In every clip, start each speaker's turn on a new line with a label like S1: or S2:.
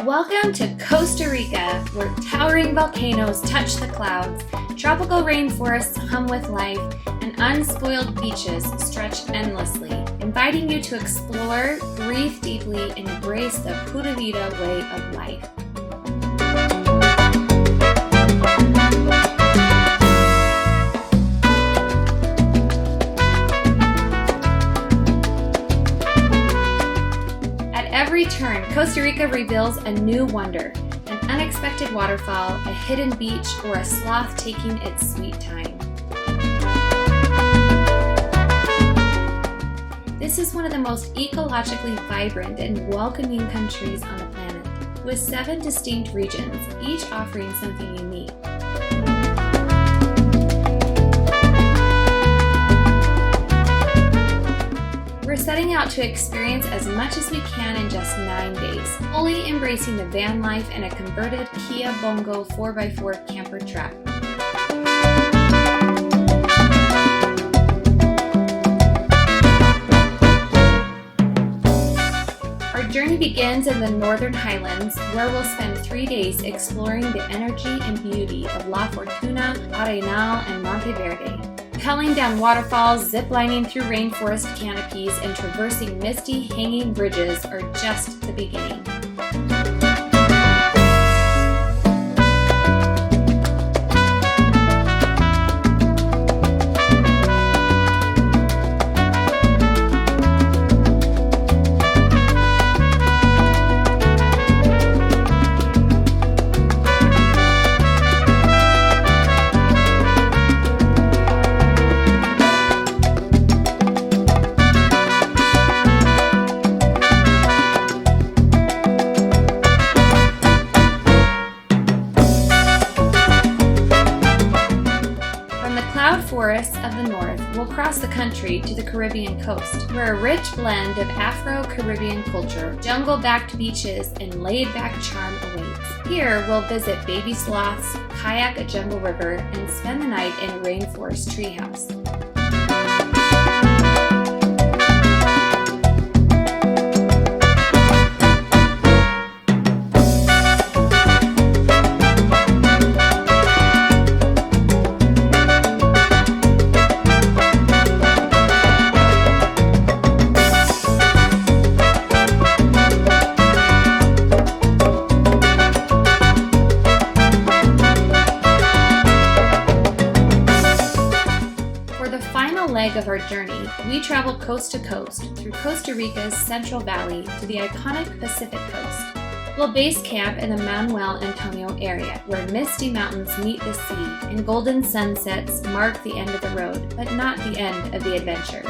S1: Welcome to Costa Rica, where towering volcanoes touch the clouds, tropical rainforests hum with life, and unspoiled beaches stretch endlessly, inviting you to explore, breathe deeply, and embrace the Pura Vida way of life. Every turn, Costa Rica reveals a new wonder, an unexpected waterfall, a hidden beach, or a sloth taking its sweet time. This is one of the most ecologically vibrant and welcoming countries on the planet, with 7 distinct regions, each offering something unique. We're setting out to experience as much as we can in just 9 days, fully embracing the van life in a converted Kia Bongo 4x4 camper truck. Our journey begins in the Northern Highlands, where we'll spend 3 days exploring the energy and beauty of La Fortuna, Arenal, and Monteverde. Culling down waterfalls, ziplining through rainforest canopies, and traversing misty hanging bridges are just the beginning. Forests of the north, we'll cross the country to the Caribbean coast, where a rich blend of Afro-Caribbean culture, jungle-backed beaches, and laid-back charm awaits. Here, we'll visit baby sloths, kayak a jungle river, and spend the night in a rainforest treehouse. Of our journey, we travel coast to coast through Costa Rica's Central Valley to the iconic Pacific coast. We'll base camp in the Manuel area, where misty mountains meet the sea and golden sunsets mark the end of the road, but not the end of the adventure.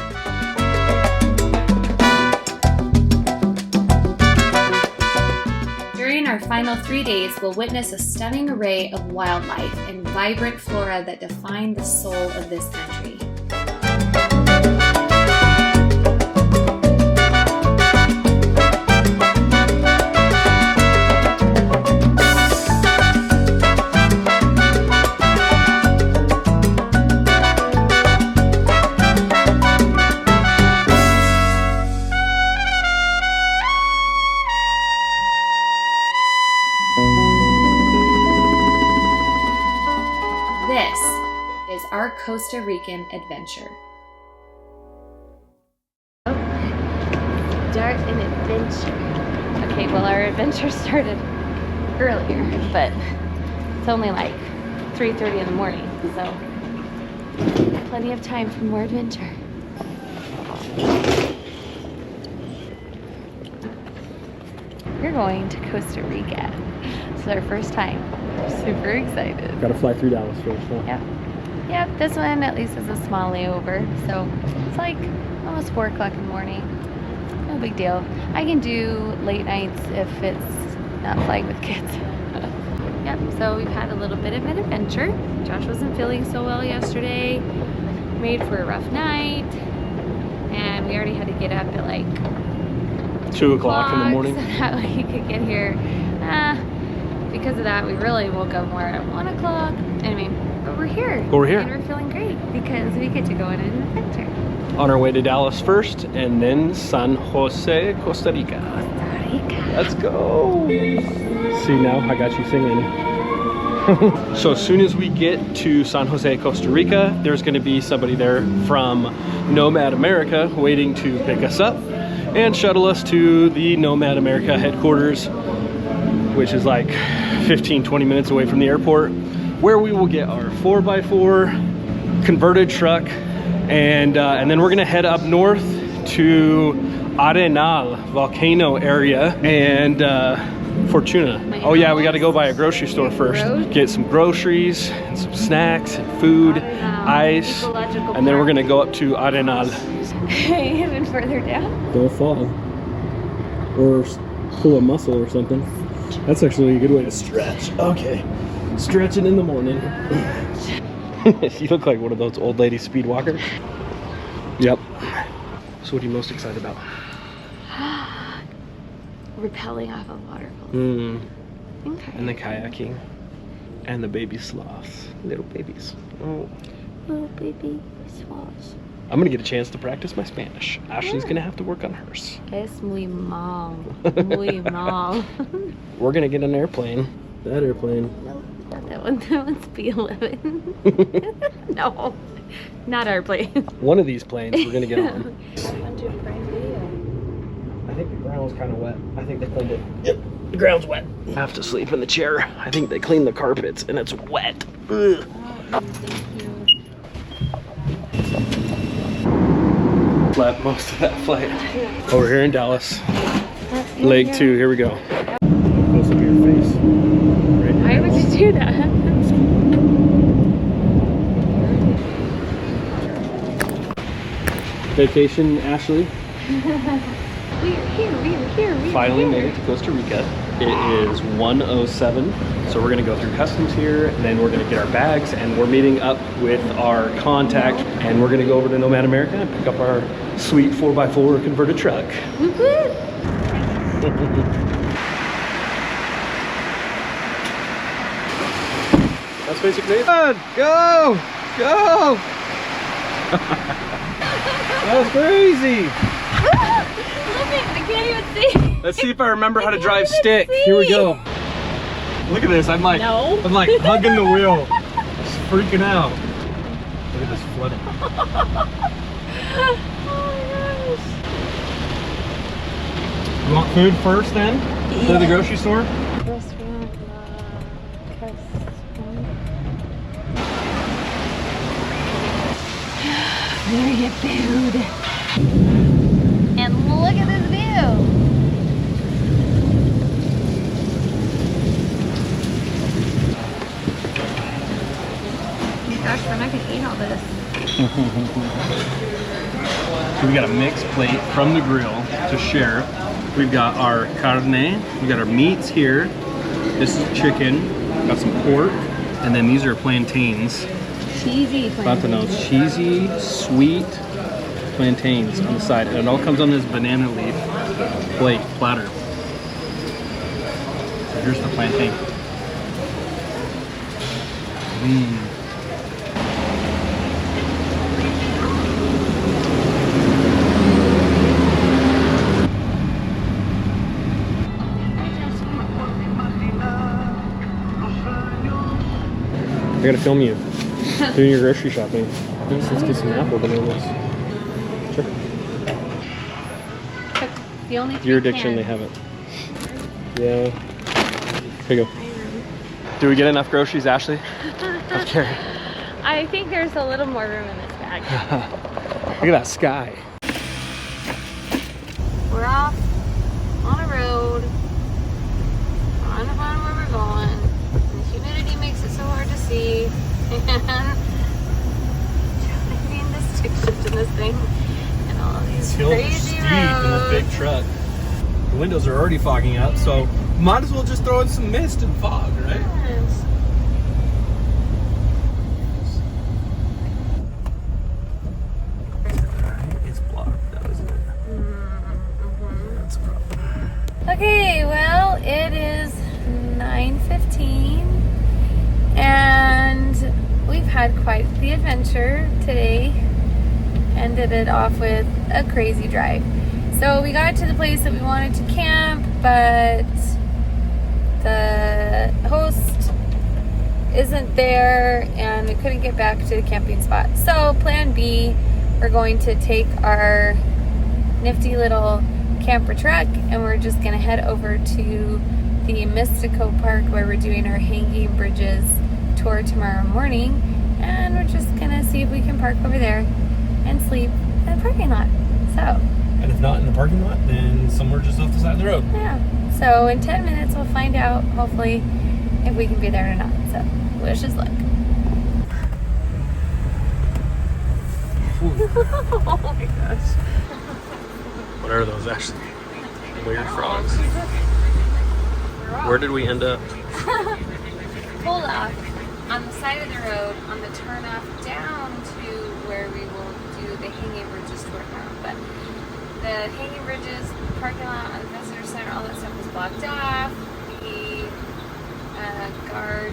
S1: During our final 3 days, we'll witness a stunning array of wildlife and vibrant flora that define the soul of this country. This is our Costa Rican adventure.
S2: Start an adventure. Okay, well, our adventure started earlier, but it's only like 3:30 in the morning, so plenty of time for more adventure. We're going to Costa Rica. It's our first time. We're super excited.
S3: Gotta fly through Dallas first, huh?
S2: Yep, this one at least is a small layover, so it's like almost 4 o'clock in the morning. No big deal. I can do late nights if it's not flying with kids. Yep, so we've had a little bit of an adventure. Josh wasn't feeling so well yesterday. Made for a rough night, and we already had to get up at like
S3: 2 o'clock in the morning.
S2: So that we could get here. Because of that, we really woke up more at 1 o'clock. Anyway, but we're here.
S3: But we're here.
S2: And we're feeling great because we get to go on an adventure.
S3: On our way to Dallas first, and then San Jose, Costa Rica.
S2: Costa Rica.
S3: Let's go. See, now I got you singing. So as soon as we get to San Jose, Costa Rica, there's going to be somebody there from Nomad America waiting to pick us up and shuttle us to the Nomad America headquarters, which is like 15-20 minutes away from the airport, where we will get our 4x4 converted truck, and then we're gonna head up north to Arenal volcano area and Fortuna. Oh yeah, we got to go by a grocery store first, get some groceries and some snacks and food, ice, and then we're gonna go up to Arenal.
S2: Even further down.
S3: Don't fall or pull a muscle or something. That's actually a good way to stretch. Okay, stretching in the morning. You look like one of those old lady speed walkers. Yep. So what are you most excited about?
S2: Rappelling off of waterfalls. Okay.
S3: And the kayaking. And the baby sloths. Little babies. Oh.
S2: Little baby sloths.
S3: I'm gonna get a chance to practice my Spanish. Ashley's gonna have to work on hers.
S2: Es muy mal. Muy mal.
S3: We're gonna get an airplane. That airplane.
S2: Nope, not that one. That one's B11. No, not our plane.
S3: One of these planes we're gonna get on. I think the ground's kind of wet. I think they cleaned it. Yep, the ground's wet. I have to sleep in the chair. I think they cleaned the carpets and it's wet. Ugh.
S2: Thank you.
S3: Slept most of that flight. Oh, we're here in Dallas. Leg 2, here we go. Close up your face. Right.
S2: Why would you do that?
S3: Vacation, Ashley.
S2: We are here.
S3: Finally made it to Costa Rica. It is 1:07, so we're gonna go through customs here, and then we're gonna get our bags, and we're meeting up with our contact, and we're gonna go over to Nomad America and pick up our sweet 4x4 converted truck. That's basically it. Go! That was crazy!
S2: I can't even see.
S3: Let's see if I remember how to drive stick. Here we go. Look at this. I'm like hugging the wheel. Just freaking out. Look at this flooding.
S2: Oh my gosh.
S3: You want food first then? Go to the grocery store?
S2: Restaurant, we're gonna get food. And look at this view. Oh my gosh, we're not gonna eat all this.
S3: So we got a mixed plate from the grill to share. We've got our carne, we got our meats here. This is chicken, got some pork, and then these are plantains.
S2: Cheesy
S3: Plantains, cheesy, sweet plantains on the side. And it all comes on this banana leaf plate, platter. So here's the plantain. I gotta film you doing your grocery shopping. Let's get some apple bananas. Sure.
S2: The only
S3: Your addiction, they have it. Yeah. Here you go. Do we get enough groceries, Ashley? Okay.
S2: I think there's a little more room in this bag.
S3: Look at that sky.
S2: We're off on a road. Trying to find where we're going. The humidity makes it so hard to see. And driving the stick shift in this thing. And all these crazy roads.
S3: In the big truck. The windows are already fogging up, so might as well just throw in some mist and fog, right?
S2: Yes.
S3: It's blocked out, isn't it? That's a problem.
S2: Okay, well, it is 9:15 and we've had quite the adventure today. Ended it off with a crazy drive. So we got to the place that we wanted to camp, but the isn't there and we couldn't get back to the camping spot. So plan B, we're going to take our nifty little camper truck and we're just gonna head over to the Mystico Park where we're doing our hanging bridges tour tomorrow morning, and we're just gonna see if we can park over there and sleep in the parking lot. So,
S3: and if not in the parking lot, then somewhere just off the side of the road.
S2: Yeah, so in 10 minutes we'll find out, hopefully, if we can be there or not. So, wish us luck. Oh my gosh.
S3: What are those actually? Weird frogs. Where did we end up?
S2: Pulled off on the side of the road on the turn off down to where we will do the hanging bridges tour now. But the hanging bridges, parking lot, on the visitor center, all that stuff was blocked off. The guard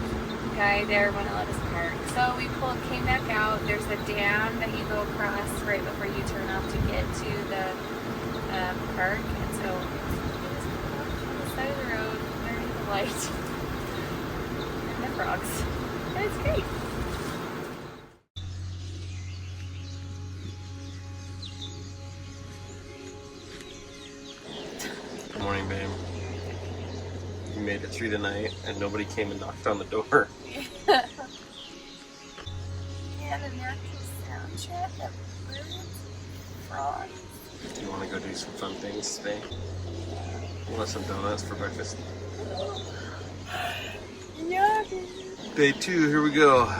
S2: guy there wouldn't let us park. So we came back out. There's a dam that you go across right before you turn off to get to the park. And so we just pulled off on the side of the road underneath the light. And the frogs. And it's great.
S3: Good morning, babe. We made it through the night and nobody came and knocked on the door.
S2: Yeah, the natural soundtrack of birds, frogs.
S3: Do you want to go do some fun things today? We'll have some donuts for breakfast.
S2: Yeah.
S3: Day 2, here we go.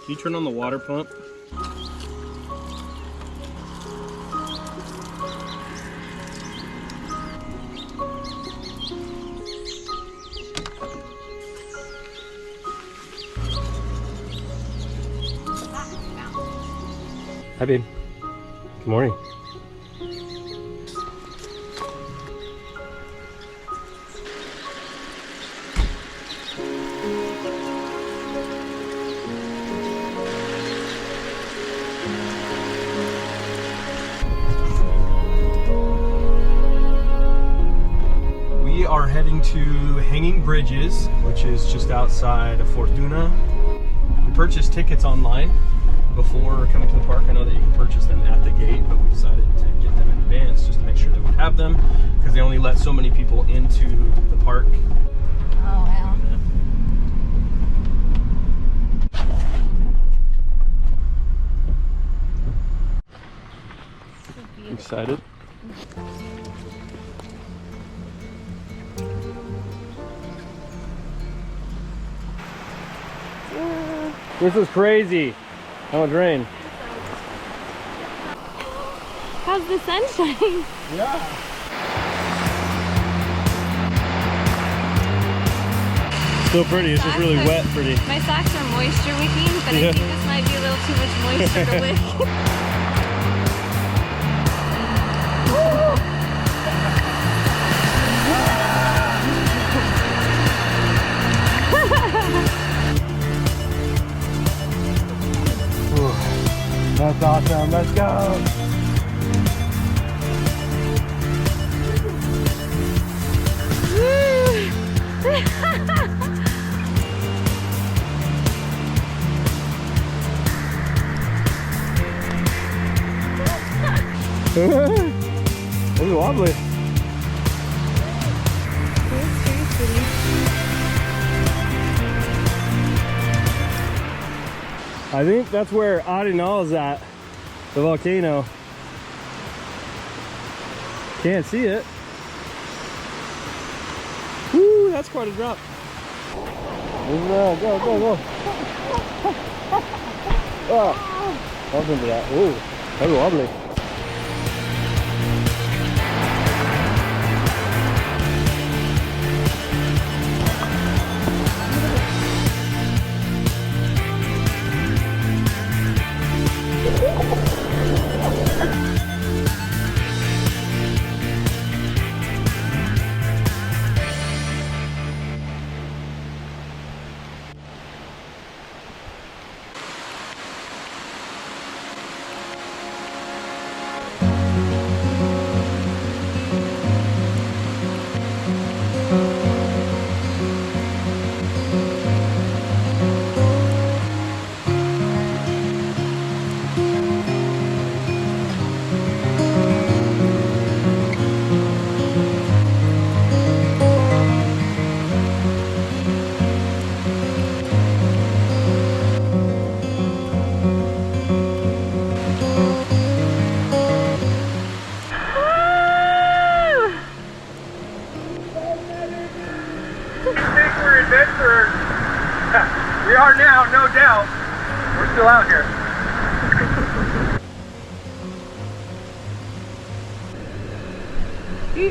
S3: Can you turn on the water pump? Hi, babe. Good morning. We are heading to Hanging Bridges, which is just outside of Fortuna. We purchased tickets online before coming to the park. I know that you can purchase them at the gate, but we decided to get them in advance just to make sure that we have them, because they only let so many people into the park.
S2: Oh, wow. So
S3: Excited? This is crazy. How much rain?
S2: How's the sunshine?
S3: Yeah. Still pretty. It's just really wet pretty.
S2: My socks are moisture wicking, but I think this might be a little too much moisture to wick.
S3: That's awesome. Let's go. This is wobbly. I think that's where Arenal is at, the volcano. Can't see it. Woo, that's quite a drop. Go, go, go. Oh, bump into that. Ooh, that's wobbly. future adventurers. We are now, no doubt. We're still out here. We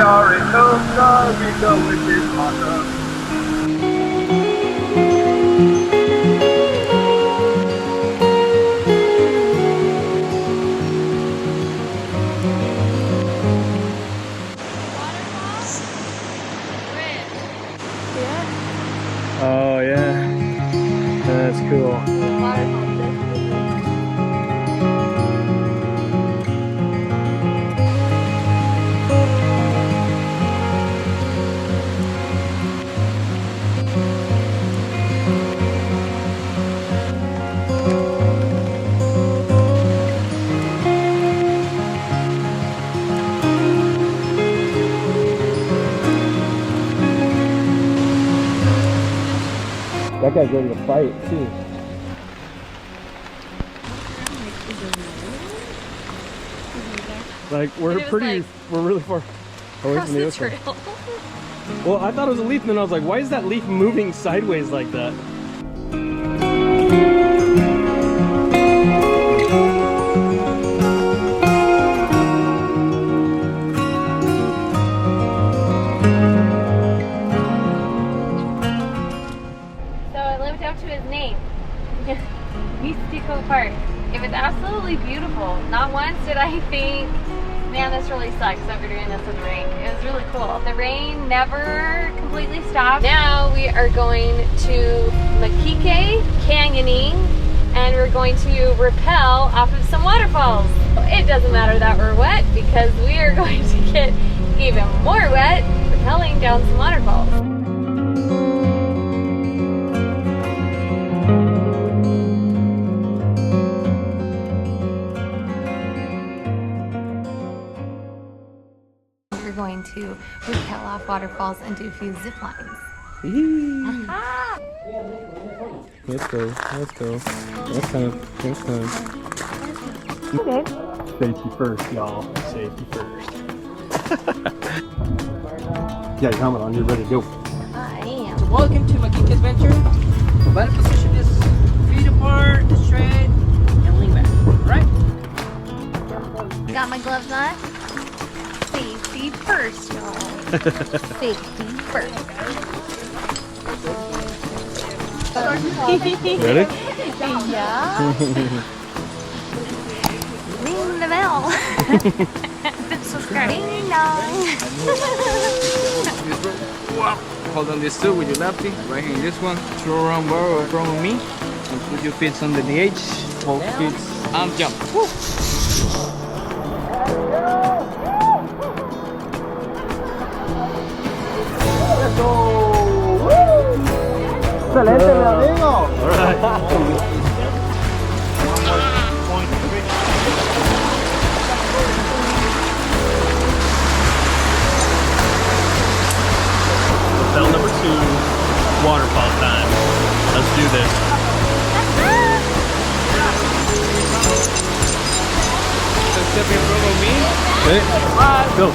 S3: are in Costa Rica, which is awesome. Oh yeah, that's cool. That guy's ready to fight too. Like we're really far away from the ocean. Well, I thought it was a leaf, and then I was like, why is that leaf moving sideways like that?
S2: Mystical Park. It was absolutely beautiful. Not once did I think, man, this really sucks that we're doing this in the rain. It was really cool. The rain never completely stopped. Now we are going to Maquique Canyoning, and we're going to rappel off of some waterfalls. It doesn't matter that we're wet because we are going to get even more wet rappelling down some waterfalls. Going to rappel off waterfalls and do a few zip lines.
S3: Let's go. Next time.
S2: Okay.
S3: Safety first, y'all. Safety first. Yeah, your helmet on, you're ready to go.
S2: I am.
S4: Welcome to Maquique Adventure. Provided position is feet apart, straight, and lean back. Alright?
S2: Got my gloves on. Safety first, y'all. Safety first.
S3: Ready?
S2: Yeah. Ring the bell. Subscribe. Ding dong.
S4: Hold on this too with your left feet. Right hand this one. Throw around bar or throw on me. And put your feet under the edge. Both feet. Arm jump. Woo.
S3: Excelente, mi amigo. All right. Hotel number 2, waterfall time. Let's do this.
S4: Step in front of me.
S3: Okay. Go.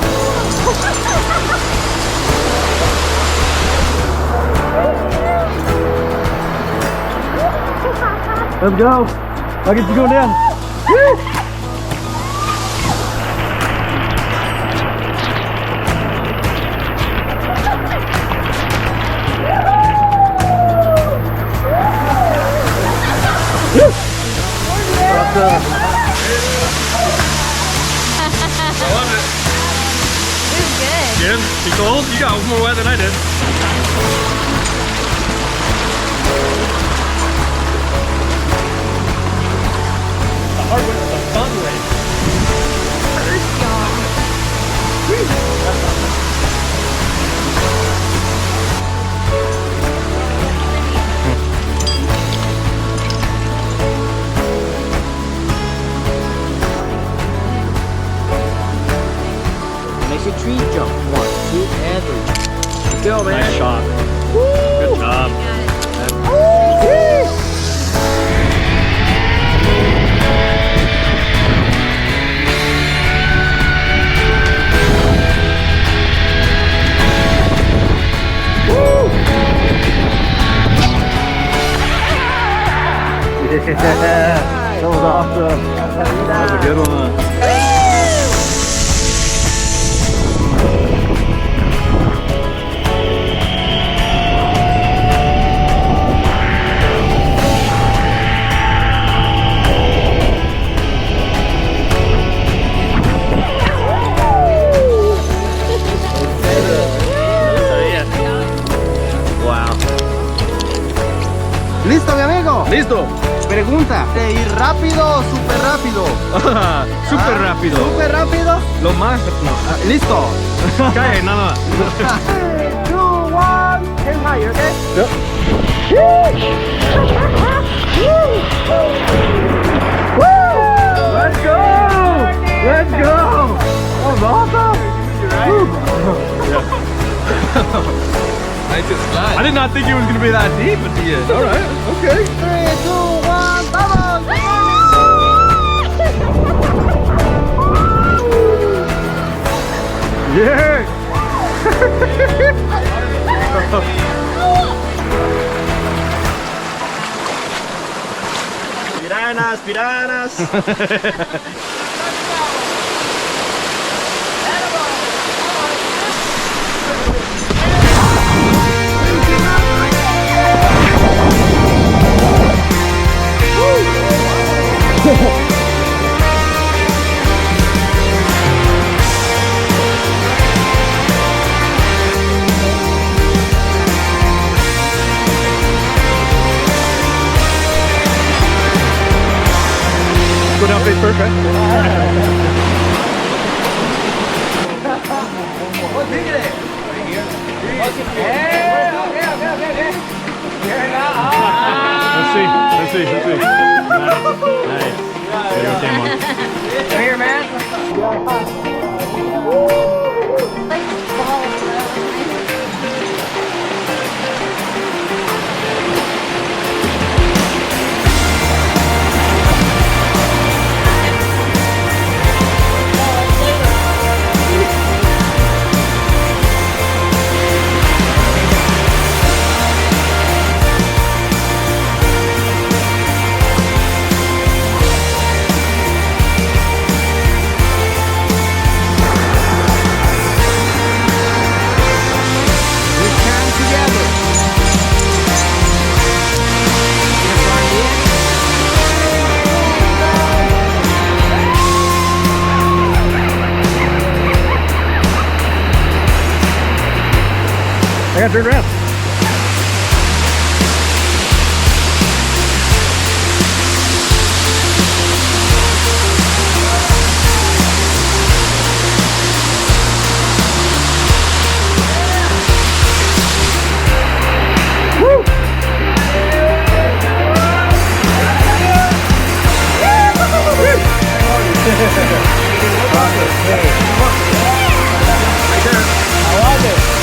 S3: Let's go. I'll get you going down. Woo! Awesome. I love it.
S2: It was good.
S3: Jim, you cold? You got more wet than I did. The hard way is the fun way.
S2: First, y'all.
S3: That was awesome. That was a good one.
S5: ¿Listo, mi amigo?
S3: Listo.
S5: Pregunta, ¿de ir rápido o súper rápido?
S3: Súper rápido.
S5: ¿Súper rápido?
S3: Lo más. No.
S5: Listo.
S3: Okay, nada más.
S5: 3, 2, 1, aim higher, okay?
S3: Yep. Let's go! Let's go! That was awesome! Yeah.
S4: I just glad.
S3: I did not think it was going to be that deep at the end. Alright, okay.
S5: 3, 2, 1, vamos!
S3: Yeah!
S5: Piranas, piranas.
S3: Go down face first, right? Let's see. Nice. There you go, Tamon.
S5: Come here, man.
S3: I gotta turn around.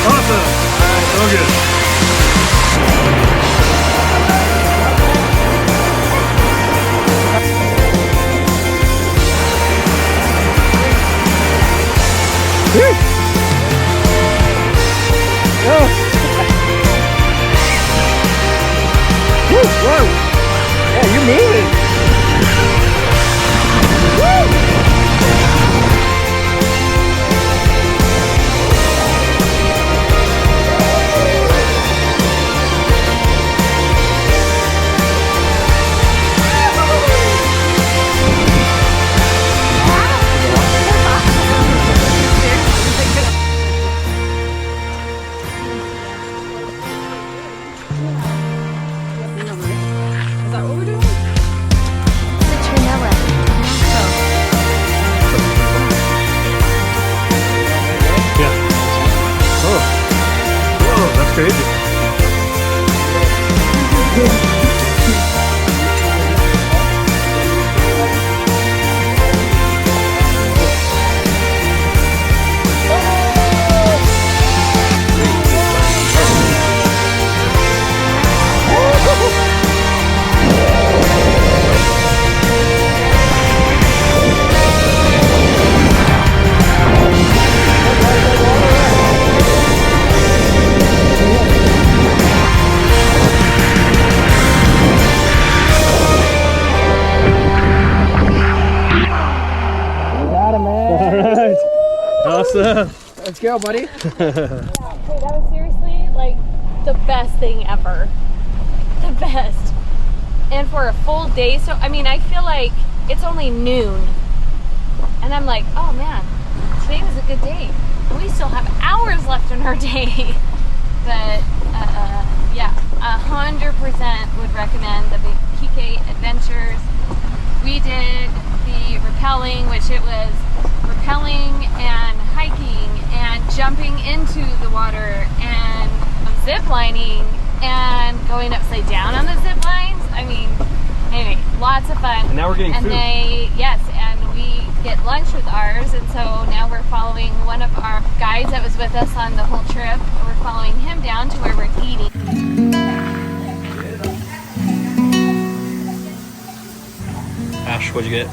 S3: Awesome. So good. What's up?
S4: Let's go, buddy.
S2: That was seriously like the best thing ever. The best. And for a full day, so I mean, I feel like it's only noon. And I'm like, oh man, today was a good day. And we still have hours left in our day. But yeah, 100% would recommend the Kike adventures. We did the rappelling, which it was rappelling and hiking and jumping into the water and zip lining and going upside down on the zip lines. I mean, anyway, lots of fun.
S3: And now we're getting food.
S2: Yes, and we get lunch with ours, and so now we're following one of our guides that was with us on the whole trip. We're following him down to where we're eating.
S3: Ash, what'd you get?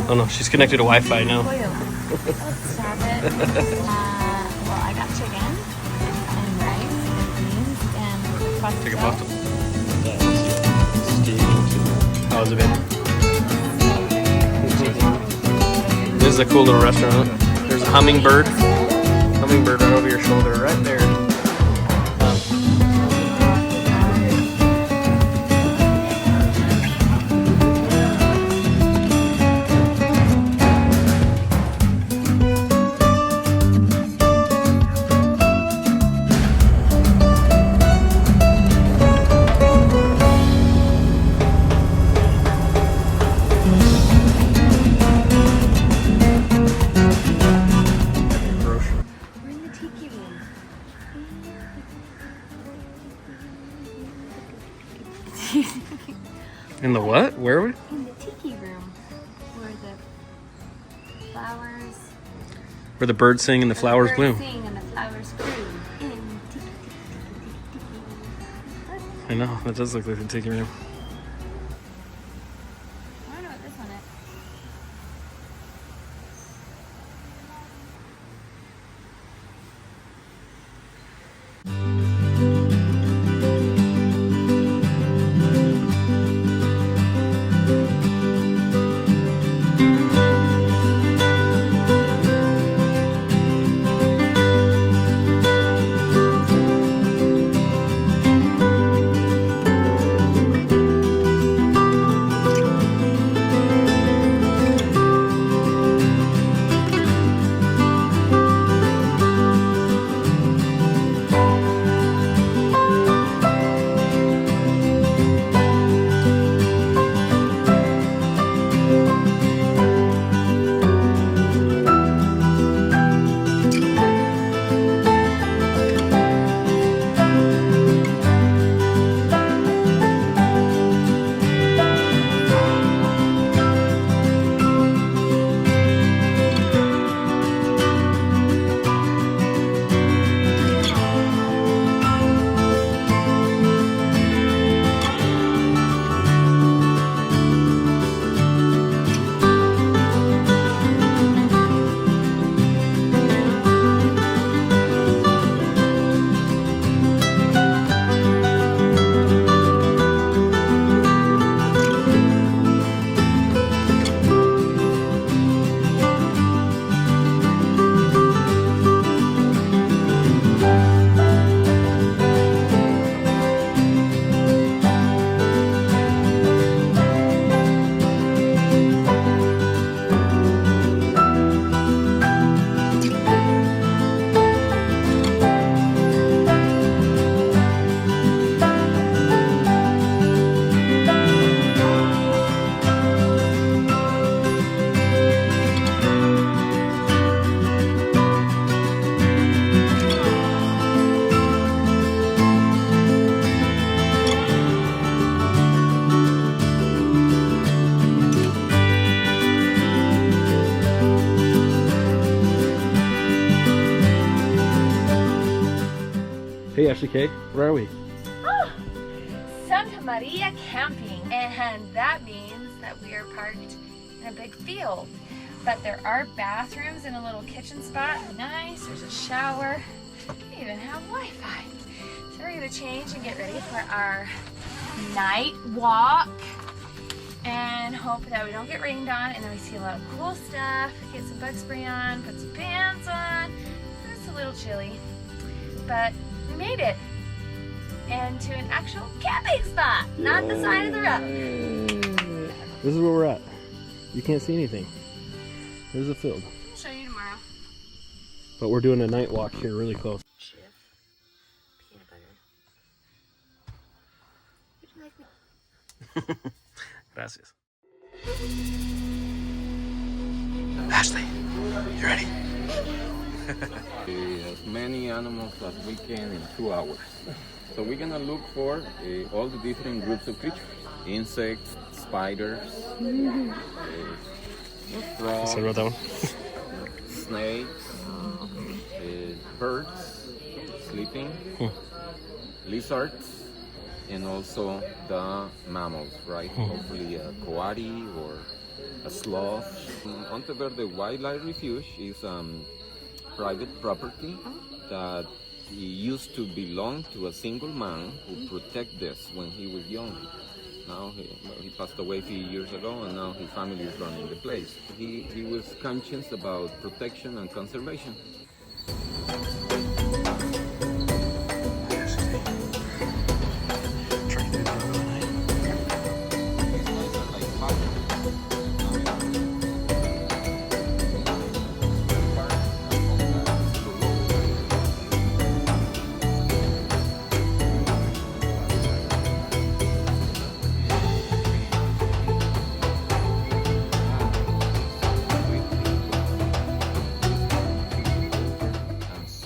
S3: Oh no, she's connected to Wi-Fi now.
S2: Let's stop it. Well, I got chicken and rice and beans and pasta.
S3: Take a pasta. How was it, babe? This is a cool little restaurant. There's a hummingbird. Hummingbird right over your shoulder, right there. In the what? Where are we?
S2: In the tiki room, where the flowers.
S3: Where the birds sing and the flowers bloom.
S2: Sing and the flowers bloom. In tiki.
S3: I know, that does look like the tiki room.
S2: I don't know what this one is.
S3: Hey Ashley K, where are we?
S2: Oh, Santa Maria camping, and that means that we are parked in a big field. But there are bathrooms and a little kitchen spot. Nice, there's a shower. We even have Wi-Fi. So we're gonna change and get ready for our night walk. And
S1: hope that we don't get rained on, and then we see a lot of cool stuff, get some bug spray on, put some pants on. It's a little chilly, but we made it. And to an actual camping spot, not the side of the road.
S3: This is where we're at. You can't see anything. There's a field.
S1: I'll show you tomorrow.
S3: But we're doing a night walk here really close.
S1: Chiff, peanut butter. Would you like me?
S3: Gracias. Ashley, you ready?
S6: As many animals as we can in 2 hours. So we're gonna look for all the different groups of creatures. Insects, spiders, frogs, snakes, birds, sleeping, lizards, and also the mammals, right? Hopefully a coati or a sloth. Monteverde Wildlife Refuge is private property that used to belong to a single man who protected this when he was young. Now he passed away a few years ago, and now his family is running the place. He was conscious about protection and conservation.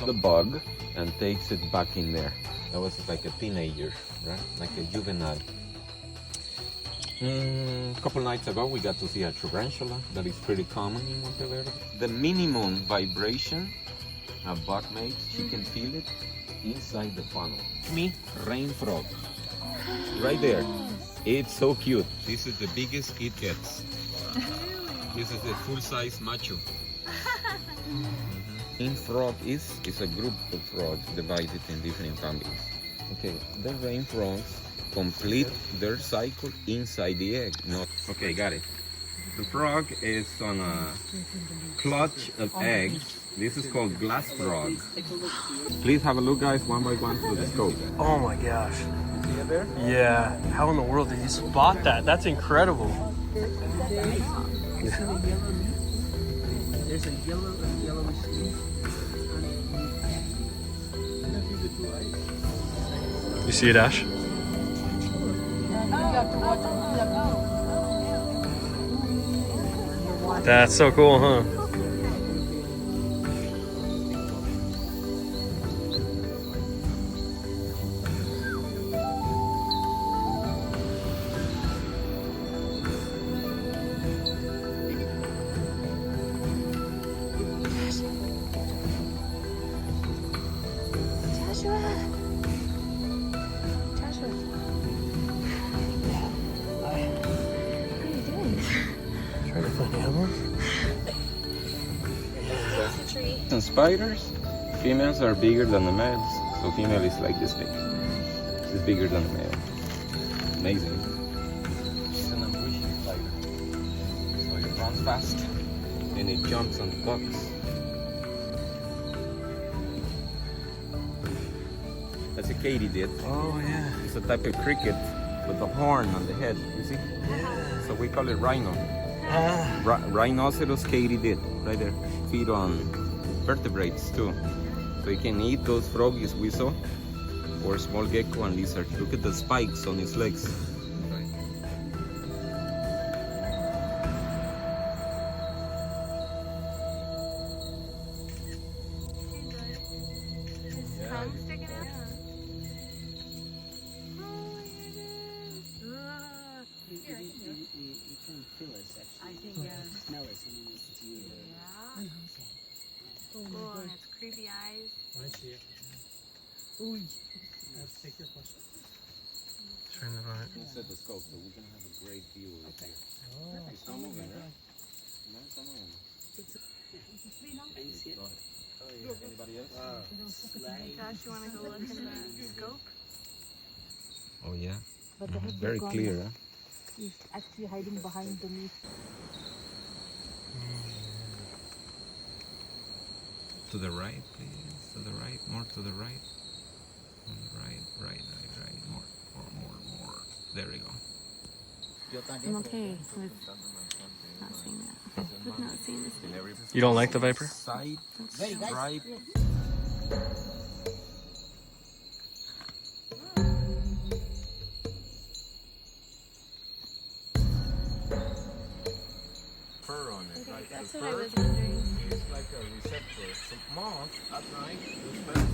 S6: The bug and takes it back in there. That was like a teenager, right? Like a juvenile. A couple nights ago we got to see a tarantula that is pretty common in Monteverde. The minimum vibration a bug makes, she can feel it inside the funnel. Rain frog. Right there. It's so cute. This is the biggest it gets. This is the full-size macho. Rain frog is a group of frogs divided in different families. Okay, the rain frogs complete their cycle inside the egg. Okay, got it. The frog is on a clutch of eggs. This is called glass frog. Please have a look, guys, one by one through the scope.
S3: Oh my gosh.
S6: See it there?
S3: Yeah. How in the world did you spot that? That's incredible.
S5: There's a yellowish leaf.
S3: You see it, Ash? That's so cool, huh? Trying to find animals.
S6: And spiders, females are bigger than the males. So female is like this big. She's bigger than the male. Amazing. She's an ambushing spider. So it runs fast and it jumps on the bugs. That's a katydid.
S3: Oh yeah.
S6: It's a type of cricket with a horn on the head, you see?
S3: Yeah.
S6: So we call it rhino. Rhinoceros katydid, right there. Feed on vertebrates too. So you can eat those frogs we saw, or small gecko and lizard. Look at the spikes on his legs.
S2: Cool, and its creepy eyes.
S5: I see it. Ooh, let's take your question.
S3: Trying to find
S6: Let's set the scope so we can have a great view right here.
S5: Oh,
S6: It's not moving, right? No, it's not moving.
S5: can you see it?
S6: Anybody else?
S2: Josh, you want to go look in the scope?
S6: Oh yeah. Very clear, huh?
S7: He's actually hiding behind the leaf.
S6: To the right, please. To the right. More to the right. On the right. Right. More. There we go.
S2: I'm okay with not seeing that. With not seeing this video.
S3: You don't like the Viper?
S6: Side, right. Fur on it, right?
S2: That's
S6: The
S2: what I
S6: fur
S2: was wondering.
S6: is like a receptor. So moth at night is best.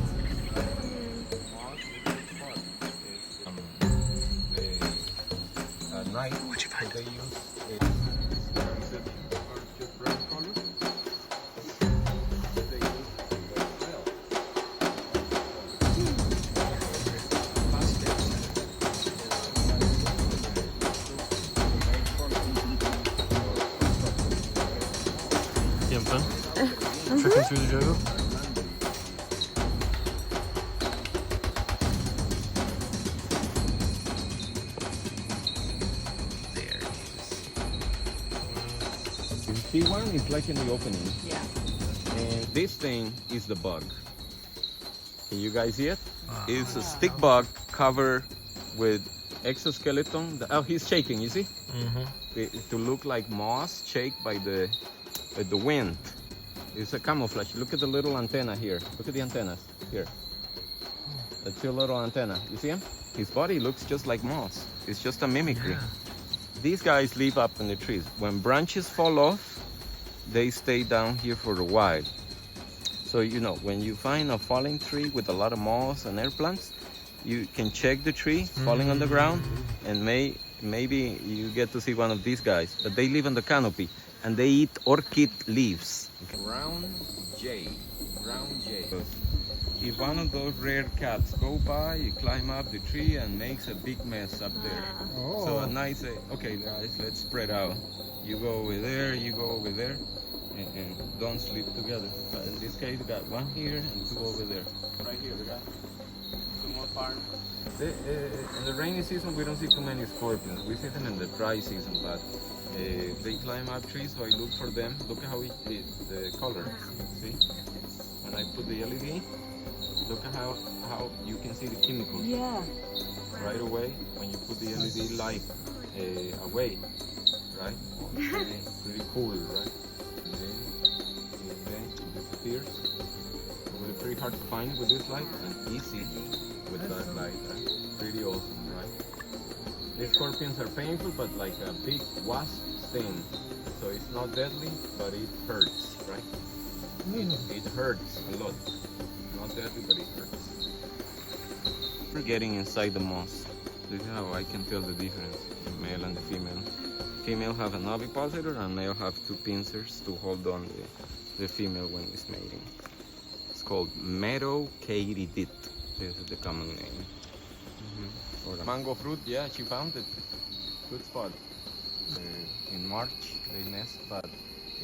S6: Moth is a spot. At night,
S3: What'd you find?
S6: they use reception or just brown color. They use the smell.
S3: You having fun? Trekking through the jungle?
S6: You see one? It's like in the opening.
S2: Yeah.
S6: And this thing is the bug. Can you guys see it? It's a stick bug covered with exoskeleton. Oh, he's shaking, you see? To look like moss shaked by the wind. It's a camouflage. Look at the little antenna here. Look at the antennas here. That's your little antenna. You see him? His body looks just like moss. It's just a mimicry.
S3: Yeah.
S6: These guys live up in the trees. When branches fall off, they stay down here for a while. So, you know, when you find a falling tree with a lot of moss and air plants, you can check the tree falling on the ground, and maybe you get to see one of these guys. But they live on the canopy, and they eat orchid leaves. Brown jay. If one of those rare cats go by, you climb up the tree and makes a big mess up there. So at night say, okay guys, let's spread out. You go over there, you go over there, and don't sleep together. But in this case, we got one here and two over there. Right here, we got two more farms. In the rainy season, we don't see too many scorpions. We see them in the dry season, but they climb up trees, so I look for them. Look at how the color, see? When I put the LED, look at how you can see the chemicals.
S7: Yeah.
S6: Right away when you put the LED light away, right? Pretty cool, right? Okay, it disappears. It's pretty hard to find with this light and easy with that light, right? Pretty awesome, right? These scorpions are painful, but like a big wasp sting. So it's not deadly, but it hurts, right? It hurts a lot. Not deadly, but it hurts. We're getting inside the moss. This is how I can tell the difference, the male and the female. Female have an ovipositor and male have two pincers to hold on the female when it's mating. It's called meadow katydid. This is the common name. Or mango fruit, yeah, she found it. Good spot. In March they nest, but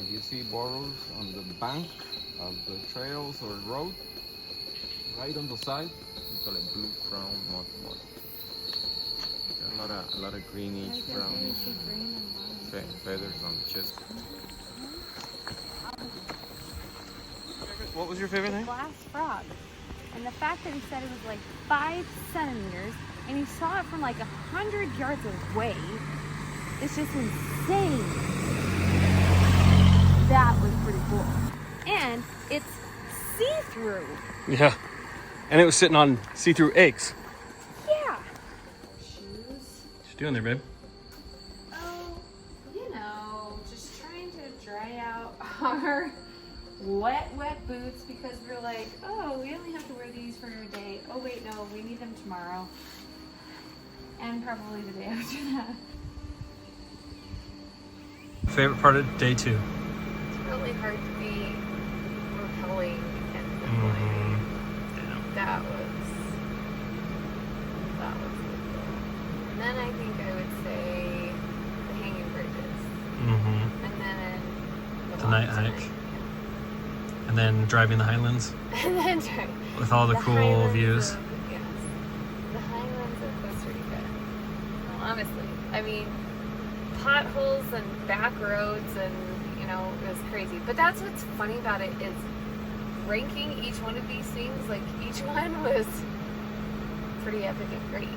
S6: if you see burrows on the bank of the trails or road, right on the side, we call it blue crown moth. A lot of greenish, brownish feathers on the chest.
S3: What was your favorite thing?
S2: Glass frog. And the fact that he said it was like 5 centimeters and he saw it from like 100 yards away, it's just insane. That was pretty cool. And it's see-through.
S3: Yeah. And it was sitting on see-through eggs.
S2: Yeah.
S3: What you doing there, babe?
S1: Oh, you know, just trying to dry out our wet boots because we're like, oh, we only have to wear these for a day. Oh, wait, no, we need them tomorrow. And probably the day after that.
S3: Favorite part of day 2?
S2: It's really hard to be repelling and repelling. That was and then I think I would say the hanging bridges. And then
S3: The night hike. And then driving the highlands.
S2: And then driving.
S3: With all the cool
S2: highlands
S3: views.
S2: Yes. The highlands of Costa Rica. Well, honestly, I mean, potholes and back roads, and you know, it was crazy. But that's what's funny about it is ranking each one of these things, like each one was pretty epic and great.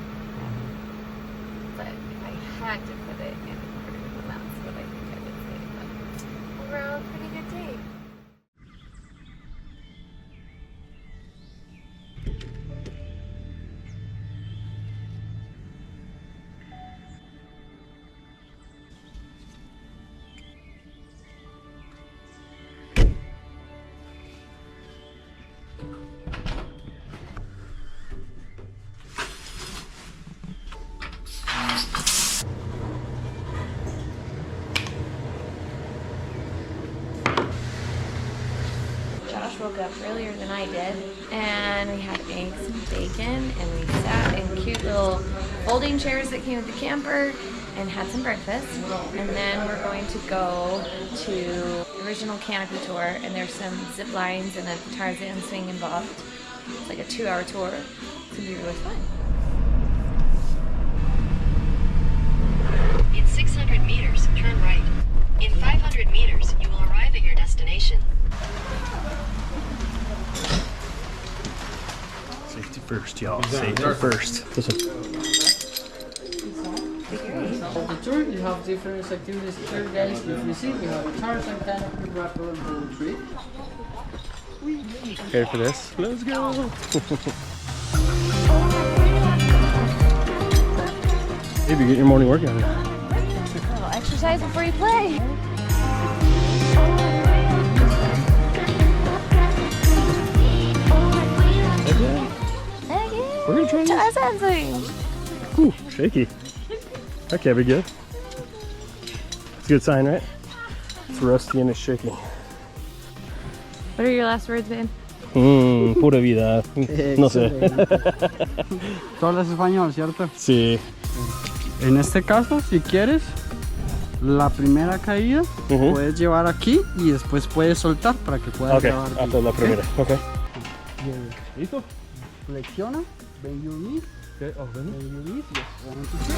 S2: But if I had to put it in order, then that's what I think I would say. But overall, pretty good day. Josh woke up earlier than I did, and we had eggs and bacon, and we sat in cute little folding chairs that came with the camper and had some breakfast. And then we're going to go to the original canopy tour, and there's some zip lines and a Tarzan swing involved. It's like a 2-hour tour. It's gonna be really fun.
S8: In 600 meters, turn right. In 500 meters, you will arrive at your destination.
S3: Safety first, y'all. Safety first.
S4: The tour, you have different activities here, guys. If you see, we have a Tarzan canopy rappel and bowl tree.
S3: Ready for this? Let's go. Maybe get your morning workout in.
S2: A little exercise before you play.
S3: We're gonna try this.
S2: Tarzan swing.
S3: Ooh, shaky. That can't be good. It's a good sign, right? It's rusty and it's shaky.
S2: What are your last words, man?
S3: Pura vida. No sé.
S4: Tú hablas español, ¿cierto?
S3: Sí.
S4: En este caso, si quieres, la primera caída puedes llevar aquí y después puedes soltar para que puedas llevar.
S3: Ok, hasta la primera. Ok. ¿Listo?
S4: Flexiona, bend your knees.
S3: Okay,
S4: bend your knees. Yes. 1, 2,
S3: 3.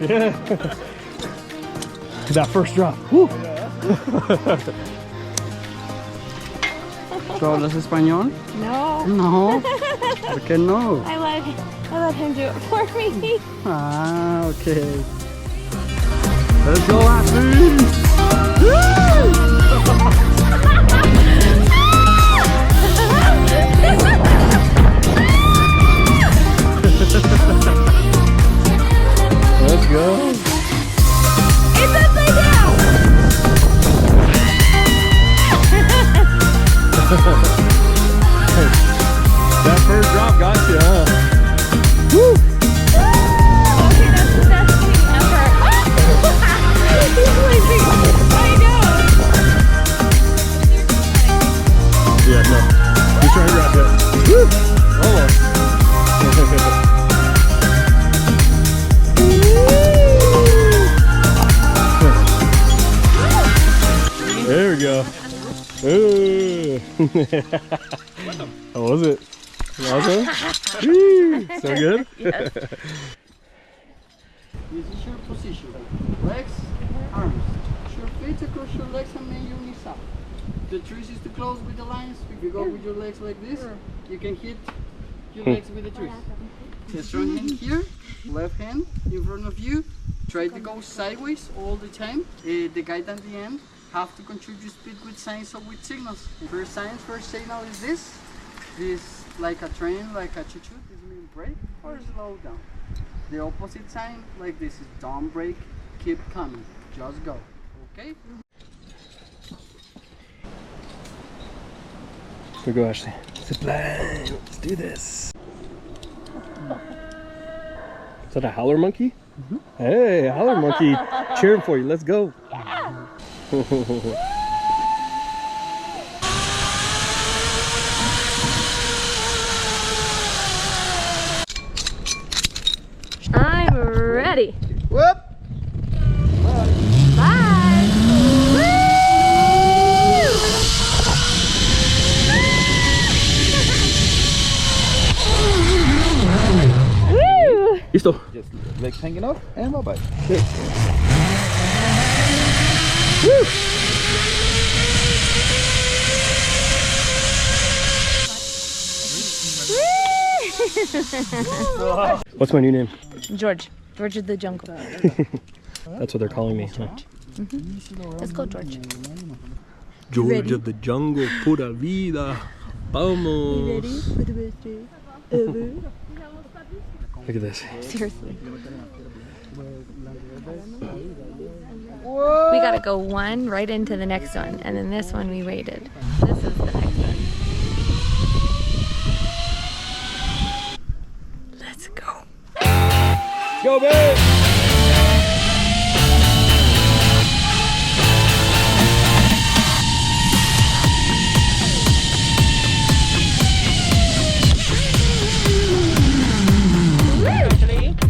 S3: Yeah. That first drop. Woo.
S4: ¿Tú hablas español?
S2: No.
S4: No. ¿Por qué no?
S2: I let him do it for me.
S4: Ah, okay. Let's go, Ashley!
S3: Let's go.
S2: It's upside down.
S3: That first drop got you, huh? Woo!
S2: Okay, that's the best thing ever. He's sleeping. I know.
S3: Yeah, no. He's trying to grab it. Woo! Almost. There we go. Ooh. How was it? Awesome? Woo! So good?
S2: Yes.
S4: This is your position. Legs, arms. Your feet across your legs and then your knees up. The trees is too close with the lines. If you go with your legs like this, you can hit your legs with the trees. The strong hand here, left hand in front of you. Try to go sideways all the time. The guide at the end have to control your speed with signs or with signals. First signal is this. This like a train, like a choo-choo. This means brake or slow down. The opposite sign like this is don't brake, keep coming, just go. Okay?
S3: Here we go, Ashley. Zip line. Let's do this. Is that a howler monkey? Hey, howler monkey. Cheering for you. Let's go.
S2: Yeah. I'm ready.
S3: Whoop.
S2: Bye. Woo! Woo!
S3: Listo.
S4: Just legs hanging off and bye-bye.
S3: What's my new name?
S2: George. George of the jungle.
S3: That's what they're calling me. Huh?
S2: Let's go, George.
S3: George of the jungle, pura vida. Vamos. Look at this.
S2: Seriously. We gotta go one right into the next one, and then this one we waited. This is the next one. Let's go.
S3: Go, babe.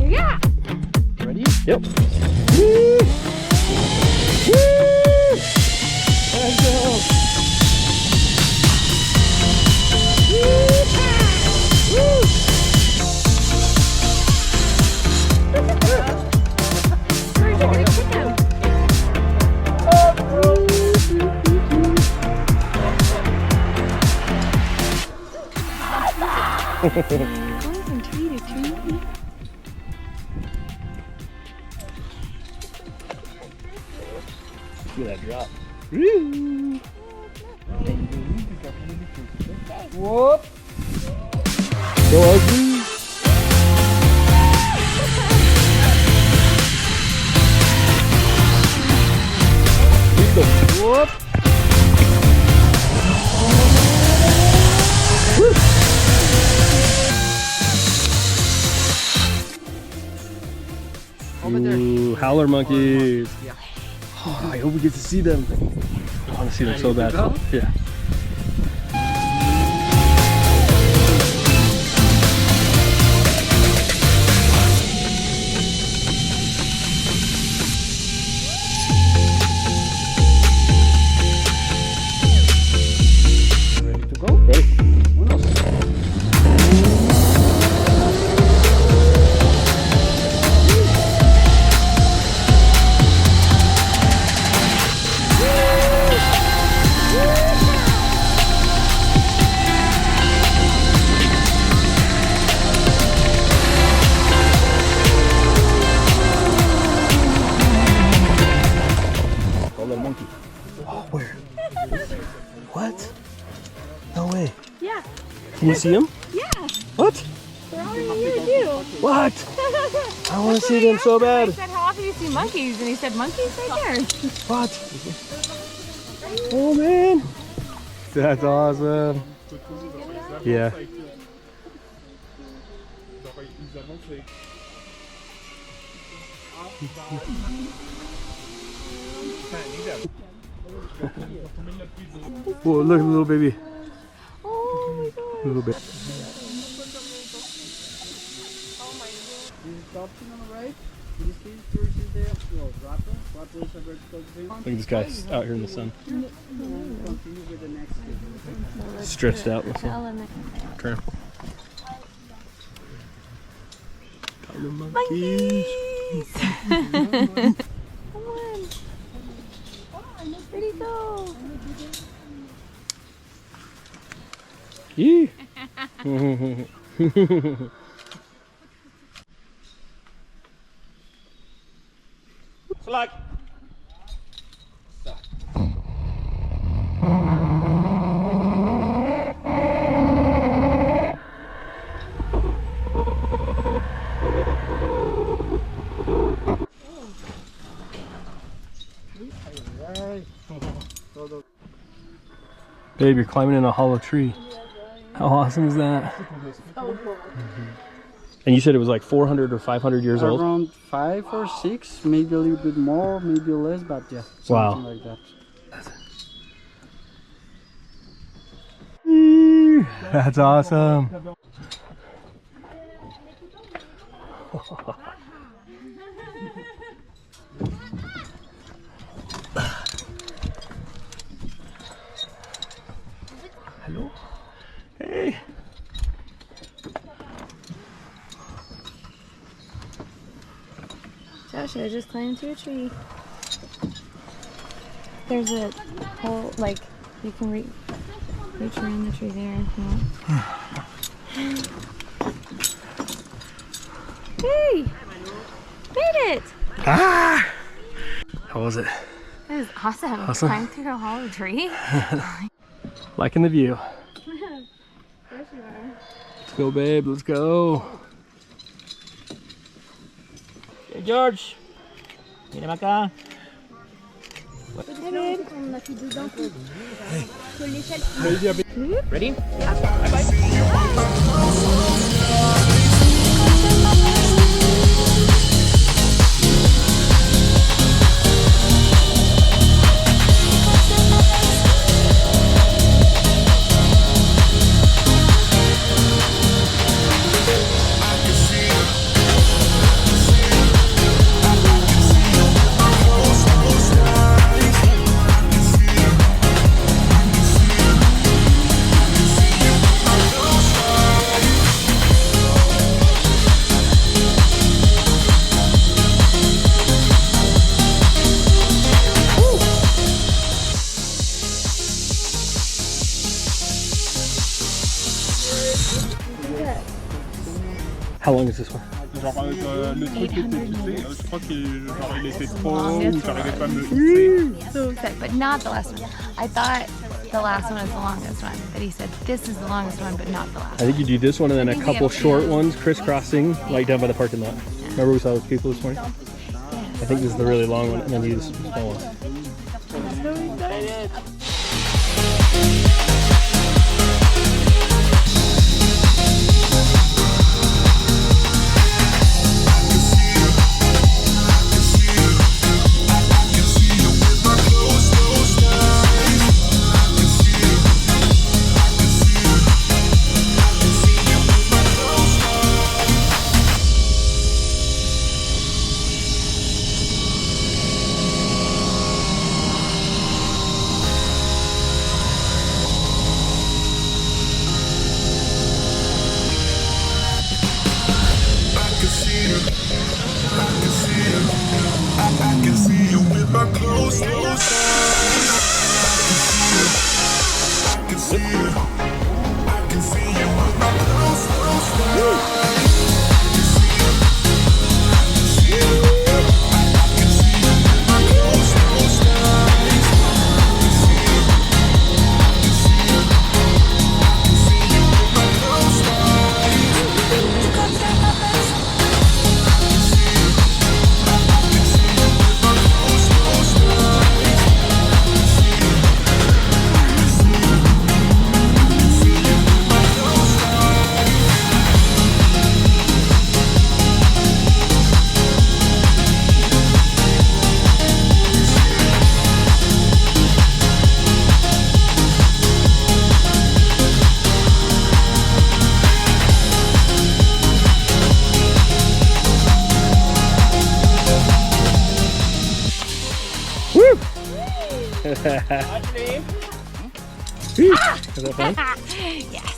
S2: Yeah.
S4: Ready?
S3: Yep. Let's go.
S2: Going from tree to tree.
S3: Look at that drop.
S4: Whoop.
S3: Go ugly.
S4: Whoop.
S3: Ooh, howler monkeys. Oh, I hope we get to see them. I want to see them so bad. Yeah.
S4: Ready to go?
S3: Ready?
S4: Monkey.
S3: Oh, where? What? No way.
S2: Yeah.
S3: Can you see them?
S2: Yeah.
S3: What?
S2: They're already here too.
S3: What? I want to see them so
S2: I
S3: bad.
S2: said, how often do you see monkeys? And he said, monkeys right there.
S3: What? Oh man. That's awesome. Yeah. Whoa, look, little baby.
S2: Oh my god.
S3: A little bit.
S4: This option on the right. In this case, first is the raptor. Raptor is a vertical thing.
S3: Look at this guy out here in the sun.
S4: And continue with the next one.
S3: Stretched out in the sun. Tramp. Howler monkeys.
S2: Come on. Where'd he go?
S3: Yee.
S5: Flag.
S3: Babe, you're climbing in a hollow tree. How awesome is that? And you said it was like 400 or 500 years old?
S4: Around 5 or 6, maybe a little bit more, maybe less, but yeah, something
S3: Wow.
S4: like that.
S3: That's awesome. Hello. Hey.
S2: Joshua just climbed to a tree. There's a hole, like, you can reach around the tree there if you want. Hey! Made it!
S3: Ah! How was it?
S2: It was awesome.
S3: Awesome.
S2: Climbed through a hollow tree.
S3: Liking the view.
S2: There you are.
S3: Let's go, babe. Let's go.
S5: Hey, George. Mira acá. Ready?
S3: How long is this one?
S9: Genre le truc était poussé, je crois qu'il genre, il était trop ou j'arrivais pas à me fixer.
S2: So excited, but not the last one. I thought the last one was the longest one, but he said this is the longest one, but not the last.
S3: I think you do this one and then a
S2: think we
S3: couple
S2: have
S3: short
S2: two.
S3: ones crisscrossing, like down by the parking lot. Remember we saw those people this morning? I think this is the really long one and then you do the small one.
S2: I'm so excited.
S3: Is that fun?
S2: Yes.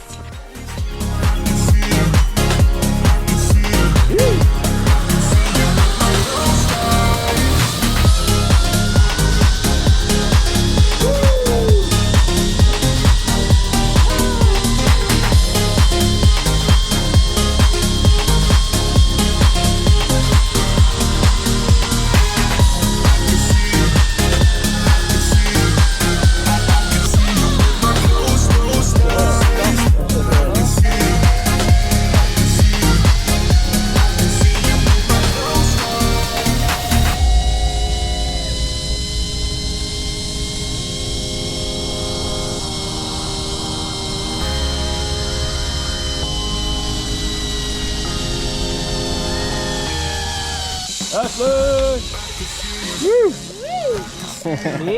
S3: Josh, look! Woo! Me?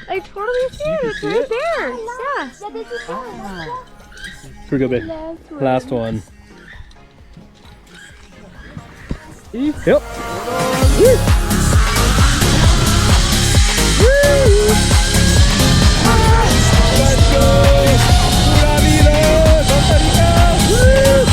S2: I totally see it. It's right there. Yeah.
S3: Here we go, babe. Last one. Yep. Woo! Let's go! Pura Vida! Costa Rica! Woo!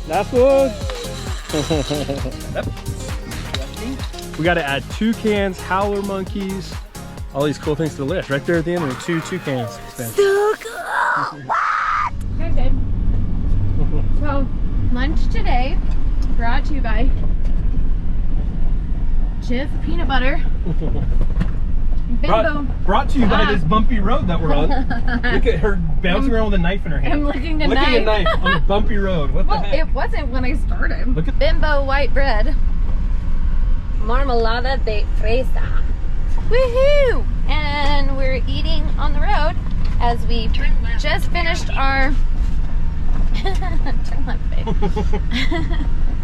S3: Last one. We got to add toucans, howler monkeys, all these cool things to the list. Right there at the end are two toucans.
S2: So cool. What? Okay. So lunch today brought to you by Jif peanut butter.
S3: Brought to you by this bumpy road that we're on. Look at her bouncing around with a knife in her hand.
S2: I'm licking a
S3: Licking a knife on a bumpy road. What the heck?
S2: It wasn't when I started.
S3: Look at
S2: Bimbo white bread. Marmalada de fresa. Woohoo! And we're eating on the road as we just finished our... Turn left, babe.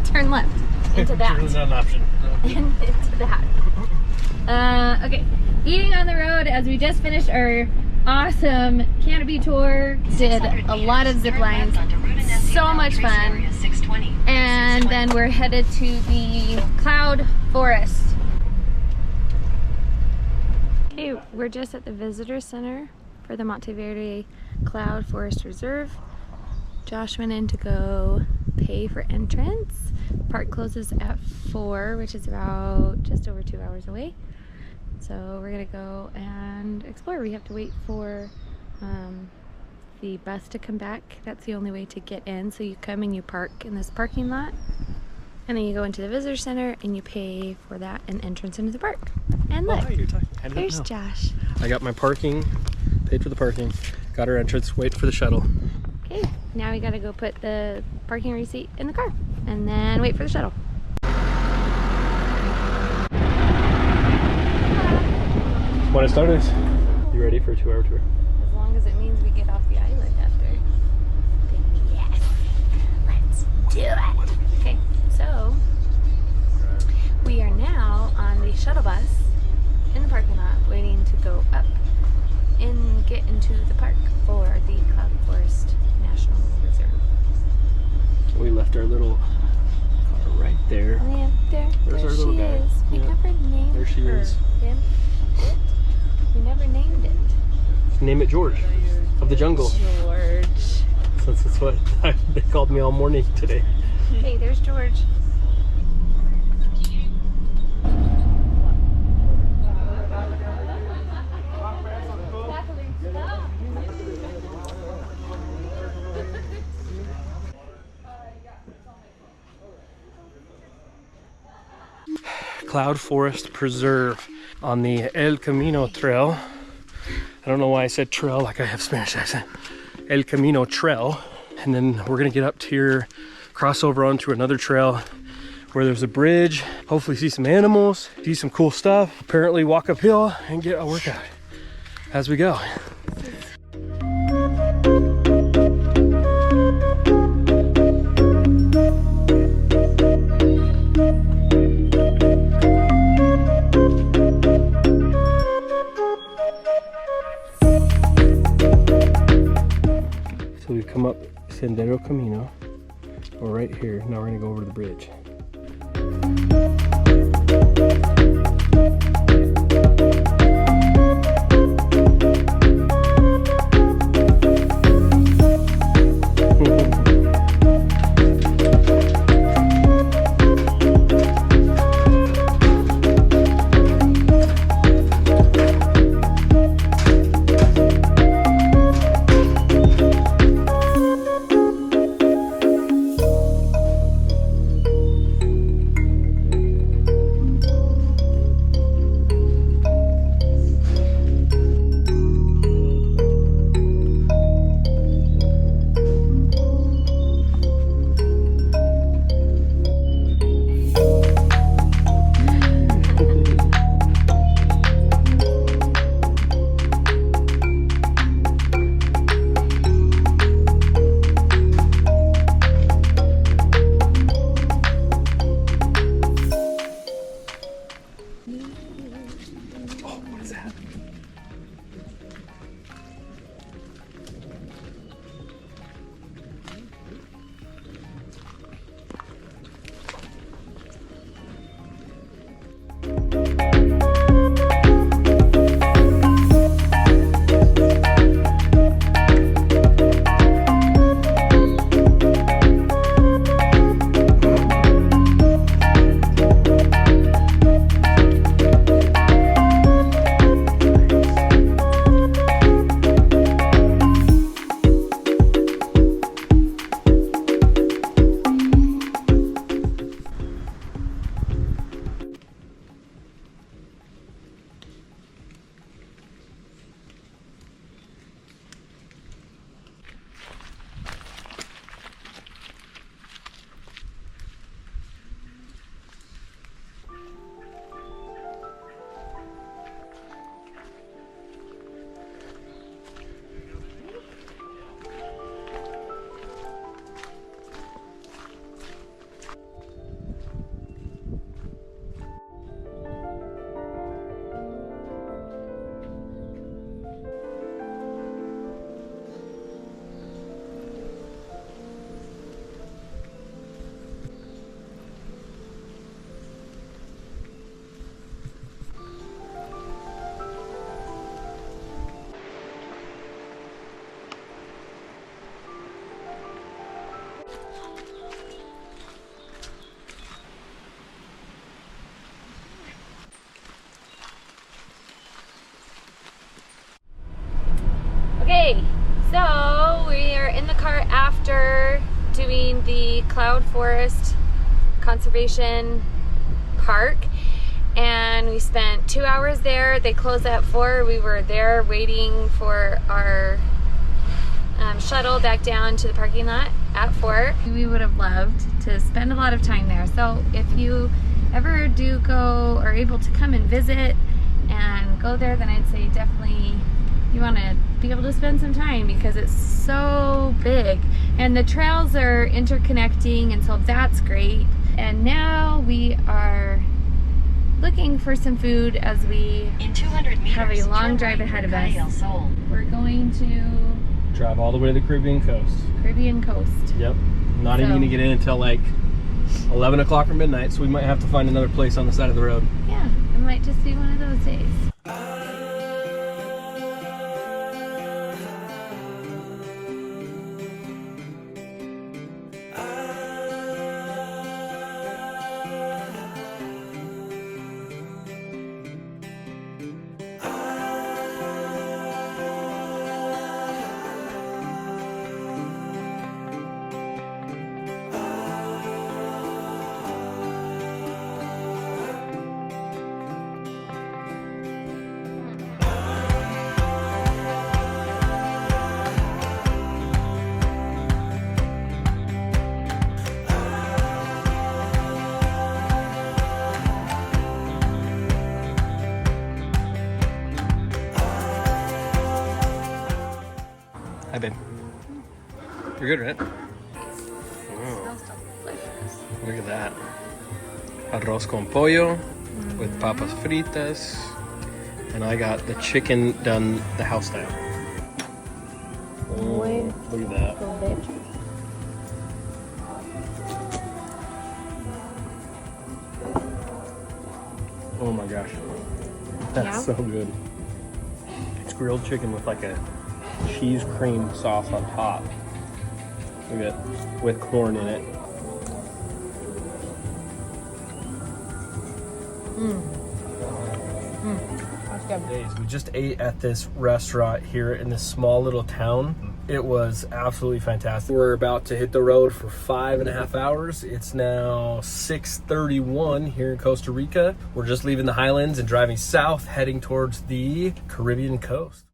S2: Turn left. Into that.
S3: That's not an option.
S2: Into that. Okay. Eating on the road as we just finished our awesome canopy tour. Did a lot of zip lines. So much fun. And then we're headed to the cloud forest. Okay, we're just at the visitor center for the Monteverde Cloud Forest Reserve. Josh went in to go pay for entrance. Park closes at 4, which is about just over 2 hours away. So we're gonna go and explore. We have to wait for the bus to come back. That's the only way to get in. So you come and you park in this parking lot, and then you go into the visitor center and you pay for that and entrance into the park. And look, there's Josh.
S3: I got my parking, paid for the parking, got our entrance, wait for the shuttle.
S2: Okay, now we gotta go put the parking receipt in the car and then wait for the shuttle.
S3: When it started, you ready for a 2-hour tour?
S2: As long as it means we get off the island after. Then yes, let's do it. Okay, so we are now on the shuttle bus in the parking lot waiting to go up and get into the park for the Cloud Forest National Reserve.
S3: We left our little car right there.
S2: Oh, yeah,
S3: There's our little guy.
S2: We never named
S3: There she
S2: her.
S3: is.
S2: Him, it. We never named it.
S3: Name it George of the jungle.
S2: George.
S3: Since that's what they called me all morning today.
S2: Hey, there's George.
S3: Cloud Forest Preserve on the El Camino Trail. I don't know why I said trail like I have Spanish accent. El Camino Trail. And then we're gonna get up to here, cross over onto another trail where there's a bridge, hopefully see some animals, do some cool stuff, apparently walk uphill and get a workout as we go. So we've come up Sendero Camino. We're right here. Now we're gonna go over to the bridge.
S2: Okay, so we are in the car after doing the Cloud Forest Conservation Park, and we spent 2 hours there. They closed at 4. We were there waiting for our shuttle back down to the parking lot at 4. We would have loved to spend a lot of time there. So if you ever do go or able to come and visit and go there, then I'd say definitely you want to be able to spend some time because it's so big and the trails are interconnecting, and so that's great. And now we are looking for some food as we
S8: In 200 meters,
S2: have a long
S8: turn
S2: drive
S8: right
S2: ahead
S8: for
S2: of us.
S8: Cahuita Sol.
S2: We're going to
S3: Drive all the way to the Caribbean coast.
S2: Caribbean coast.
S3: Yep. Not even
S2: So-
S3: gonna get in until like 11 o'clock or midnight, so we might have to find another place on the side of the road.
S2: Yeah, it might just be one of those days.
S3: Hi, babe. You're good, right?
S2: Smells delicious.
S3: Look at that. Arroz con pollo with papas fritas. And I got the chicken done the house style. Oh, look at that. Oh my gosh. That's
S2: Yeah?
S3: so good. It's grilled chicken with like a cheese cream sauce on top. Look at it. With corn in it. We just ate at this restaurant here in this small little town. It was absolutely fantastic. We're about to hit the road for 5.5 hours. It's now 6:31 here in Costa Rica. We're just leaving the highlands and driving south, heading towards the Caribbean coast.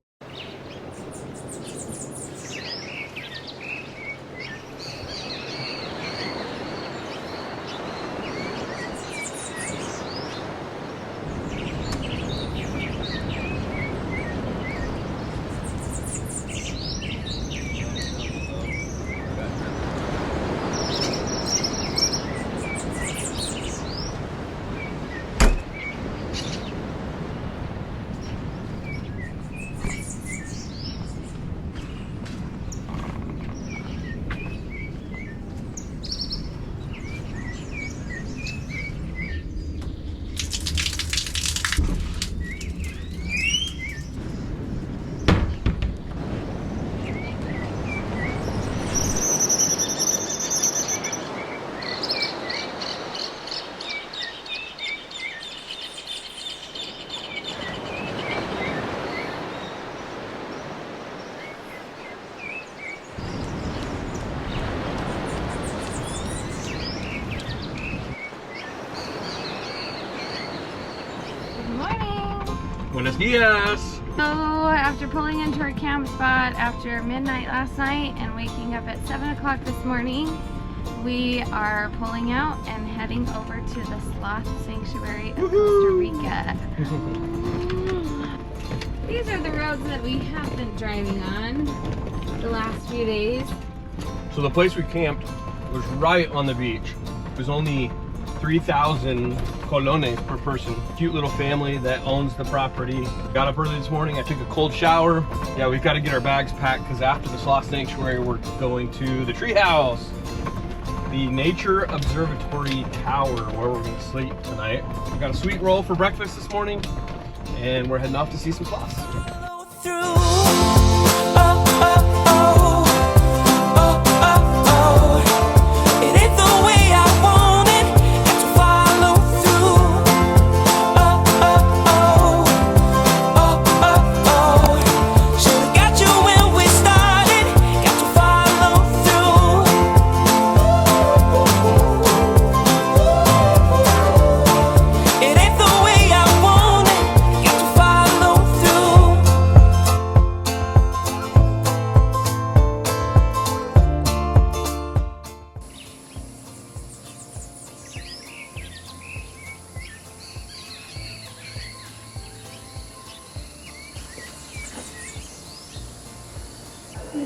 S3: Buenos dias!
S2: So after pulling into our camp spot after midnight last night and waking up at 7 o'clock this morning, we are pulling out and heading over to the Sloth Sanctuary of Costa Rica. These are the roads that we have been driving on the last few days.
S3: So the place we camped was right on the beach. It was only 3,000 colones per person. Cute little family that owns the property. Got up early this morning, I took a cold shower. Yeah, we've got to get our bags packed because after the Sloth Sanctuary, we're going to the treehouse, the Nature Observatory Tower, where we're gonna sleep tonight. We got a sweet roll for breakfast this morning, and we're heading off to see some sloths.
S10: Should've got you when we
S3: Go.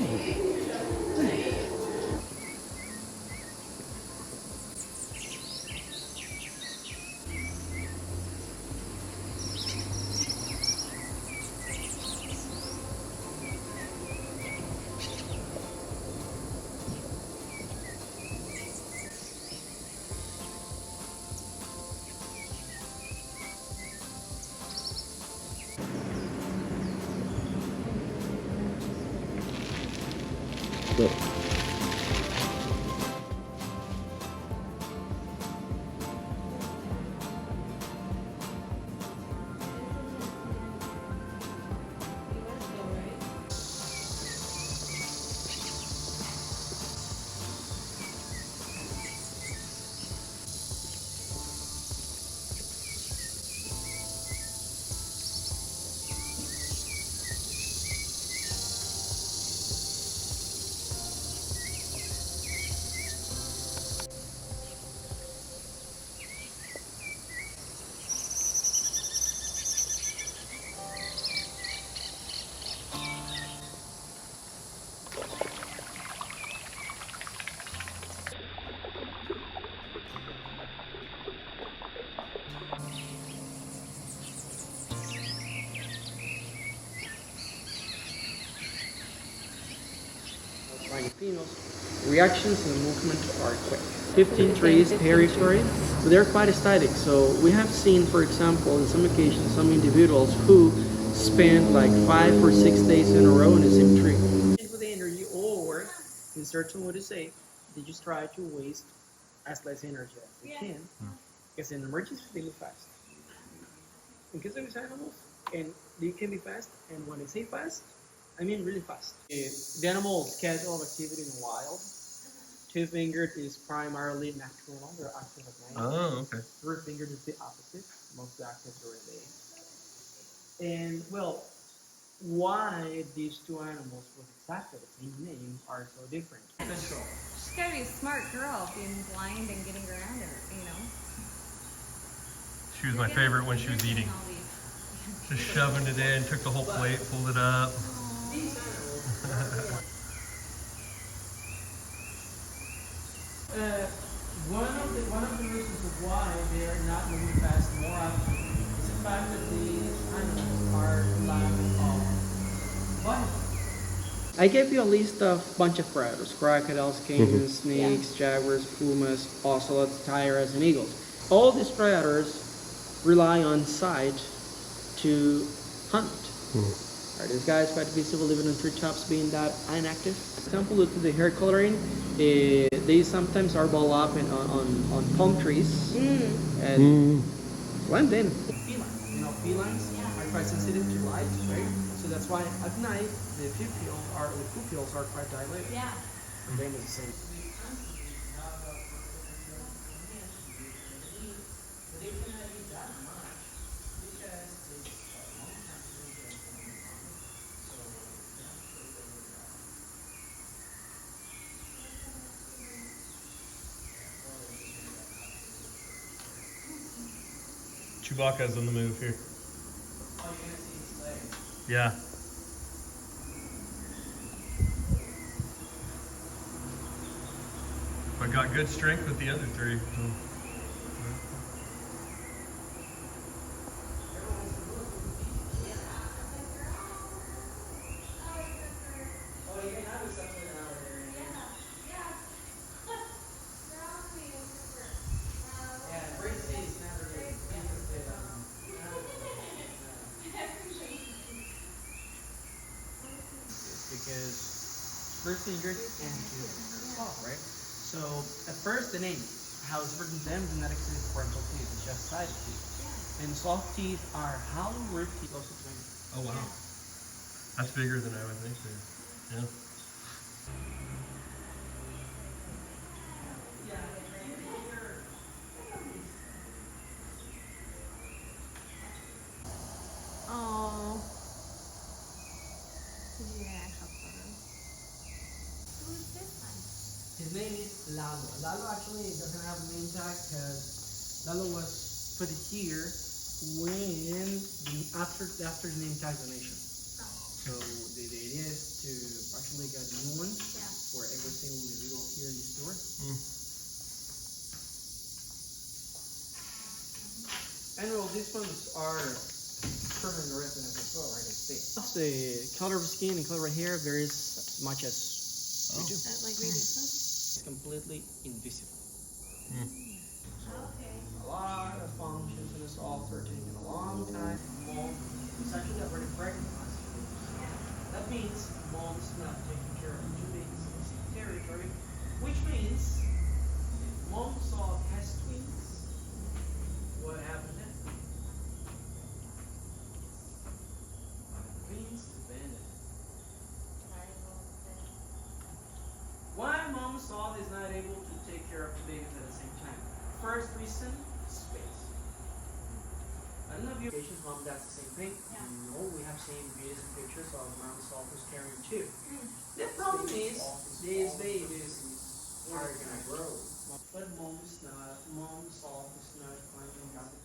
S10: Reactions and movement are quick. 15 trees territory, but they're quite static. So we have seen, for example, in some occasions, some individuals who spend like 5 or 6 days in a row in the same tree. With the energy, or in certain way to say, they just try to waste as less energy as they can, because in emergency they move fast. Because there's animals, and they can be fast, and when I say fast, I mean really fast. The animal schedule of activity in the wild. Two-fingered is primarily nocturnal, they're active at night.
S3: Oh, okay.
S10: Three-fingered is the opposite, mostly active during the day. And well, why these two animals with exactly the same name are so different?
S2: She's gotta be a smart girl, being blind and getting around her, you know.
S3: She was my favorite when she was eating. Just shoving it in, took the whole plate, pulled it up.
S10: One of the reasons of why they are not moving fast more often is the fact that these animals are lack of bodies. I gave you a list of bunch of predators: crocodiles, caimans, snakes, jaguars, pumas, ocelots, tigers, and eagles. All these predators rely on sight to hunt. Are these guys quite visible even in treetops being that inactive? For example, look at the hair coloring. They sometimes are ball up on palm trees and blend in. Felines, felines are quite sensitive to light, right? So that's why at night the pupils are quite dilated. Yeah. And then it's the same.
S3: Chewbacca's on the move here.
S10: Oh, you're gonna see his leg.
S3: Yeah. I got good strength with the other three.
S10: Because first fingered and two fingered, right? So at first the name, how it's written them, do not exist frontal teeth, it's just side teeth. And soft teeth are hollow root teeth close to 20.
S3: Oh wow. That's bigger than I would think. Yeah.
S2: Oh. Did you get an actual photo? Who's this one?
S10: His name is Lalo. Lalo actually doesn't have a name tag because Lalo was put here when after the name tag donation. So the idea is to actually get These ones are permanent residents as well, right? The color of skin and color of hair varies as much as we do.
S2: Like we do.
S10: It's completely invisible.
S2: Okay.
S10: A lot of functions in this altar taking a long time. Mom is actually already pregnant last week. That means mom's not taking care of 2 babies in the same territory, which means if mom saw test twins, what happened then? Twins abandoned. Why mom saw is not able to take care of 2 babies at the same time? First reason, space. I don't know if you mom and dad's the same thing.
S2: Yeah.
S10: No, we have seen videos and pictures of mom and who's carrying 2. The problem is these babies are gonna grow. But mom's not climbing up the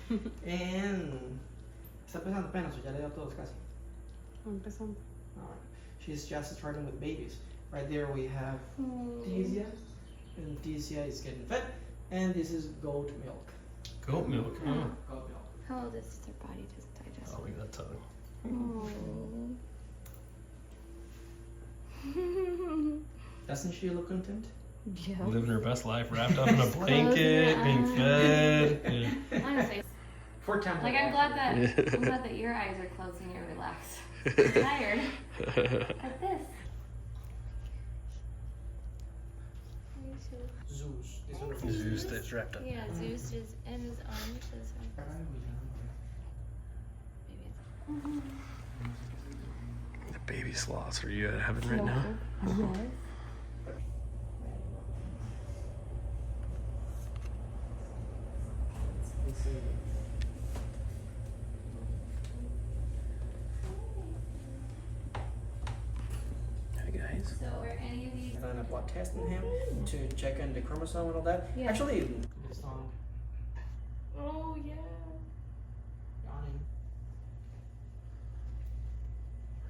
S10: tree. And está empezando apenas, o ya le dio a todos casi.
S7: Empezando.
S10: Alright. She's just starting with babies. Right there we have Tizia, and Tizia is getting fed, and this is goat milk.
S3: Goat milk. Oh.
S10: Goat milk.
S2: How old is their body to digest?
S3: Oh, look at that tongue.
S2: Oh.
S10: Doesn't she look content?
S2: Yeah.
S3: Living her best life, wrapped up in a blanket, being fed. Yeah.
S2: Honestly,
S10: For time.
S2: like I'm glad that your eyes are closed and you're relaxed. I'm tired. Like this.
S10: Zeus. This one
S3: Zeus that's wrapped up.
S2: Yeah, Zeus is in his arms. Maybe it's.
S3: The baby sloths are you at heaven right now?
S2: Yes.
S3: Hi guys.
S2: So are any of these?
S10: done a blood test on him to check on the chromosome and all that.
S2: Yeah.
S10: Actually, this song.
S2: Oh yeah.
S10: Yawning.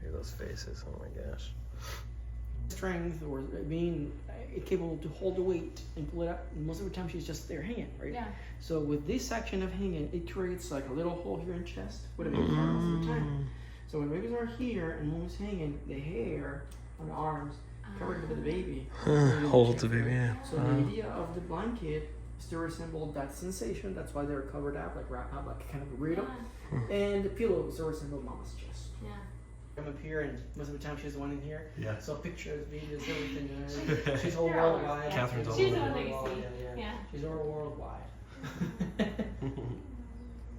S3: Look at those faces. Oh my gosh.
S10: Strength or being capable to hold the weight and pull it up. Most of the time she's just there hanging, right?
S2: Yeah.
S10: So with this section of hanging, it creates like a little hole here in chest with a big part most of the time. So when babies are here and mom's hanging, the hair on the arms covered with the baby.
S3: Holds the baby, yeah.
S10: So the idea of the blanket is to resemble that sensation. That's why they're covered up, like wrapped up, like kind of a burrito. And the pillow is to resemble mama's chest.
S2: Yeah.
S10: I'm up here, and most of the time she's the one in here.
S3: Yeah.
S10: So pictures, videos, everything. She's all worldwide.
S3: Catherine's all
S2: She's
S3: over
S2: the one
S3: the
S2: that you
S3: world.
S2: see. Yeah.
S10: She's all worldwide.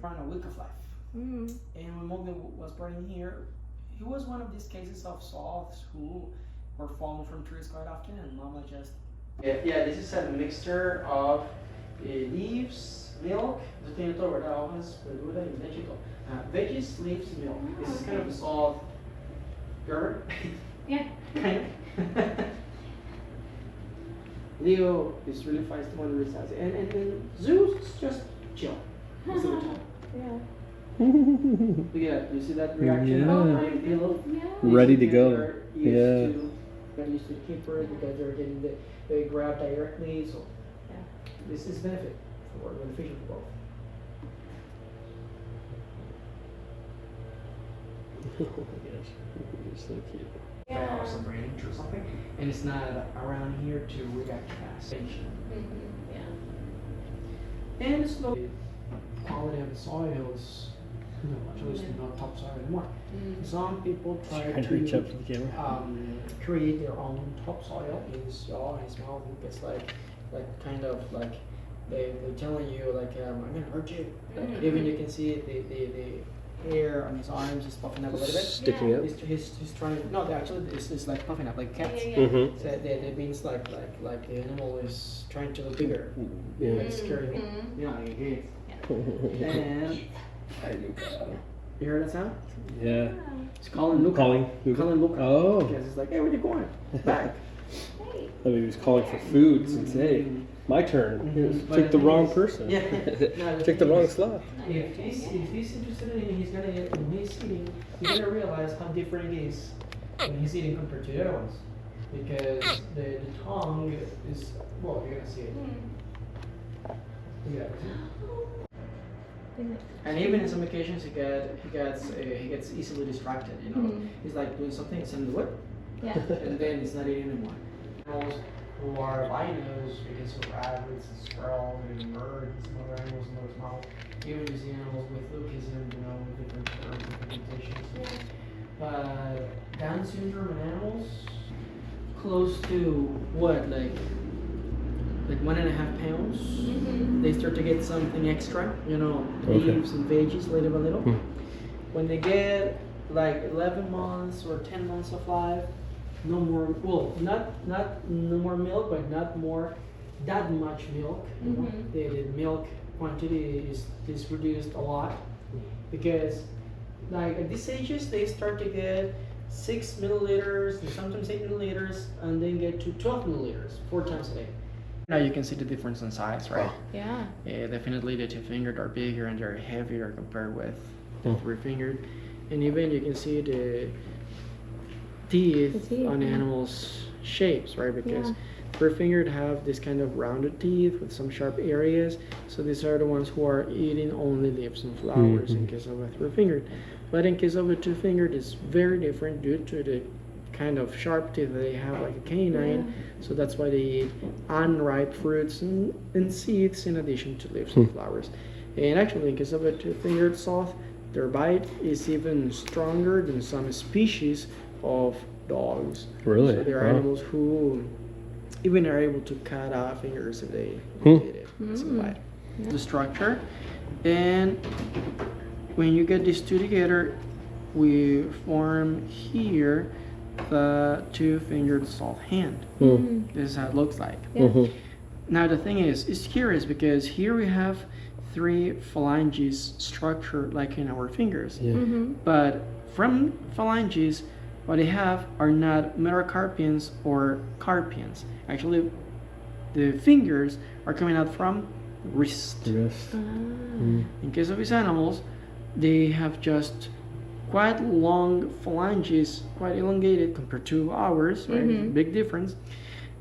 S10: Around a week of life. And when Manuel was born in here, he was one of these cases of sloths who were falling from trees quite often, and mama just... Yeah, this is a mixture of leaves, milk, eso tiene todo, ¿verdad? Hojas, verdura y leche. Veggies, leaves, milk. This is kind of a sloth. Gerber?
S2: Yeah.
S10: Kind of. Leo is really feisty when he resides. And Zeus is just chill most of the time.
S2: Yeah.
S10: Look at that. You see that reaction?
S3: Yeah.
S10: Oh, pillow?
S2: Yeah.
S3: Ready to go.
S10: They're used to the keeper because they're getting they grab directly. So
S2: Yeah.
S10: this is benefit for beneficial for both.
S3: Oh my gosh, you're so cute.
S10: Or some range or something, and it's not around here to react fast.
S2: Yeah.
S10: And it's the quality of the soils. Actually, it's not topsoil anymore. Some people try
S3: Trying to reach up to the camera.
S10: Create their own topsoil in his jaw and his mouth. It's like kind of like they're telling you like I'm gonna hurt you. Like, even you can see it, the hair on his arms is puffing up a little bit.
S3: Sticking up.
S10: He's trying to, no, actually this is like puffing up like cats.
S2: Yeah.
S3: Mm-hmm.
S10: So that means like the animal is trying to look bigger.
S3: Yeah.
S10: It's scary. Yeah, it is. And you heard that sound?
S3: Yeah.
S10: It's calling Luca.
S3: Calling
S10: Luca.
S3: Oh.
S10: Because it's like, hey, where you going? Back.
S2: Hey.
S3: I mean, he was calling for food since, hey, my turn.
S10: But
S3: Took the
S10: thing
S3: wrong
S10: is-
S3: person.
S10: Yeah. No,
S3: Took the wrong sloth.
S10: If he's interested in it, he's gonna when he's eating, he's gonna realize how different it is when he's eating compared to the other ones. Because the tongue is, well, you're gonna see it. Yeah. And even in some occasions, he gets easily distracted. You know, he's like doing something and suddenly what?
S2: Yeah.
S10: And then he's not eating anymore. Animals who are albinos, because of rabbits and squirrels and birds and some other animals in those mouths. Even you see animals with leucism, you know, with different terms and pigmentations. But Down syndrome in animals, close to what, like 1.5 pounds. They start to get something extra, you know, leaves and veggies little by little. When they get like 11 months or 10 months of life, no more, well, not no more milk, but not more that much milk. You know? The milk quantity is reduced a lot, because like at these ages they start to get 6 milliliters and sometimes 8 milliliters, and then get to 12 milliliters 4 times a day. Now you can see the difference in size, right?
S2: Yeah.
S10: Definitely the 2-fingered are bigger and they're heavier compared with the 3-fingered. And even you can see the teeth on animals' shapes, right? Because 3-fingered have this kind of rounded teeth with some sharp areas. So these are the ones who are eating only leaves and flowers in case of a 3-fingered. But in case of a 2-fingered, it's very different due to the kind of sharp teeth that they have, like a canine. So that's why they eat unripe fruits and seeds in addition to leaves and flowers. And actually, in case of a 2-fingered sloth, their bite is even stronger than some species of dogs.
S3: Really?
S10: So there are animals who even are able to cut off fingers if they did it. It's a bite. The structure. And when you get these two together, we form here the 2-fingered sloth hand. This is how it looks like. Now the thing is, it's curious because here we have 3 phalanges structured like in our fingers. But from phalanges, what they have are not metacarpians or carpians. Actually, the fingers are coming out from wrist. In case of these animals, they have just quite long phalanges, quite elongated compared to ours, right? Big difference.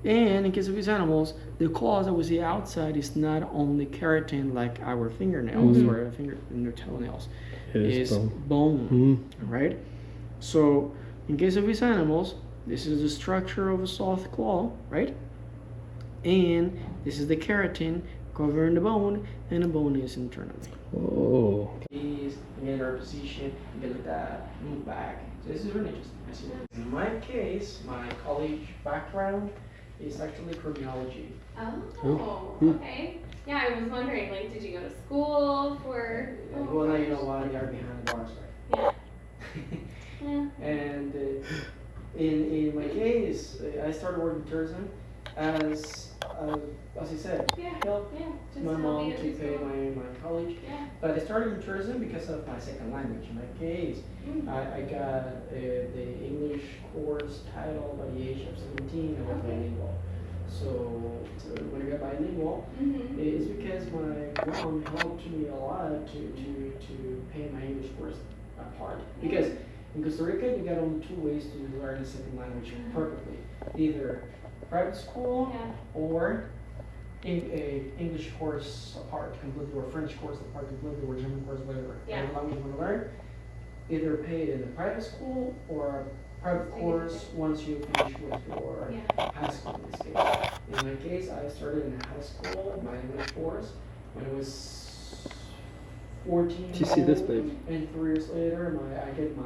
S10: And in case of these animals, the claws that we see outside is not only keratin like our fingernails or our toenails. It is bone, right? So in case of these animals, this is the structure of a sloth claw, right? And this is the keratin covering the bone, and the bone is internally.
S3: Oh.
S10: These, again, our position, you get like that, move back. So this is really interesting. In my case, my college background is actually criminology.
S1: Oh, okay. Yeah, I was wondering, like, did you go to school for?
S10: Well, now you know why they are behind the bars, right?
S1: Yeah.
S10: And in my case, I started working tourism as I said, help my mom to pay my college. But I started in tourism because of my second language. In my case, I got the English course title by the age of 17. I was bilingual. So when I got bilingual, it's because my mom helped me a lot to pay my English course apart. Because in Costa Rica, you got only 2 ways to learn a second language perfectly. Either private school or English course apart completely, or French course apart completely, or German course, whatever. Whatever language you want to learn, either paid in a private school or a private course once you finish with your high school in this case. In my case, I started in high school, my English course, when I was 14
S3: Do you see this, babe?
S10: And 3 years later, I get my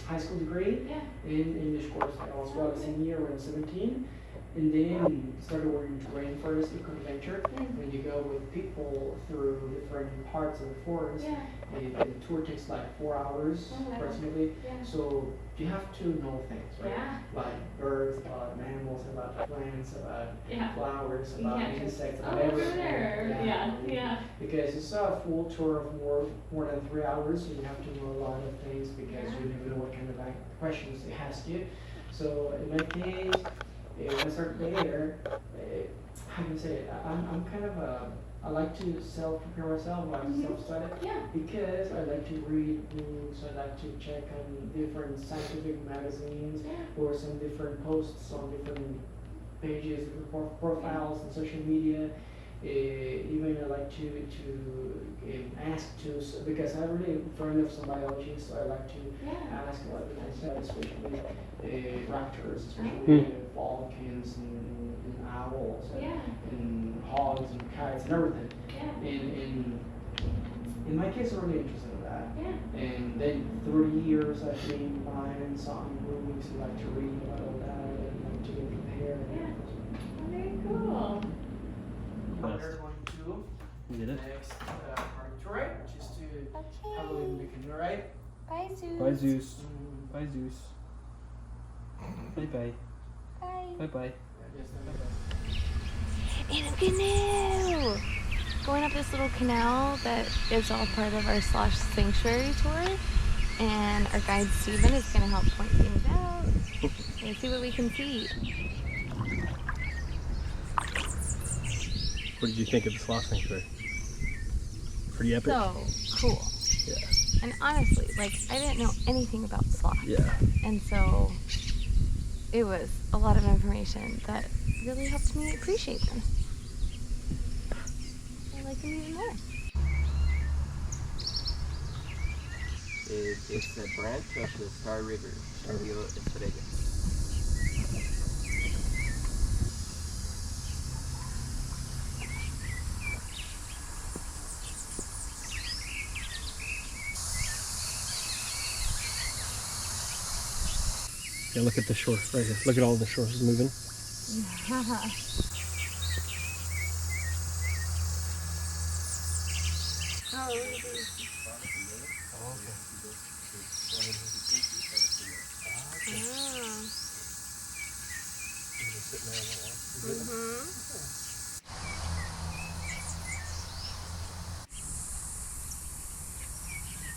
S10: high school degree in English course. I was about a senior when I was 17. And then started working to rainforest eco-adventure. When you go with people through different parts of the forest, the tour takes like 4 hours approximately. So you have to know things, right? Like birds, about mammals, about plants, about flowers, about insects, about everything. Because it's a full tour of more than 3 hours, so you have to know a lot of things because you never know what kind of questions they ask you. So in my case, when I started later, how can I say it? I'm kind of I like to self-prepare myself, I like to self-study, because I like to read books, I like to check on different scientific magazines, or some different posts on different pages, different profiles on social media, Even I like to ask to, because I'm really a friend of some biology, so I like to ask what I said, especially raptors, especially falcons and owls and hogs and kites and everything. And in my case, I'm really interested in that. And then 30 years I've been buying some books, I like to read about all that, and like to get prepared.
S1: Very cool.
S10: There's 1 and 2.
S3: You did it?
S10: Next part to right, just to have a little bit of right.
S2: Bye, Zeus.
S3: Bye, Zeus. Bye, Zeus. Bye, bye.
S2: Bye.
S3: Bye, bye.
S2: In a canoe! Going up this little canal that is all part of our Slosh Sanctuary tour. And our guide Steven is going to help point things out and see what we can see.
S3: What did you think of the sloth sanctuary? Pretty epic?
S2: So cool.
S3: Yeah.
S2: And honestly, like, I didn't know anything about sloths.
S3: Yeah.
S2: And so it was a lot of information that really helped me appreciate them. I like them even more.
S11: It's a branch of the Star River, Rio Espadilla.
S3: Yeah, look at the shore right here. Look at all the shores moving.
S2: Oh, look at these.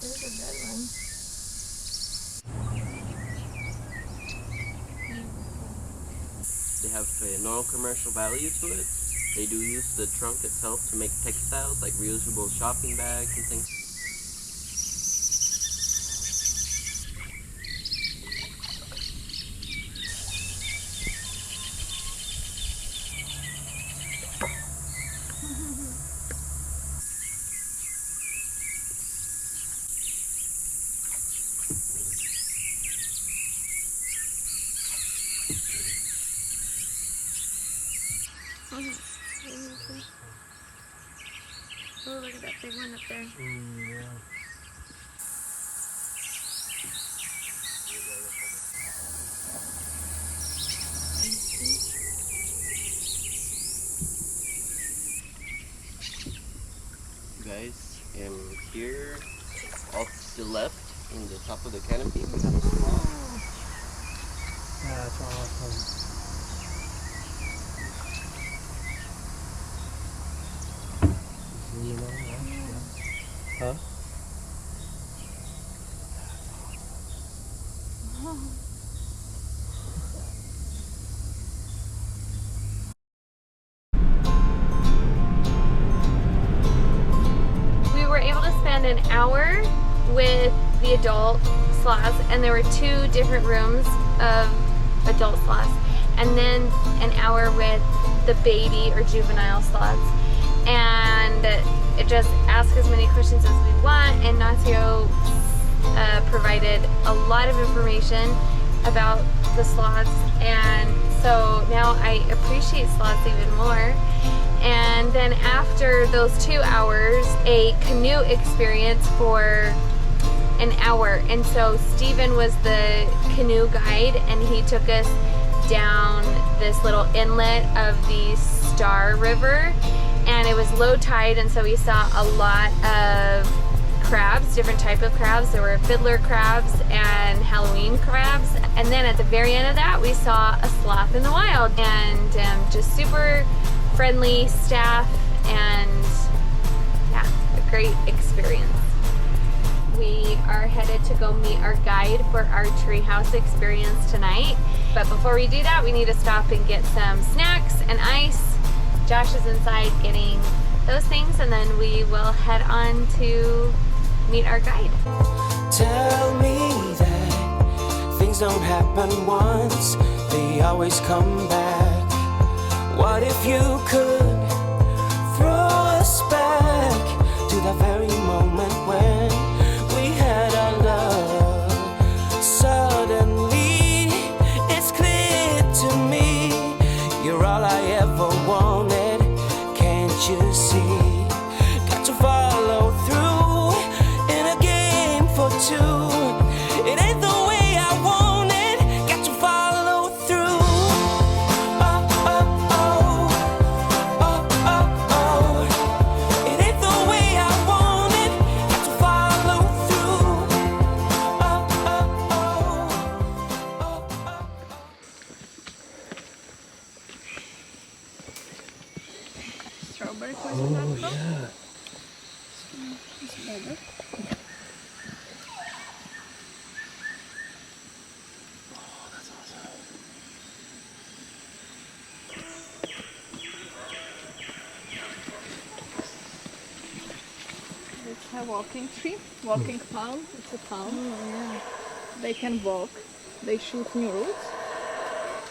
S2: There's a good one.
S11: They have no commercial value to it. They do use the trunk itself to make textiles like reusable shopping bags and things.
S2: Oh, look at that big one up there.
S3: Yeah.
S11: Guys, here off to the left in the top of the canopy we have a sloth.
S3: Yeah, that's awesome. Huh?
S2: We were able to spend an hour with the adult sloths, and there were 2 different rooms of adult sloths, and then an hour with the baby or juvenile sloths. And it just ask as many questions as we want, and Nacio provided a lot of information about the sloths, and so now I appreciate sloths even more. And then after those 2 hours, a canoe experience for an hour, and so Steven was the canoe guide, and he took us down this little inlet of the Star River, and it was low tide, and so we saw a lot of crabs, different type of crabs. There were fiddler crabs and Halloween crabs, and then at the very end of that we saw a sloth in the wild, and just super friendly staff, and yeah, a great experience. We are headed to go meet our guide for our treehouse experience tonight, but before we do that we need to stop and get some snacks and ice. Josh is inside getting those things, and then we will head on to meet our guide.
S12: Tell me that things don't happen once, they always come back. What if you could the very moment when we had our love. Suddenly, it's clear to me, you're all I ever wanted. Can't you see? Got to follow through in a game for two. It ain't the way I want it. Got to follow through. Oh, oh, oh. Oh, oh, oh. It ain't the way I want it. Got to follow through. Oh, oh, oh.
S2: Strawberry
S3: Oh, yeah.
S2: It's better. It's a walking tree, walking palm. It's a palm.
S3: Oh,
S2: They can walk. They shoot new roots,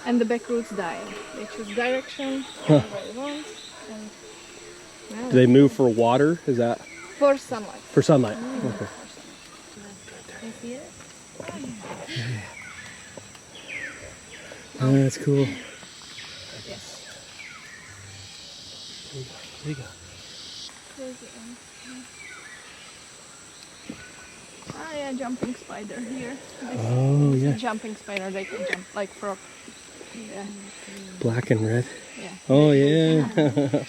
S2: and the back roots die. They choose direction where they want. And
S3: Do they move for water? Is that
S2: for sunlight.
S3: for sunlight? Okay.
S2: You see it?
S3: Oh, that's cool.
S2: Yes.
S3: There you go.
S2: Ah, yeah, jumping spider here.
S3: Oh,
S2: This is
S3: yeah.
S2: a jumping spider. They can jump like frog. Yeah.
S3: Black and red.
S2: Yeah.
S3: Oh, yeah.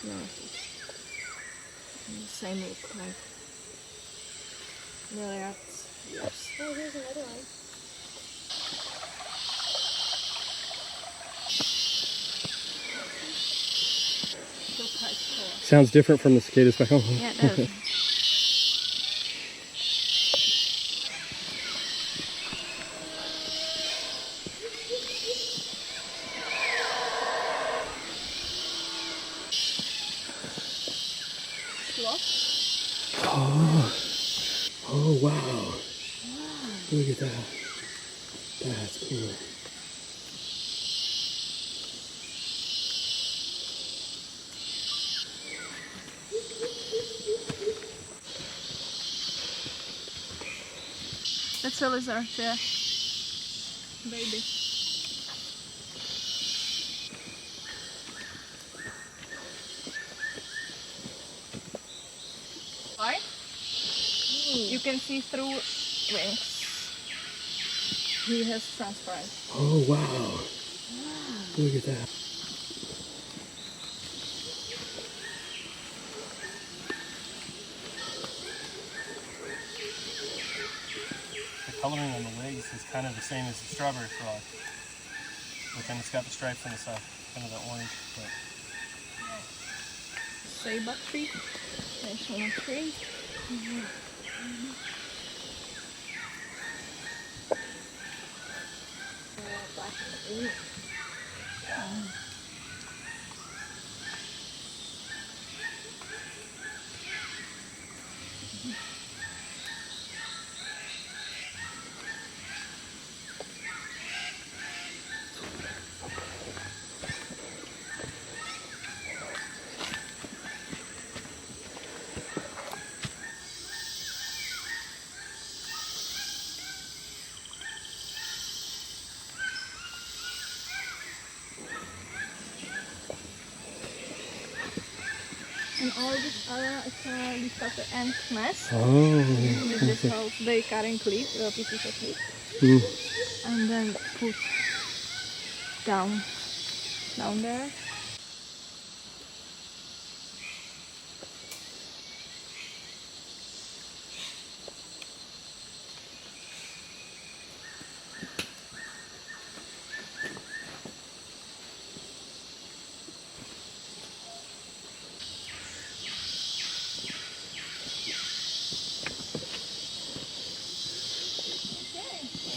S2: No, same look, like really rats. Yes.
S1: Oh, here's another one.
S3: Sounds different from the cicadas back home.
S2: Yeah, it does.
S3: Oh, oh wow. Look at that. That's cool.
S2: That's a lizard, yeah. Baby. Why? You can see through wings. He has transparent.
S3: Oh wow. Look at that. The coloring on the legs is kind of the same as the strawberry frog. But then it's got the stripes on the side, kind of the orange. But...
S2: Ceiba tree. National tree. And all this area is this of the ant nest.
S3: Oh.
S2: With this house, they carrying leaf, pieces of leaf, and then put down there.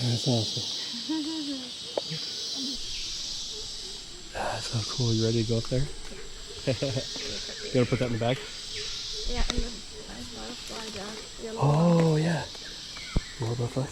S3: That's awesome. That's so cool. You ready to go up there? You gonna put that in the bag?
S2: Yeah, and then nice butterfly there. Yellow
S3: Oh
S2: one.
S3: yeah. More butterfly.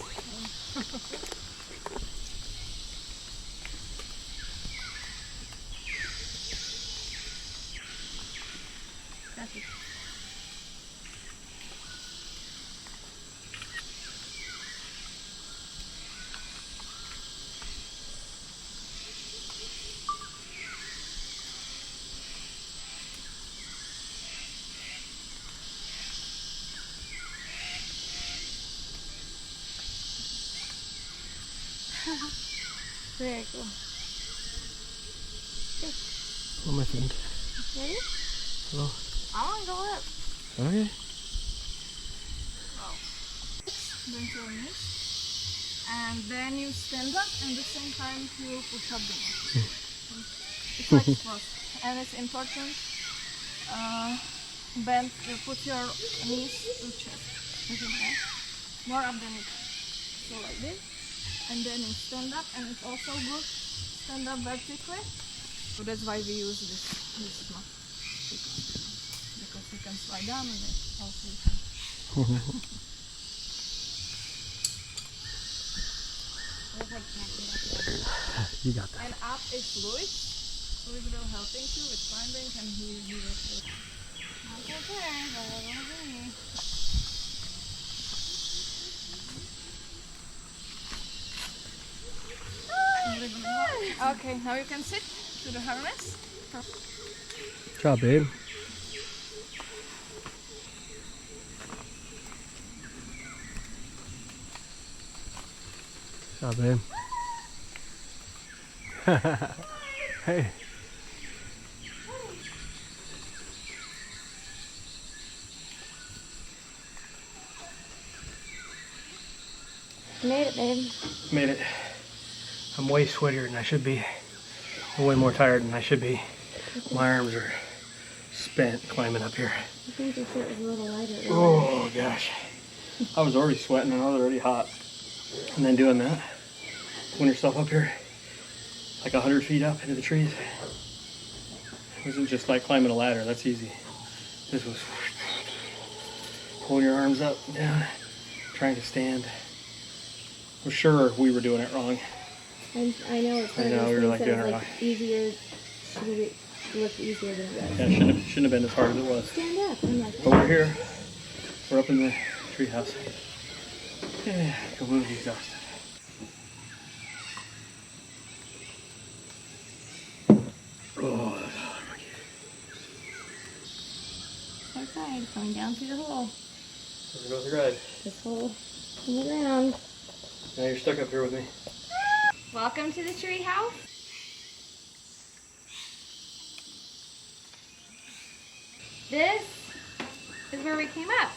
S2: Very cool.
S3: Oh, my friend.
S2: Ready?
S3: Hello.
S2: I want to go up.
S3: Okay.
S7: Then to your knees. And then you stand up and at the same time you push up the knee. It's like thrust. And it's important bend, put your knees to chest. Okay? More up than it. So like this. And then you stand up, and it's also good stand up vertically. So that's why we use this mat. Because you can slide down and then also you can.
S3: You got that.
S7: And up is Louis. Louis will helping you with climbing, and he will do. Okay, now you can sit to the harness.
S3: Good job, babe. Good job, babe. Hey.
S2: Made it, babe.
S3: Made it. I'm way sweatier than I should be. I'm way more tired than I should be. My arms are spent climbing up here.
S2: I think your shirt was a little lighter.
S3: Oh gosh. I was already sweating and I was already hot. And then doing that, when yourself up here, like 100 feet up into the trees. It wasn't just like climbing a ladder, that's easy. This was pulling your arms up and down, trying to stand. For sure we were doing it wrong.
S2: I know it's one
S3: I
S2: of
S3: know,
S2: those
S3: we were
S2: things
S3: like
S2: that
S3: doing
S2: is
S3: it
S2: like
S3: wrong.
S2: easier, should have looked easier than it was.
S3: Yeah, shouldn't have been as hard as it was.
S2: Stand up. I'm like,
S3: But we're here. We're up in the treehouse. Yeah, completely exhausted. Oh,
S2: outside, going down through the hole.
S3: there goes the ride.
S2: This hole in the ground.
S3: Now you're stuck up here with me.
S2: Welcome to the tree house. This is where we came up.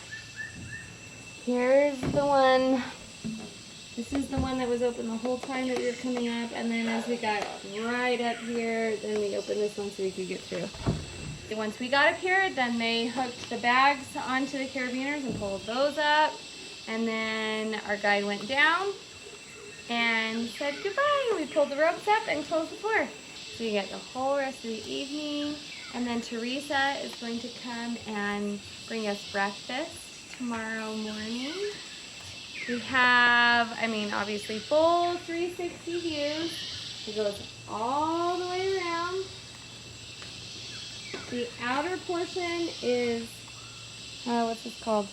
S2: Here's the one. This is the one that was open the whole time that we were coming up, and then as we got right up here, then we opened this one so we could get through. Once we got up here, then they hooked the bags onto the carabiners and pulled those up, and then our guide went down and said goodbye. We pulled the ropes up and closed the floor. So you get the whole rest of the evening, and then Teresa is going to come and bring us breakfast tomorrow morning. We have, I mean, obviously full 360 views. It goes all the way around. The outer portion is, what's this called?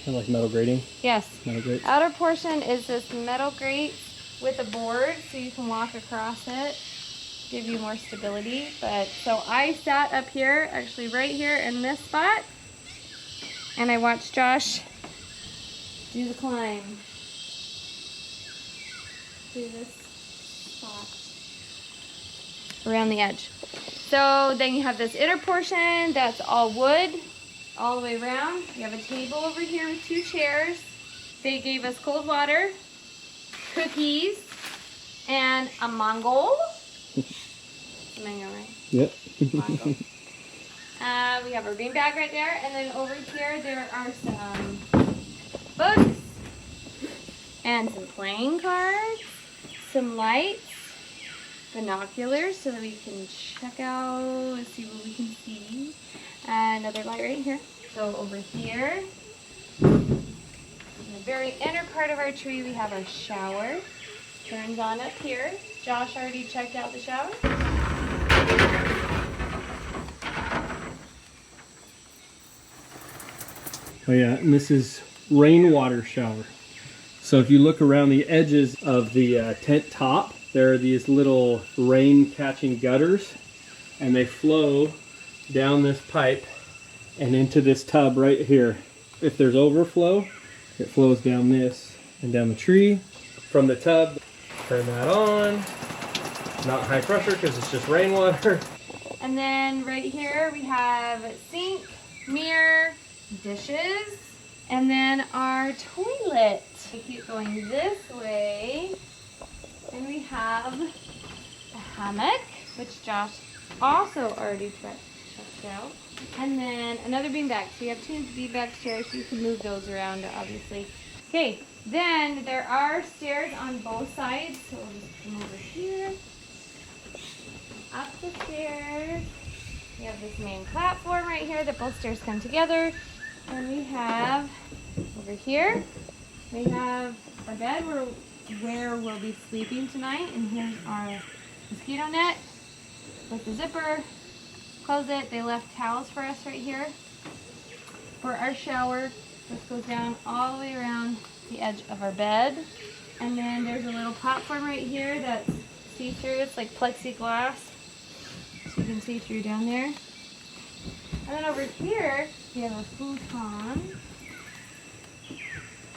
S3: Kind of like metal grating?
S2: Yes.
S3: Metal grate.
S2: Outer portion is this metal grate with a board so you can walk across it, give you more stability. But so I sat up here, actually right here in this spot, and I watched Josh do the climb to this spot around the edge. So then you have this inner portion that's all wood all the way around. You have a table over here with 2 chairs. They gave us cold water, cookies, and a mango. Mango, right?
S3: Yep.
S2: Mango. We have our bean bag right there, and then over here there are some books and some playing cards, some lights, binoculars so that we can check out and see what we can see. Another light right here. So over here, in the very inner part of our tree, we have our shower. Turns on up here. Josh already checked out the shower.
S3: Oh yeah, and this is rainwater shower. So if you look around the edges of the tent top, there are these little rain catching gutters, and they flow down this pipe and into this tub right here. If there's overflow, it flows down this and down the tree from the tub. Turn that on. Not high pressure because it's just rainwater.
S2: And then right here we have sink, mirror, dishes, and then our toilet. We keep going this way, and we have a hammock, which Josh also already checked out. And then another beanbag. So you have 2 beanbags here, so you can move those around, obviously. Okay, then there are stairs on both sides, so we'll just come over here. Up the stairs. We have this main platform right here that both stairs come together. And we have over here, we have our bed where we'll be sleeping tonight. And here's our mosquito net with the zipper. Close it. They left towels for us right here. For our shower, this goes down all the way around the edge of our bed. And then there's a little platform right here that's see-through. It's like plexiglass, so you can see through down there. And then over here, we have a futon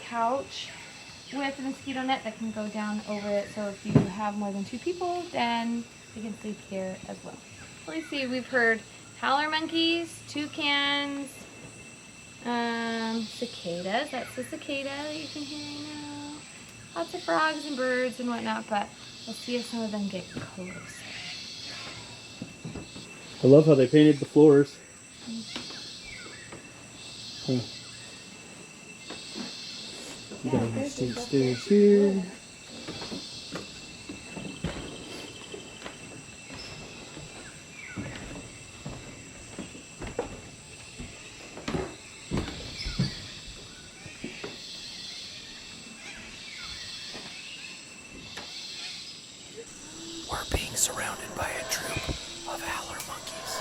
S2: couch with a mosquito net that can go down over it. So if you have more than 2 people, then they can sleep here as well. Let's see, we've heard howler monkeys, toucans, cicadas. That's the cicada that you can hear right now. Lots of frogs and birds and whatnot, but we'll see if some of them get closer.
S3: I love how they painted the floors. You got the steep stairs here.
S12: We're being surrounded by a troop of howler monkeys.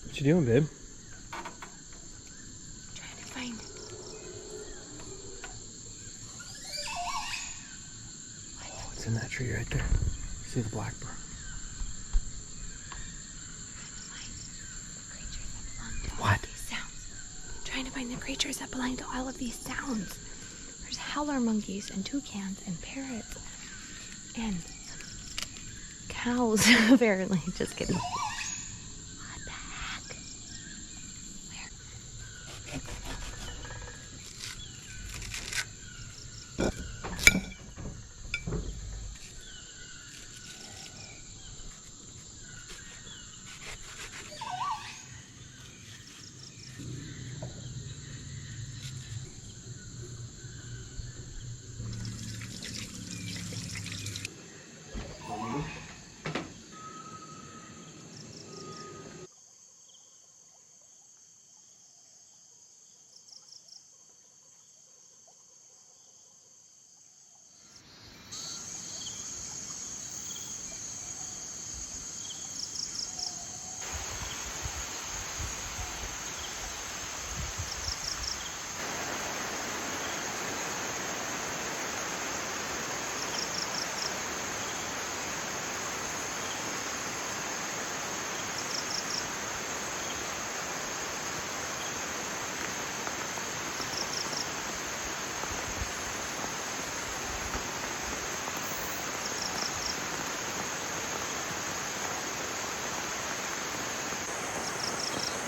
S3: What you doing, babe?
S2: Trying to find it.
S3: It's in that tree right there. See the blackbird. What?
S2: Sounds. I'm trying to find the creatures that belong to all of these sounds. There's howler monkeys and toucans and parrots and cows, apparently. Just kidding. What the heck?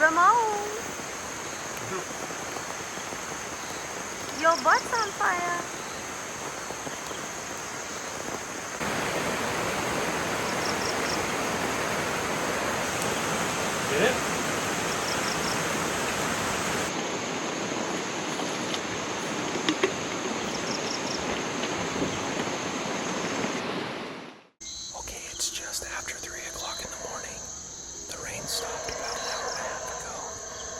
S2: Ramon! Your butt's on fire!
S3: Get it?
S12: Okay, it's just after 3 o'clock in the morning. The rain stopped about an hour and a half ago,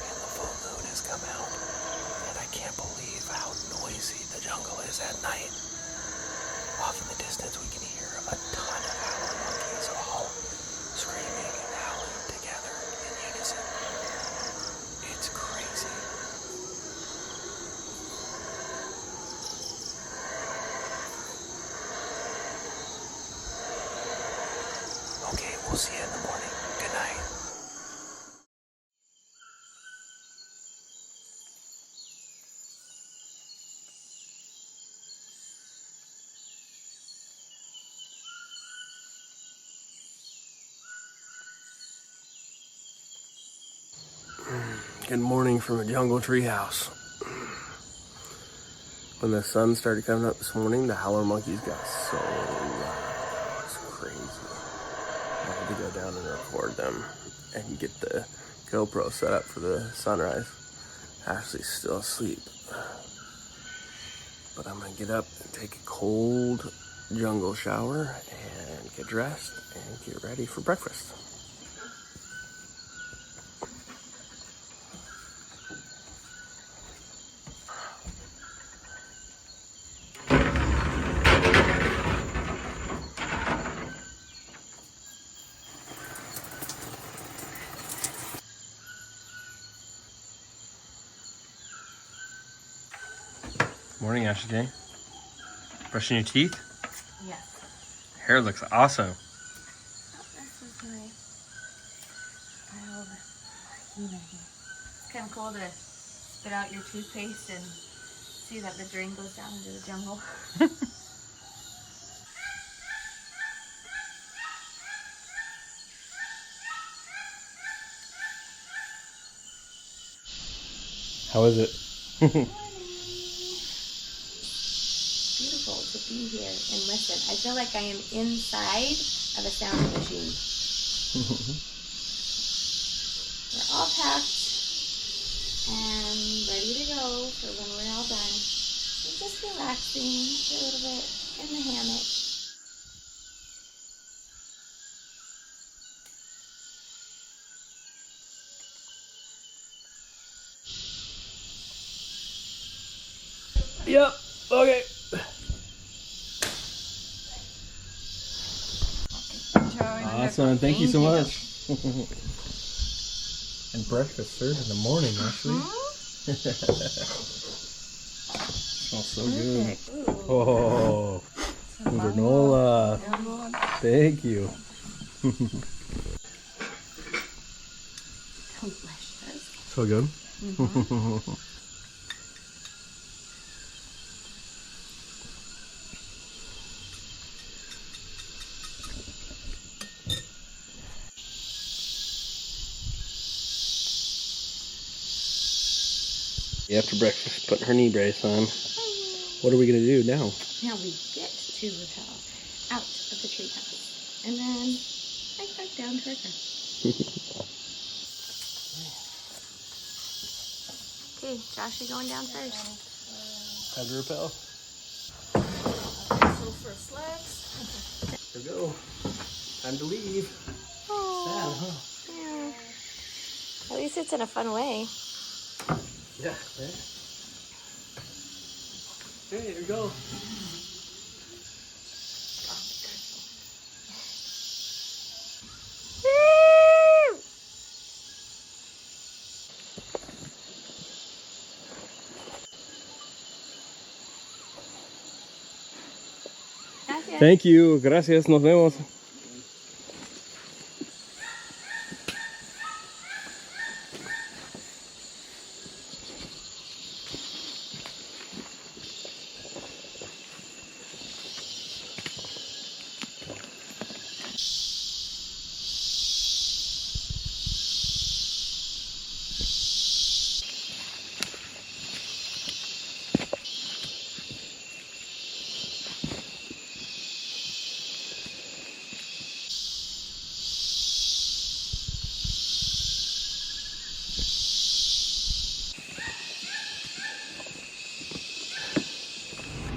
S12: and the full moon has come out. And I can't believe how noisy the jungle is at night. Off in the distance, we can hear a ton of howler monkeys all screaming and howling together in unison. It's crazy. Okay, we'll see you in the morning. Good night.
S3: Good morning from a jungle treehouse. When the sun started coming up this morning, the howler monkeys got so loud. It's crazy. I had to go down and record them and get the GoPro set up for the sunrise. Ashley's still asleep. But I'm gonna get up and take a cold jungle shower and get dressed and get ready for breakfast. Morning, Ashley. Brushing your teeth?
S2: Yes.
S3: Hair looks awesome.
S2: This is my pile of humidity. It's kind of cool to spit out your toothpaste and see that the drain goes down into the jungle.
S3: How is it?
S2: Beautiful to be here and listen. I feel like I am inside of a sound machine. We're all packed and ready to go for when we're all done. We're just relaxing for a little bit in the hammock.
S3: Yep, okay. Awesome, thank you so much. And breakfast served in the morning, actually. Smells so good. Oh.
S2: So
S3: Granola. Thank you.
S2: Delicious.
S3: So good. After breakfast, putting her knee brace on. What are we gonna do now?
S2: Now we get to repel out of the treehouse, and then hike back down to our car. Okay, Josh, you're going down first.
S3: Time to repel.
S7: So first legs.
S3: Here we go. Time to leave.
S2: Oh,
S3: Sad, huh?
S2: yeah. At least it's in a fun way.
S3: Yeah, right? Okay, here we go.
S2: Gracias.
S3: Thank you. Gracias. Nos vemos.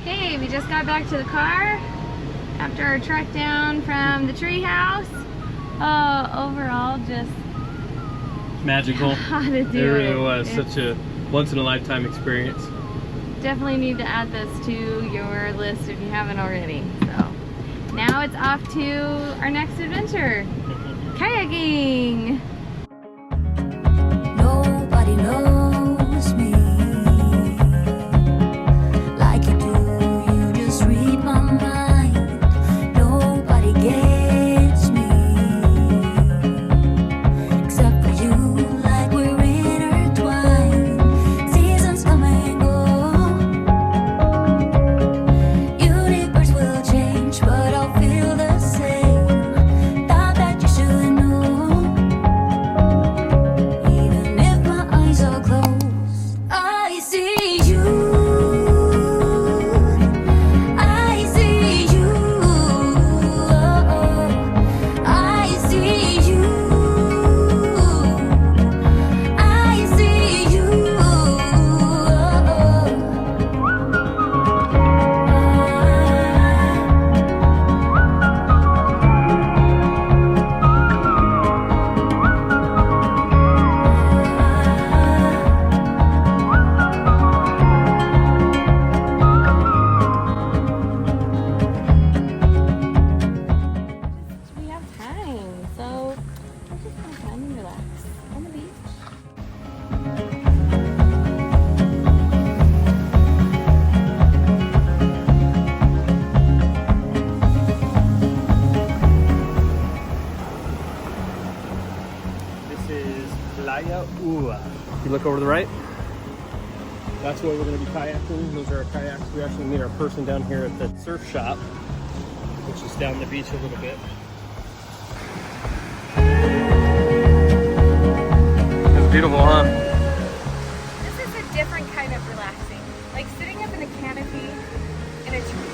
S2: Okay, we just got back to the car after our trek down from the treehouse. Oh, overall, just
S3: Magical.
S2: how to do
S3: It really
S2: it.
S3: was such a once-in-a-lifetime experience.
S2: Definitely need to add this to your list if you haven't already. So now it's off to our next adventure, kayaking.
S12: Nobody knows me like you do. You just read my mind. Nobody gets me except for you. Like we're intertwined. Seasons come and go. Universe will change, but I'll feel the same. Thought that you should know. Even if my eyes are closed, I see you. I see you. I see you. I see you.
S2: We have time, so we're just gonna come and relax on the beach.
S3: This is Playa. You look over to the right. That's where we're going to be kayaking. Those are our kayaks. We actually meet our person down here at the surf shop, which is down the beach a little bit. It's beautiful, huh?
S2: This is a different kind of relaxing. Like sitting up in a canopy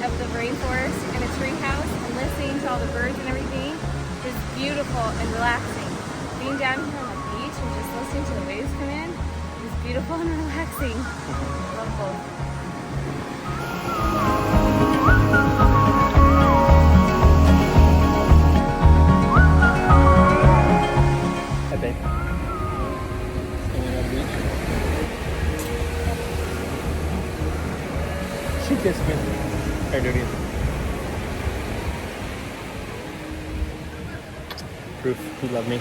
S2: of the rainforest in a treehouse and listening to all the birds and everything is beautiful and relaxing. Being down here on the beach and just listening to the waves come in is beautiful and relaxing. Love both.
S3: I think. Standing on the beach. She kissed me. Here, do it again. Proof he loved me.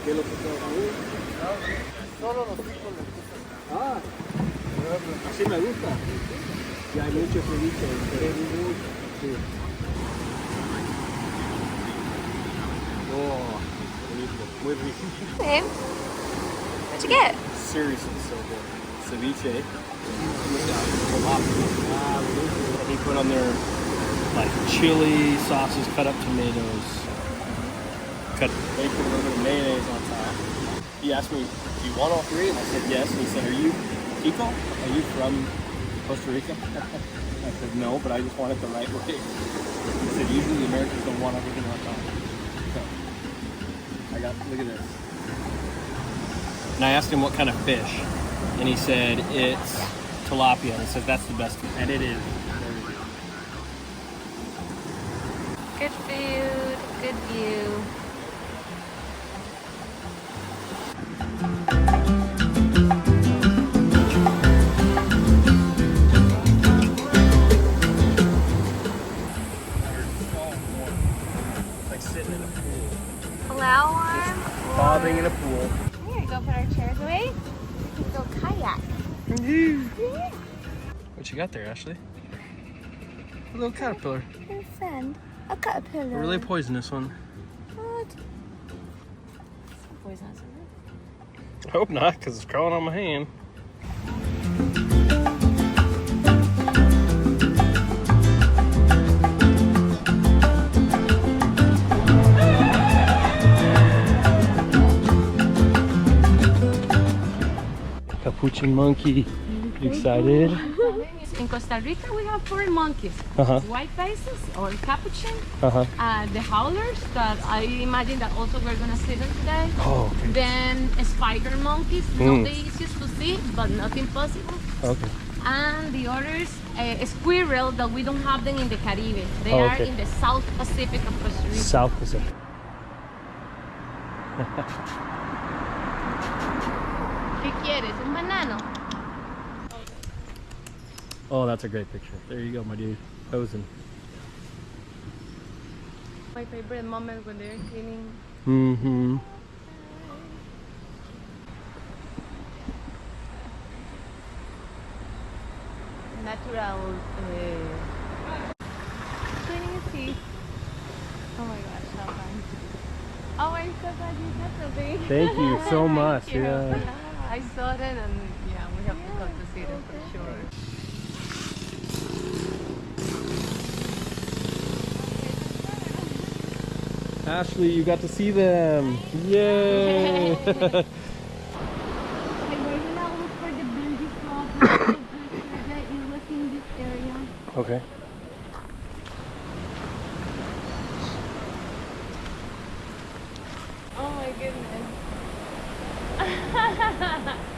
S4: ¿Qué lo que solo los tipos les gusta. Ah, así me gusta. Y hay mucho ceviche. Sí.
S3: Oh, muy rico.
S2: Hey, what'd you get?
S3: Seriously, so good. Ceviche. And he put on there like chili, sauces, cut up tomatoes, cut bacon, a little bit of mayonnaise on top. He asked me, do you want all three? And I said yes. And he said, are you Tico? Are you from Costa Rica? I said no, but I just want it the right way. He said usually the Americans don't want everything on top. So I got, look at this. And I asked him what kind of fish, and he said it's tilapia. And he said that's the best, and it is.
S2: Good food, good view.
S3: Like sitting in a pool.
S2: Flower.
S3: Bobbing in a pool.
S2: Here, go put our chairs away. We can go kayak. Yeah.
S3: What you got there, Ashley? A little caterpillar.
S2: And sand. A caterpillar.
S3: A really poisonous one.
S2: What? It's not poisonous, is it?
S3: I hope not, because it's crawling on my hand. Capuchin monkey. You excited?
S13: In Costa Rica, we have 4 monkeys. White faces or capuchin. The howlers that I imagine that also we're gonna see them today.
S3: Oh, okay.
S13: Then spider monkeys, not the easiest to see, but not impossible.
S3: Okay.
S13: And the others, squirrel, that we don't have them in the Caribbean. They are in the South Pacific of Costa Rica.
S3: South Pacific.
S13: ¿Qué quieres? ¿Un banano?
S3: Oh, that's a great picture. There you go, my dude. Posing.
S13: My favorite moment when they're cleaning.
S3: Mm-hmm.
S13: Natural.
S2: Cleaning his teeth. Oh my gosh, how fun. Oh, I'm so glad you said something.
S3: Thank you so much.
S2: Thank you.
S3: Yeah.
S13: I saw it and yeah, we have to come to see them for sure.
S3: Ashley, you got to see them. Yay!
S2: We're gonna look for the bendy frog that you look in this area.
S3: Okay.
S13: Oh my goodness.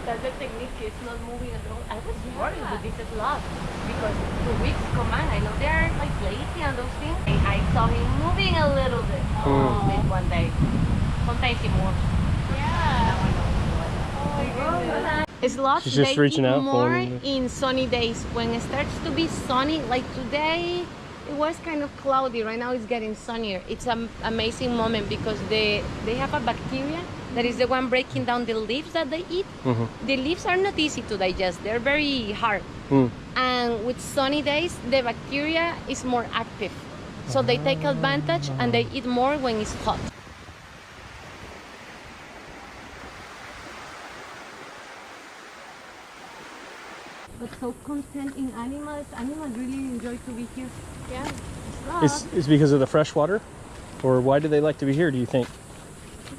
S13: That's the technique, it's not moving at all. I was worried with this slot because 2 weeks command, I know they're like lazy and those things. I saw him moving a little bit one day. Sometimes he moves.
S2: Yeah.
S13: Oh my goodness. Sloths,
S3: She's just
S13: they
S3: reaching
S13: eat
S3: out,
S13: more
S3: pulling.
S13: in sunny days. When it starts to be sunny, like today, it was kind of cloudy. Right now it's getting sunnier. It's an amazing moment because they have a bacteria that is the one breaking down the leaves that they eat. The leaves are not easy to digest. They're very hard. And with sunny days, the bacteria is more active. So they take advantage and they eat more when it's hot. But so content in animals. Animals really enjoy to be here.
S2: Yeah.
S3: It's because of the fresh water? Or why do they like to be here, do you think?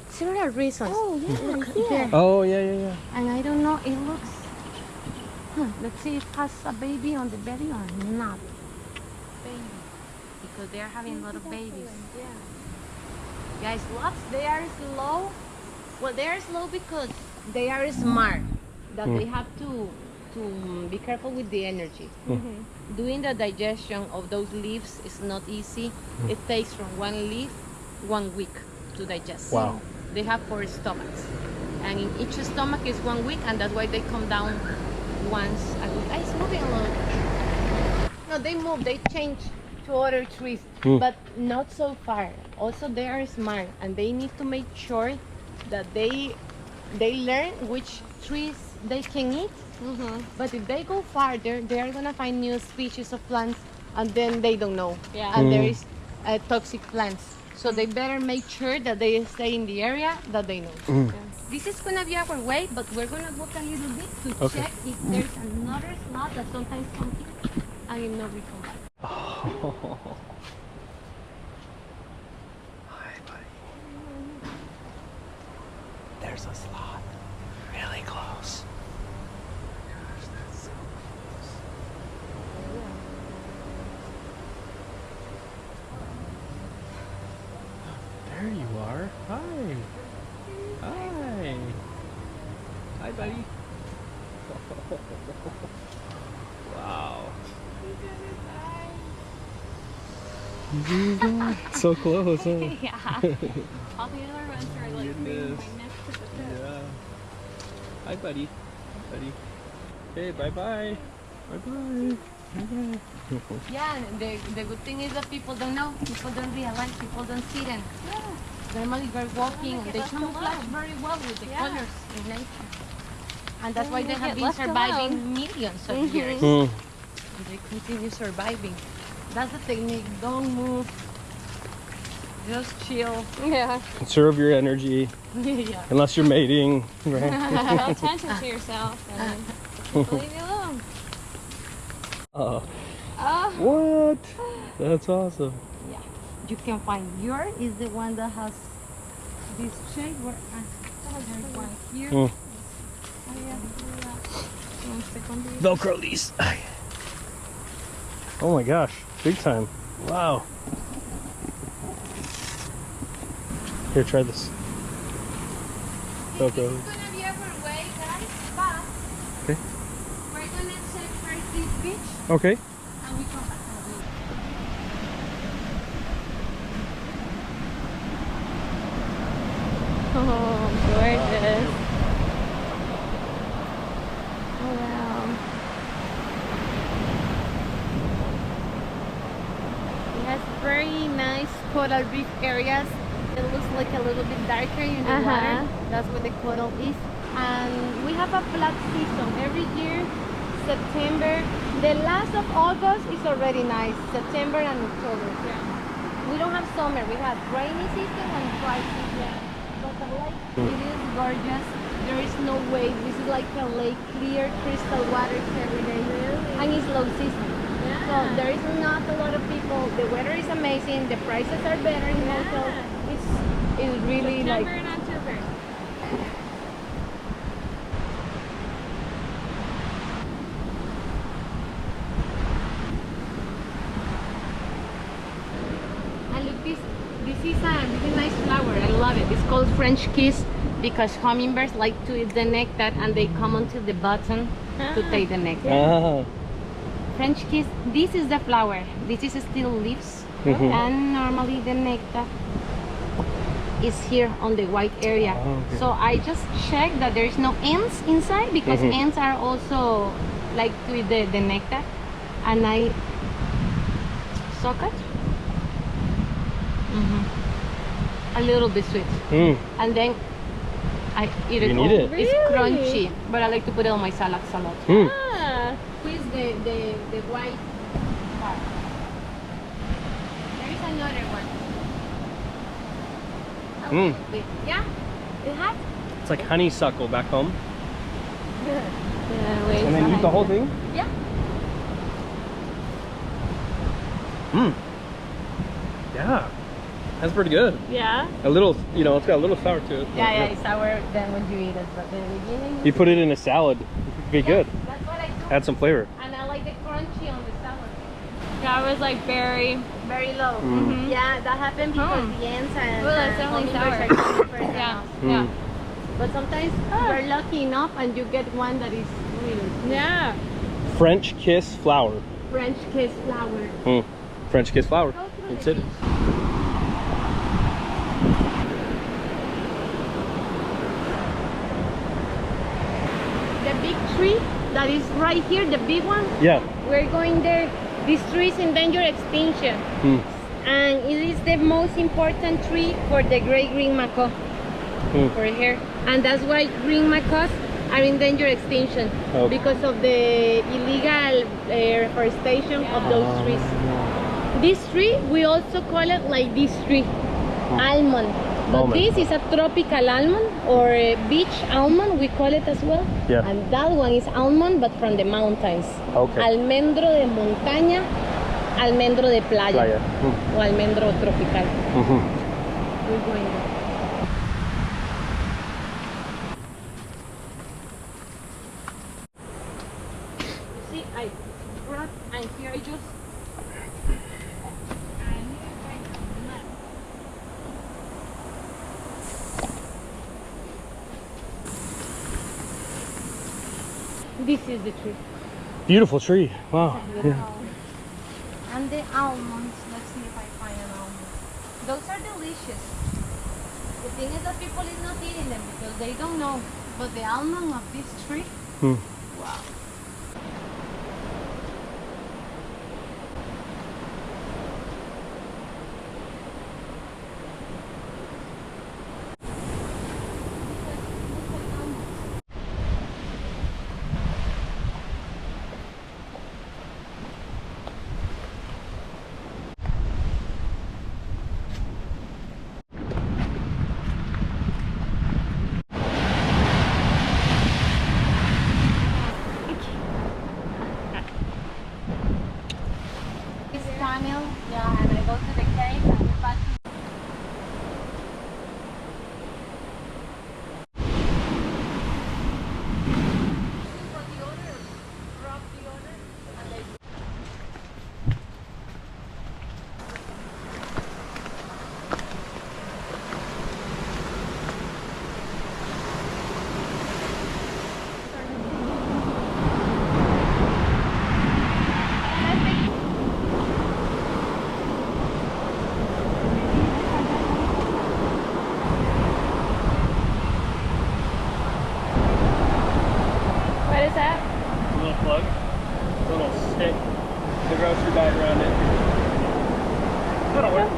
S13: Several reasons.
S2: Oh, yeah.
S13: Look
S2: Yeah.
S13: there.
S3: Oh, yeah.
S13: And I don't know, it looks... let's see if it has a baby on the belly or not. Baby. Because they are having a lot of babies.
S2: Yeah.
S13: Guys, sloths, they are slow. Well, they are slow because they are smart. That they have to be careful with the energy. Doing the digestion of those leaves is not easy. It takes from one leaf 1 week to digest.
S3: Wow.
S13: They have 4 stomachs. And in each stomach is 1 week, and that's why they come down once a week. It's moving a little. No, they move, they change to other trees, but not so far. Also, they are smart, and they need to make sure that they learn which trees they can eat. But if they go farther, they are gonna find new species of plants, and then they don't know. And there is toxic plants. So they better make sure that they stay in the area that they know. This is gonna be our way, but we're gonna walk a little bit to check if there's another slot that sometimes comes here and if not we come back.
S3: Hi, buddy. There's a slot really close. Oh my gosh, that's so close. There you are. Hi. Hi. Hi, buddy. Wow. So close, huh?
S2: Yeah. All the other ones are like
S3: Goodness.
S2: right next to the pit.
S3: Yeah. Hi, buddy. Hi, buddy. Hey, bye-bye. Bye-bye. Bye-bye.
S13: Yeah, and the good thing is that people don't know, people don't realize, people don't see them. Normally they're walking and they camouflage very well with the colors in nature. And that's why they have been surviving millions of years. And they continue surviving. That's the technique, don't move, just chill.
S2: Yeah.
S3: Conserve your energy.
S13: Yeah.
S3: Unless you're mating, right?
S2: Pay attention to yourself and leave you alone.
S3: Oh. What? That's awesome.
S13: Yeah. You can find yours is the one that has this shape where there's one here.
S3: Mm.
S13: One second.
S3: Velcro these. Oh my gosh, big time. Wow. Here, try this. Velcro.
S13: This is gonna be our way, guys, but
S3: Okay.
S13: we're gonna check first this beach
S3: Okay.
S13: and we come back.
S2: Oh, gorgeous. Oh, wow. It has very nice coral reef areas. It looks like a little bit darker in the water. That's where the coral is. And we have a flat season every year. September, the last of August is already nice. September and October. Yeah. We don't have summer. We have rainy season and dry season. But the lake, it is gorgeous. There is no wave. This is like a lake, clear crystal water every day. And it's low season. So there is not a lot of people. The weather is amazing. The prices are better in hotels. It's really
S7: September
S2: like.
S7: and October.
S13: And look, this is a really nice flower. I love it. It's called French kiss because hummingbirds like to eat the nectar and they come onto the bottom to take the nectar. French kiss. This is the flower. This is still leaves, and normally the nectar is here on the white area. So I just checked that there is no ants inside because ants are also like to eat the nectar, and I suck it. A little bit sweet, and then I eat it.
S3: You eat it?
S13: It's crunchy, but I like to put it on my salads a lot. Squeeze the white part. There is another one. Yeah, it has.
S3: It's like honeysuckle back home.
S2: Yeah,
S3: And then eat the whole thing?
S13: Yeah.
S3: Yeah. That's pretty good.
S2: Yeah.
S3: A little, you know, it's got a little sour to it.
S13: Yeah, it's sour then when you eat it, but in the beginning.
S3: You put it in a salad, it'd be good.
S13: That's what I do.
S3: Add some flavor.
S13: And I like the crunchy on the salad.
S2: That was like very
S13: low. Yeah, that happened because the ants and
S2: that's definitely sour.
S13: Yeah. But sometimes we're lucky enough and you get one that is really sweet.
S2: Yeah.
S3: French kiss flower.
S13: French kiss flower.
S3: French kiss flower. That's it.
S13: The big tree that is right here, the big one.
S3: Yeah.
S13: We're going there. This tree is in danger extinction. And it is the most important tree for the great green macaw. for here, and that's why green macaws are in danger extinction because of the illegal reforestation of those trees. This tree, we also call it like this tree, almond. But this is a tropical almond or a beach almond, we call it as well.
S3: Yeah.
S13: And that one is almond, but from the mountains.
S3: Okay.
S13: Almendro de montaña, almendro de playa. O almendro tropical. We're going there. See, I brought, and here I just this is the tree.
S3: Beautiful tree. Wow. Yeah.
S13: And the almonds. Let's see if I find an almond. Those are delicious. The thing is that people is not eating them because they don't know. But the almond of this tree, wow. Yeah, and I go to the cave and we pass.
S3: grocery bag around it. That'll work.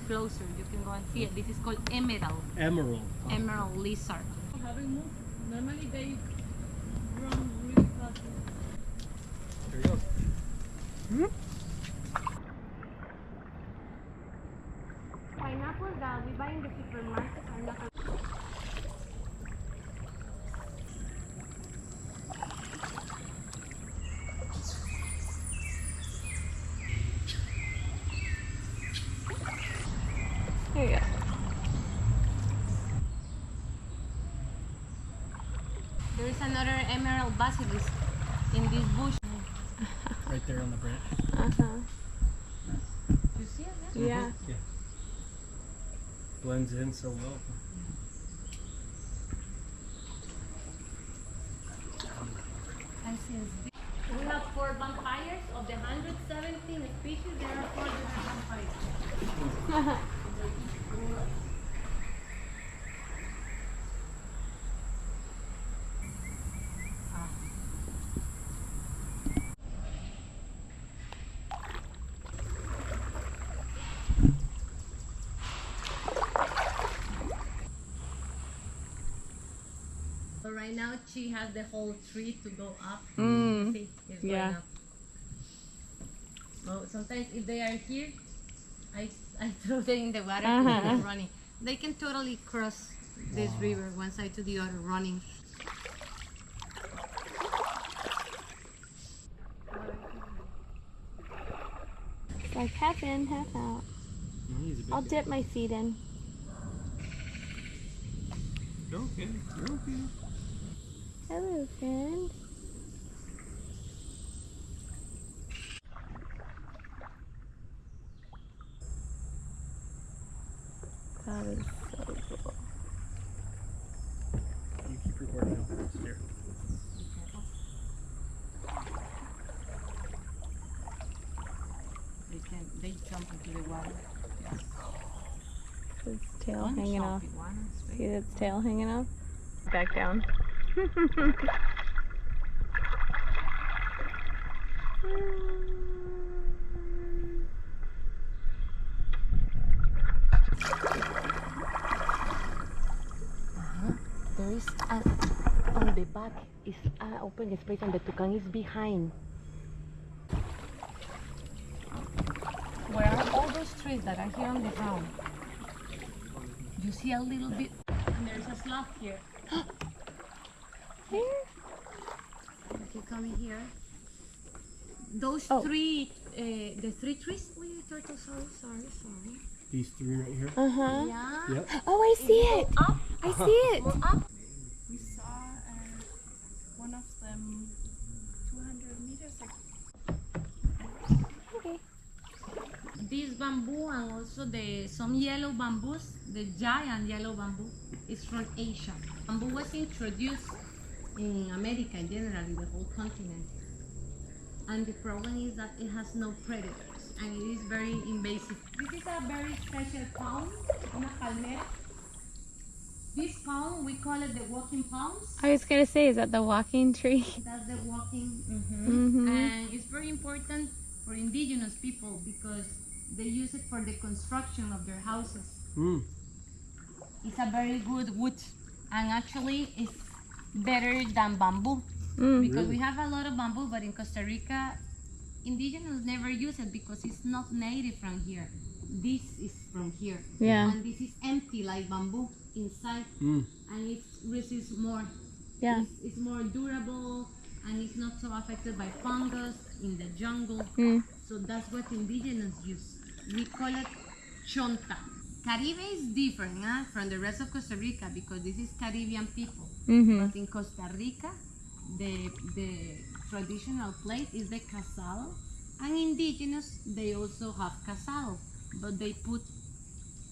S13: Closer, you can go and see it. This is called emerald.
S3: Emerald. Oh.
S13: Emerald lizard.
S7: Having moved, normally they run really fast.
S3: There you go.
S13: Pineapples that we buy in the supermarket are not.
S2: There you go.
S13: There is another emerald basilisk in this bush.
S3: Right there on the branch.
S13: You see it?
S2: Yeah.
S3: Yeah. Blends in so well.
S13: And since we have 4 vampires of the 117 species, there are 4 different vampires. So right now she has the whole tree to go up. See, it's going up. Well, sometimes if they are here, I throw them in the water to keep them running. They can totally cross this river one side to the other running.
S2: It's like half in, half out. I'll dip my feet in.
S3: You're okay. You're okay.
S2: Hello, friend. That is so cool.
S3: You keep recording now. It's here.
S13: They jump into the water.
S2: Its tail hanging off. See its tail hanging off? Back down.
S13: There is on the back is an open space and the toucan is behind. Where are all those trees that are here on the ground? You see a little bit, and there's a slough here.
S2: Here?
S13: If you come in here, those three, the three trees. Wait, turtle, sorry.
S3: These three right here?
S2: Uh-huh.
S13: Yeah.
S3: Yep.
S2: Oh, I see it.
S13: Up.
S2: I see it.
S13: Go up.
S7: We saw one of them 200 meters ago.
S2: Okay.
S13: This bamboo and also some yellow bamboos, the giant yellow bamboo, is from Asia. Bamboo was introduced in America generally, the whole continent. And the problem is that it has no predators and it is very invasive. This is a very special palm, una palmera. This palm, we call it the walking palms.
S2: I was gonna say, is that the walking tree?
S13: That's the walking.
S2: Mm-hmm.
S13: And it's very important for indigenous people because they use it for the construction of their houses. It's a very good wood, and actually it's better than bamboo because we have a lot of bamboo, but in Costa Rica, indigenous never use it because it's not native from here. This is from here, and this is empty like bamboo inside, and it resists more.
S2: Yeah.
S13: It's more durable, and it's not so affected by fungus in the jungle. So that's what indigenous use. We call it chonta. Caribe is different from the rest of Costa Rica because this is Caribbean people. But in Costa Rica, the traditional plate is the casal, and indigenous they also have casal, but they put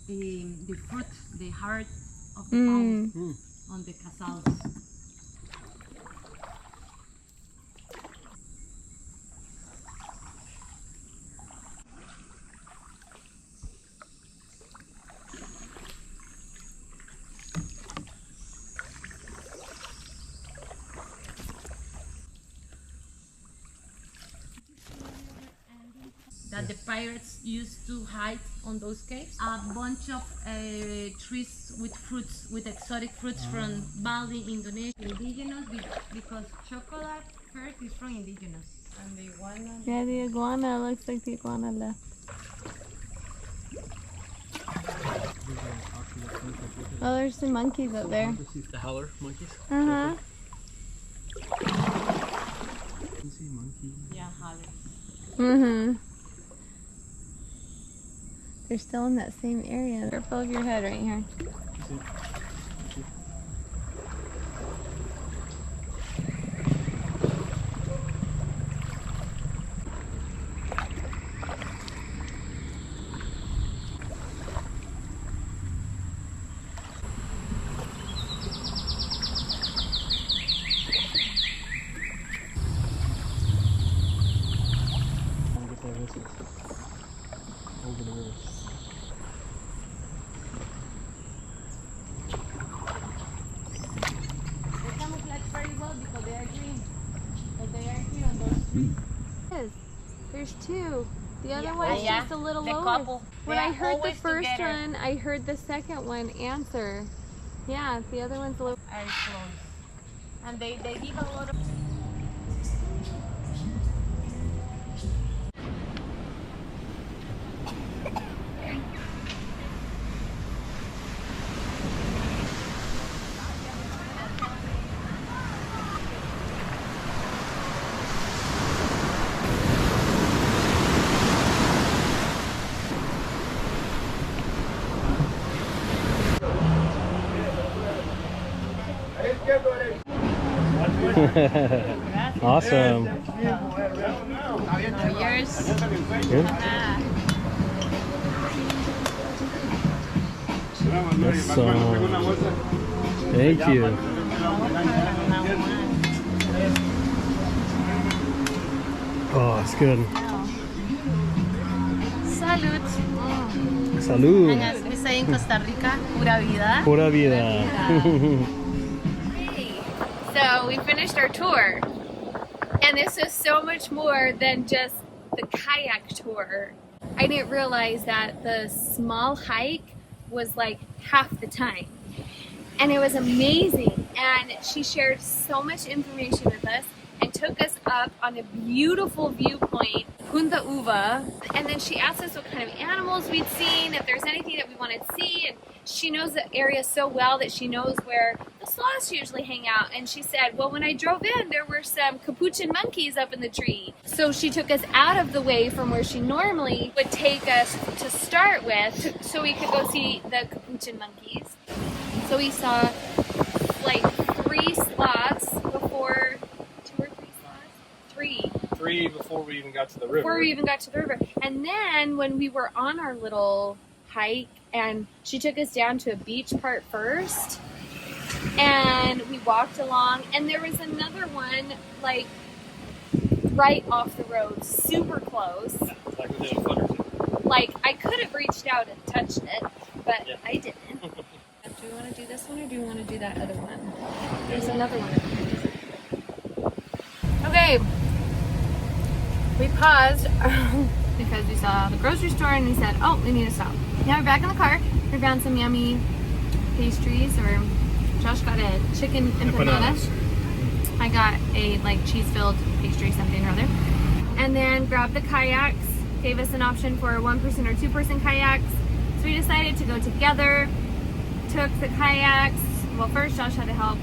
S13: the fruit, the heart of the palm on the casals. That the pirates used to hide on those caves. A bunch of trees with fruits, with exotic fruits from Bali, Indonesia. Indigenous because chocolate first is from indigenous. And the iguana.
S2: Yeah, the iguana looks like the iguana left. Oh, there's some monkeys up there.
S3: The howler monkeys?
S2: Uh-huh.
S13: Yeah, howler.
S2: Mm-hmm. They're still in that same area. Careful of your head right here.
S3: Over the river.
S13: They camouflage very well because they are green. But they are here on those trees.
S2: Yes, there's two. The other
S13: Yeah.
S2: one's
S13: Oh, yeah.
S2: just a little
S13: The
S2: lower.
S13: couple.
S2: When
S13: They
S2: I
S13: are
S2: heard the
S13: always
S2: first
S13: together.
S2: one, I heard the second one answer. Yeah, the other one's a little.
S13: Are close. And they give a lot of.
S3: Awesome.
S2: Yours.
S3: Good. That's, thank you. Oh, it's good.
S2: Salud.
S3: Salud.
S2: And as we say in Costa Rica, pura vida.
S3: Pura vida.
S1: Hey, so we finished our tour, and this was so much more than just the kayak tour. I didn't realize that the small hike was like half the time, and it was amazing. And she shared so much information with us and took us up on a beautiful viewpoint, Punta, and then she asked us what kind of animals we'd seen, if there's anything that we wanted to see, and she knows the area so well that she knows where the sloths usually hang out. And she said, well, when I drove in, there were some capuchin monkeys up in the tree. So she took us out of the way from where she normally would take us to start with, so we could go see the capuchin monkeys. So we saw like 3 sloths before, 2 or 3 sloths? 3.
S3: 3 before we even got to the river.
S1: Before we even got to the river. And then when we were on our little hike, and she took us down to a beach part first, and we walked along, and there was another one like right off the road, super close.
S3: Yeah, like within a foot or 2.
S1: Like I could have reached out and touched it, but
S3: yeah.
S1: I didn't. Do we want to do this one, or do we want to do that other one? There's another one. Okay, we paused because we saw the grocery store and we said, oh, we need to stop. Now we're back in the car. We found some yummy pastries, or Josh got a chicken empanadas. I got a like cheese-filled pastry, something or other. And then grabbed the kayaks, gave us an option for 1-person or 2-person kayaks. So we decided to go together, took the kayaks. Well, first Josh had to help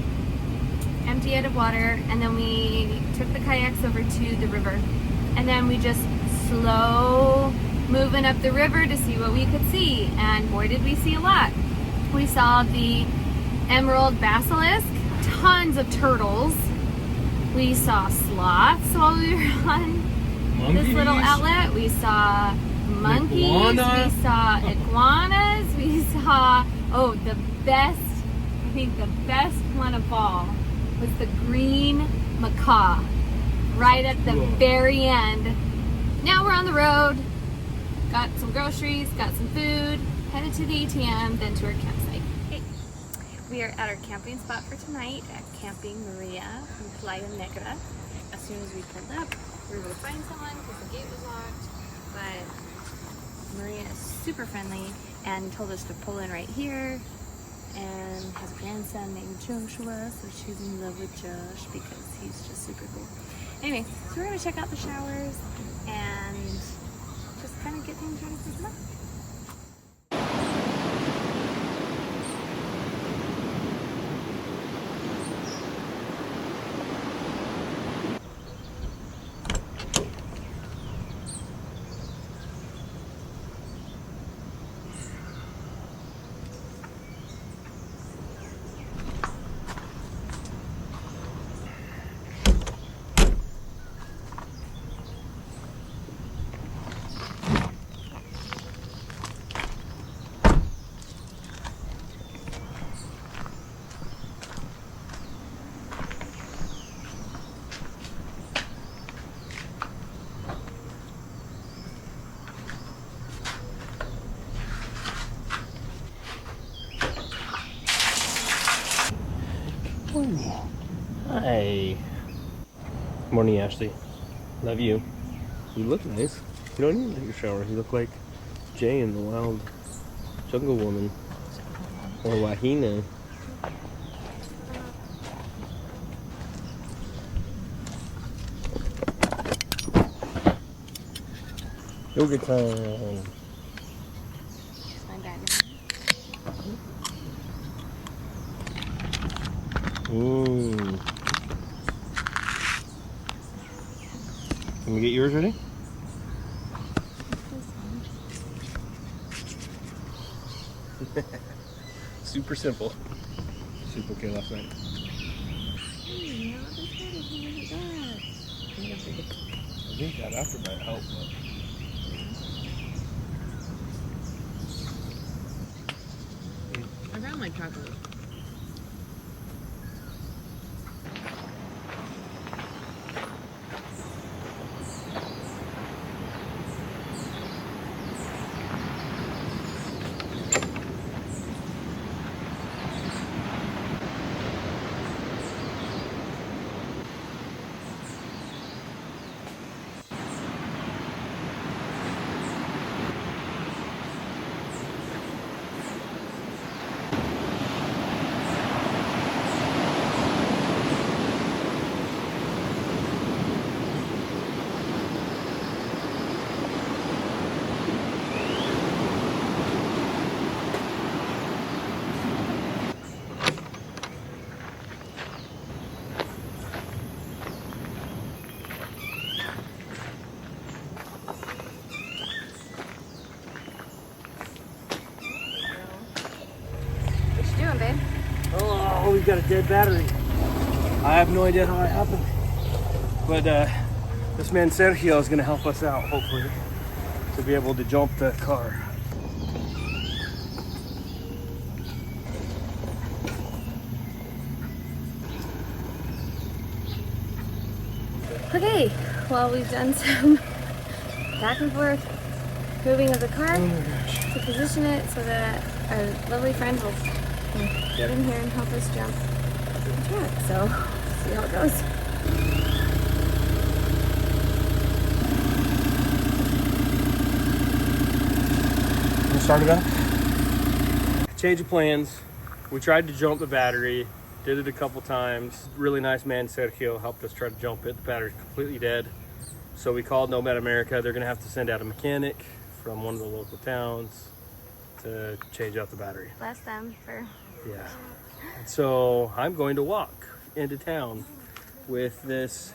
S1: empty it of water, and then we took the kayaks over to the river. And then we just slow moving up the river to see what we could see, and boy did we see a lot. We saw the emerald basilisk, tons of turtles. We saw sloths while we were on this little outlet. We saw monkeys, we saw iguanas, we saw, oh, the best, I think the best one of all was the green macaw right at the very end. Now we're on the road. Got some groceries, got some food, headed to the ATM, then to our campsite. Okay. We are at our camping spot for tonight at Camping Maria in Playa Negra. As soon as we pulled up, we were able to find someone because the gate was locked, but Maria is super friendly and told us to pull in right here, and has a grandson named Joshua, so she's in love with Josh because he's just super cool. Anyway, so we're gonna check out the showers and just kind of get things ready for tonight.
S3: Hi. Morning, Ashley. Love you. You look nice. You don't need to take a shower. You look like Jay in the Wild Jungle Woman. Or Wahina. Yoga time. Can we get yours ready? Super simple. Super okay last night.
S1: You know this
S3: think that after might help.
S13: I found my chocolate.
S5: Oh, we've got a dead battery. I have no idea how it happened. But this man Sergio is going to help us out, hopefully, to be able to jump the car.
S2: Okay, well, we've done some back and forth moving of the car to position it so that our lovely friend will get in here and help us jump the track. So, see how it goes.
S5: We'll start it up. Change of plans. We tried to jump the battery. Did it a couple times. Really nice man Sergio helped us try to jump it. The battery's completely dead. So we called Nomad America. They're gonna have to send out a mechanic from one of the local towns to change out the battery.
S2: Bless them for...
S5: Yeah. So I'm going to walk into town with this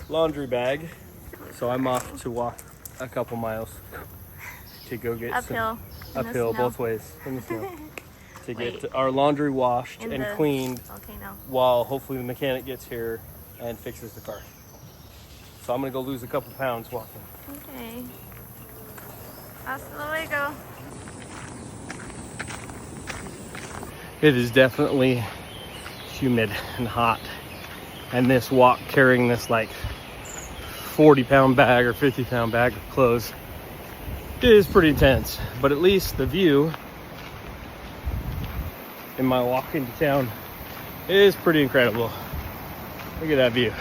S5: laundry bag. So I'm off to walk a couple miles to go get uphill both ways in the snow. To get our laundry washed and cleaned while hopefully the mechanic gets here and fixes the car. So I'm gonna go lose a couple pounds walking.
S2: Okay. Hasta luego.
S5: It is definitely humid and hot. And this walk carrying this like 40-pound bag or 50-pound bag of clothes is pretty intense. But at least the view in my walk into town is pretty incredible. Look at that view.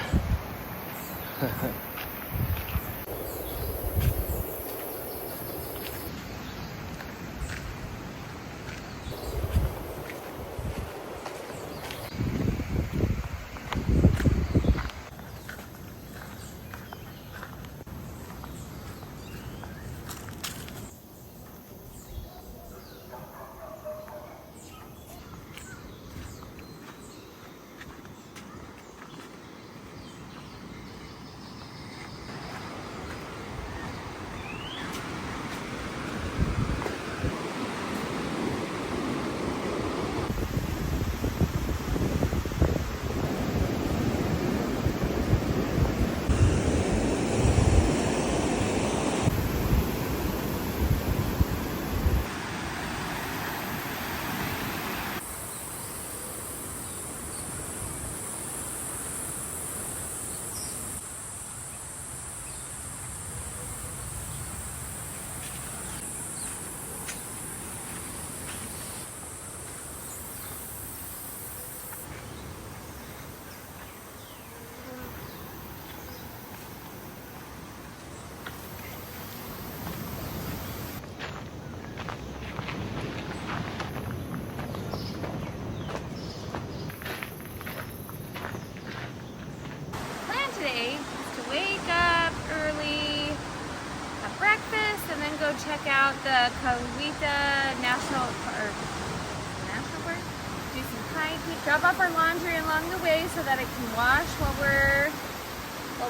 S2: check out the Cahuita National Park. Do some hiking. Drop off our laundry along the way so that it can wash while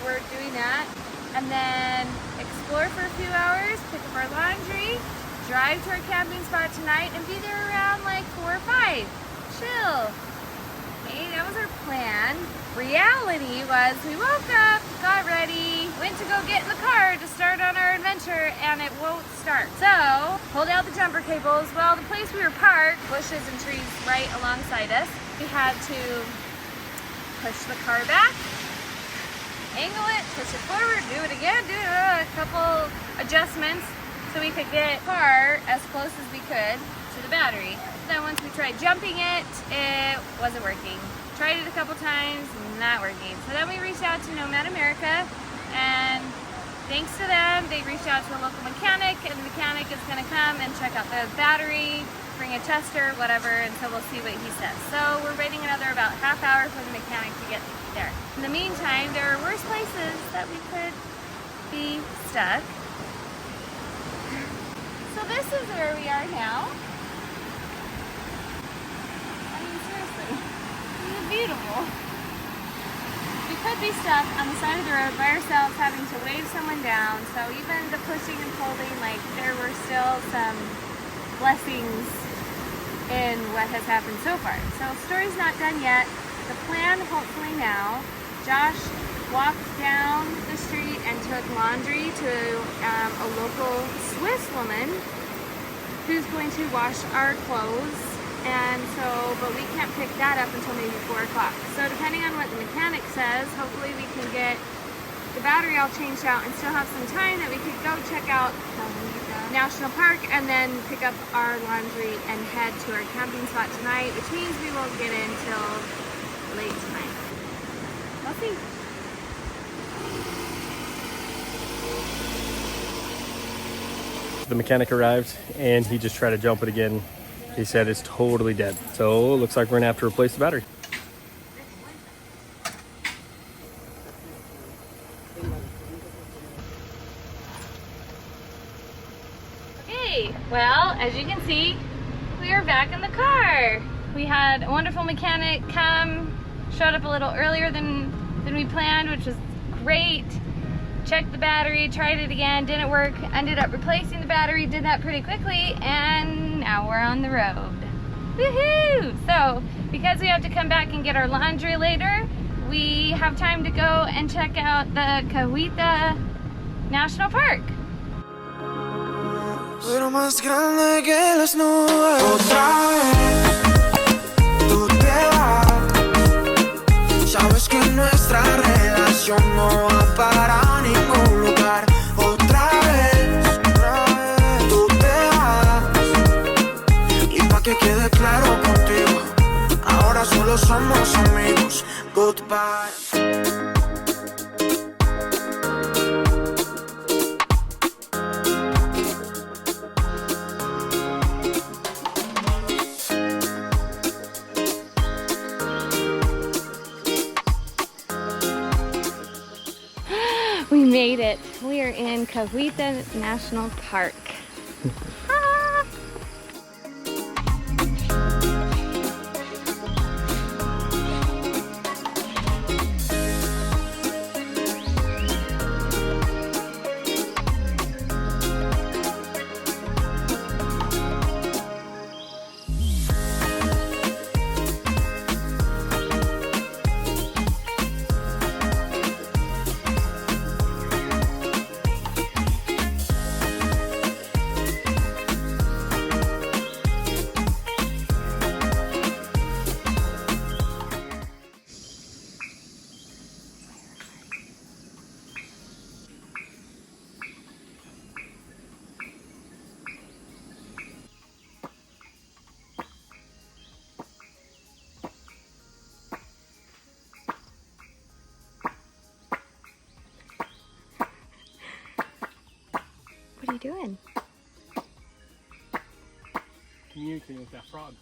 S2: we're doing that. And then explore for a few hours, pick up our laundry, drive to our camping spot tonight, and be there around like 4 or 5. Chill. Okay, that was our plan. Reality was we woke up, got ready, went to go get in the car to start on our adventure, and it won't start. So, pulled out the jumper cables. Well, the place we were parked, bushes and trees right alongside us, we had to push the car back, angle it, push it forward, do it again, do a couple adjustments so we could get the car as close as we could to the battery. Then once we tried jumping it, it wasn't working. Tried it a couple times, not working. So then we reached out to Nomad America, and thanks to them, they reached out to a local mechanic, and the mechanic is gonna come and check out the battery, bring a tester, whatever, and so we'll see what he says. So we're waiting another about half hour for the mechanic to get there. In the meantime, there are worse places that we could be stuck. So this is where we are now. I mean, seriously, this is beautiful. We could be stuck on the side of the road by ourselves having to wave someone down. So even the pushing and pulling, like there were still some blessings in what has happened so far. So story's not done yet. The plan, hopefully now, Josh walked down the street and took laundry to a local Swiss woman who's going to wash our clothes, and so, but we can't pick that up until maybe 4 o'clock. So depending on what the mechanic says, hopefully we can get the battery all changed out and still have some time that we could go check out Cahuita National Park and then pick up our laundry and head to our camping spot tonight, which means we won't get in till late tonight. We'll see.
S5: The mechanic arrived and he just tried to jump it again. He said it's totally dead. So it looks like we're gonna have to replace the battery.
S2: Okay, well, as you can see, we are back in the car. We had a wonderful mechanic come, showed up a little earlier than we planned, which was great. Checked the battery, tried it again, didn't work, ended up replacing the battery, did that pretty quickly, and now we're on the road. Woohoo! So, because we have to come back and get our laundry later, we have time to go and check out the Cahuita National Park.
S12: Pero más grande que las nubes. Otra vez, tú te vas. Sabes que nuestra relación no va para ningún lugar. Otra vez, tú te vas. Y pa' que quede claro contigo, ahora solo somos amigos. Goodbye.
S2: We made it. We are in Cahuita National Park. What are you doing?
S5: Communicating with that frog.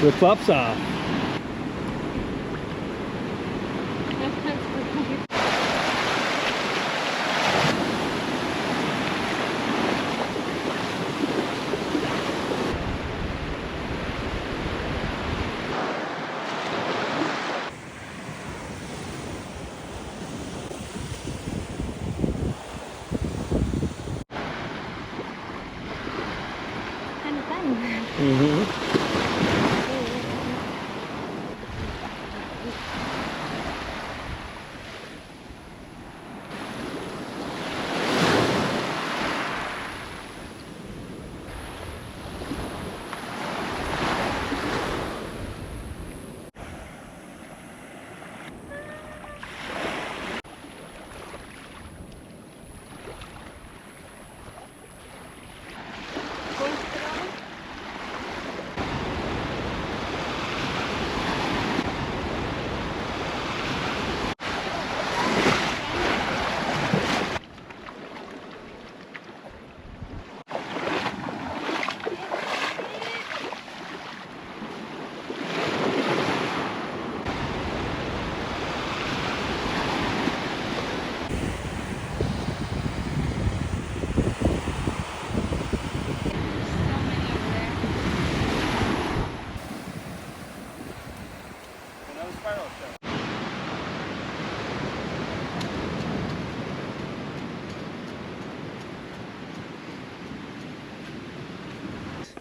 S3: Flip-flops off.
S2: Kind of fun.
S3: Mm-hmm.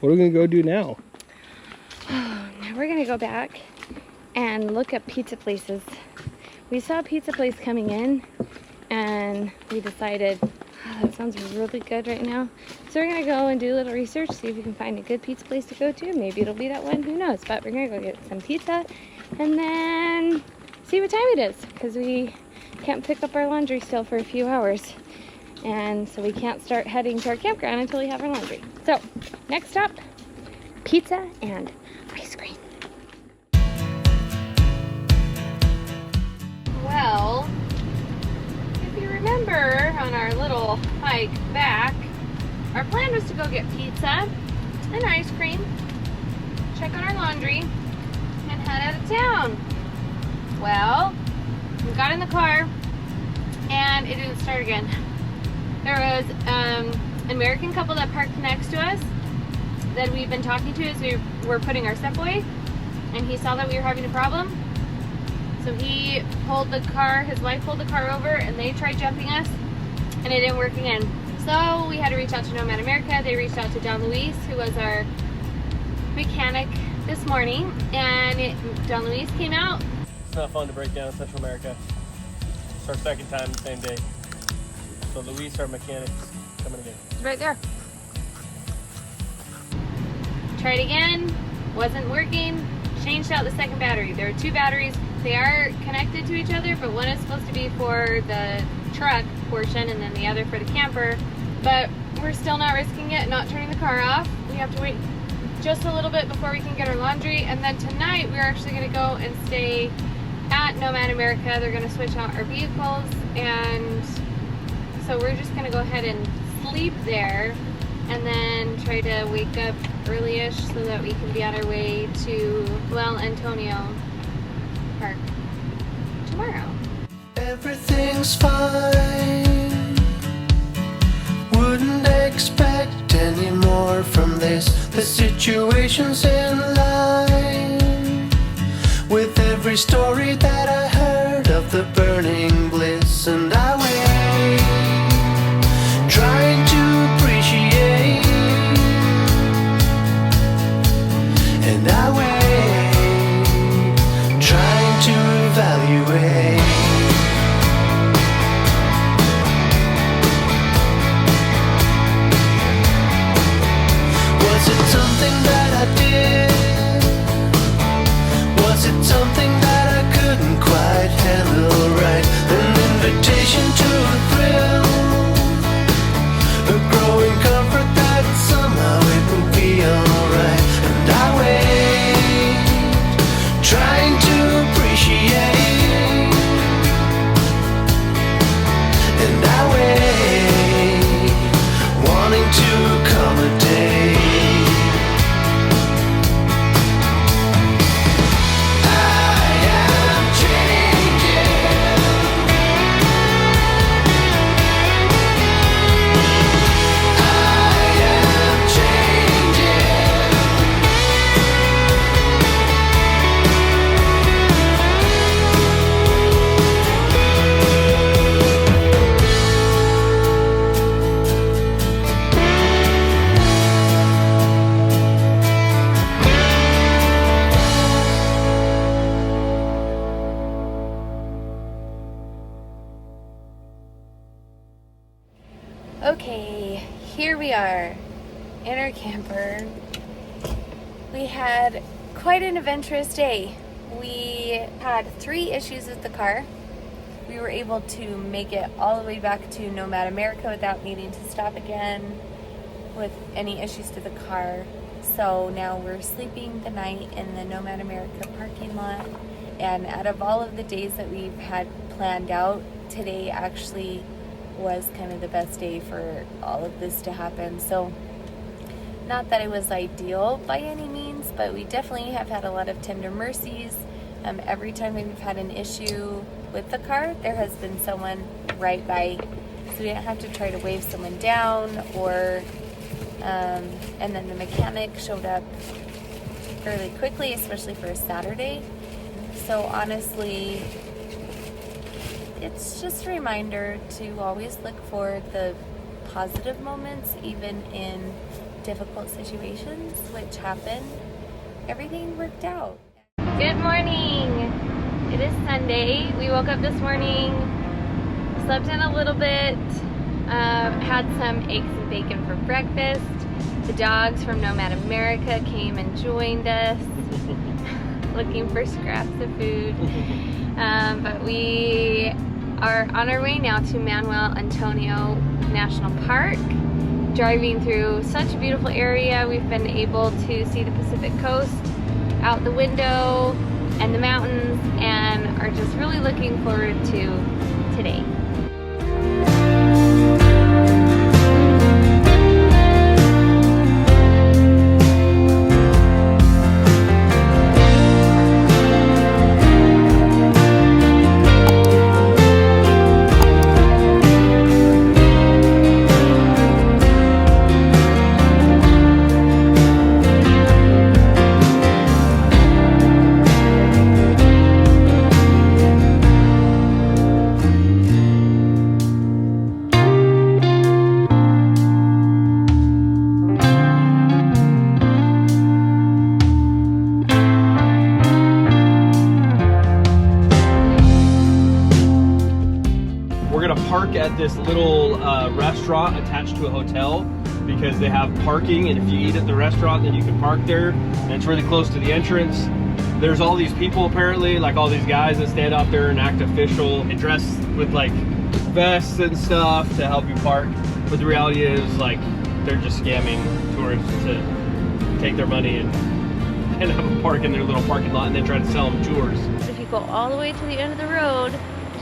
S3: What are we gonna go do now?
S2: Now we're gonna go back and look at pizza places. We saw a pizza place coming in and we decided, oh, that sounds really good right now. So we're gonna go and do a little research, see if we can find a good pizza place to go to. Maybe it'll be that one, who knows? But we're gonna go get some pizza and then see what time it is, because we can't pick up our laundry still for a few hours. And so we can't start heading to our campground until we have our laundry. So next stop, pizza and ice cream. Well, if you remember on our little hike back, our plan was to go get pizza and ice cream, check on our laundry, and head out of town. Well, we got in the car and it didn't start again. There was an American couple that parked next to us that we've been talking to as we were putting our stuff away, and he saw that we were having a problem. So he pulled the car, his wife pulled the car over, and they tried jumping us, and it didn't work again. So we had to reach out to Nomad America. They reached out to Don Luis, who was our mechanic this morning, and Don Luis came out.
S5: It's not fun to break down in Central America. It's our second time the same day. So Luis, our mechanic, is coming again.
S2: It's right there. Tried again, wasn't working, changed out the second battery. There are two batteries. They are connected to each other, but one is supposed to be for the truck portion and then the other for the camper. But we're still not risking it, not turning the car off. We have to wait just a little bit before we can get our laundry. And then tonight we're actually gonna go and stay at Nomad America. They're gonna switch out our vehicles, and so we're just gonna go ahead and sleep there and then try to wake up early-ish so that we can be on our way to El Antonio Park tomorrow.
S12: Everything's fine. Wouldn't expect any more from this. The situation's in line with every story that I heard of the burning bliss, and I wait, trying to appreciate, and I wait, trying to evaluate. Was it something that I did? Was it something that I couldn't quite handle right?
S2: Okay, here we are in our camper. We had quite an adventurous day. We had 3 issues with the car. We were able to make it all the way back to Nomad America without needing to stop again with any issues to the car. So now we're sleeping the night in the Nomad America parking lot. And out of all of the days that we've had planned out, today actually was kind of the best day for all of this to happen. So not that it was ideal by any means, but we definitely have had a lot of tender mercies. Every time we've had an issue with the car, there has been someone right by, so we didn't have to try to wave someone down or and then the mechanic showed up fairly quickly, especially for a Saturday. So honestly, it's just a reminder to always look for the positive moments, even in difficult situations, which happen. Everything worked out. Good morning. It is Sunday. We woke up this morning, slept in a little bit, had some eggs and bacon for breakfast. The dogs from Nomad America came and joined us, looking for scraps of food. But we are on our way now to Manuel Antonio National Park. Driving through such a beautiful area. We've been able to see the Pacific coast out the window and the mountains, and are just really looking forward to today.
S3: Park at this little restaurant attached to a hotel because they have parking, and if you eat at the restaurant then you can park there, and it's really close to the entrance. There's all these people apparently, like all these guys that stand out there and act official. They dress with like vests and stuff to help you park, but the reality is like they're just scamming tourists to take their money and have them park in their little parking lot and then try to sell them tours.
S2: If you go all the way to the end of the road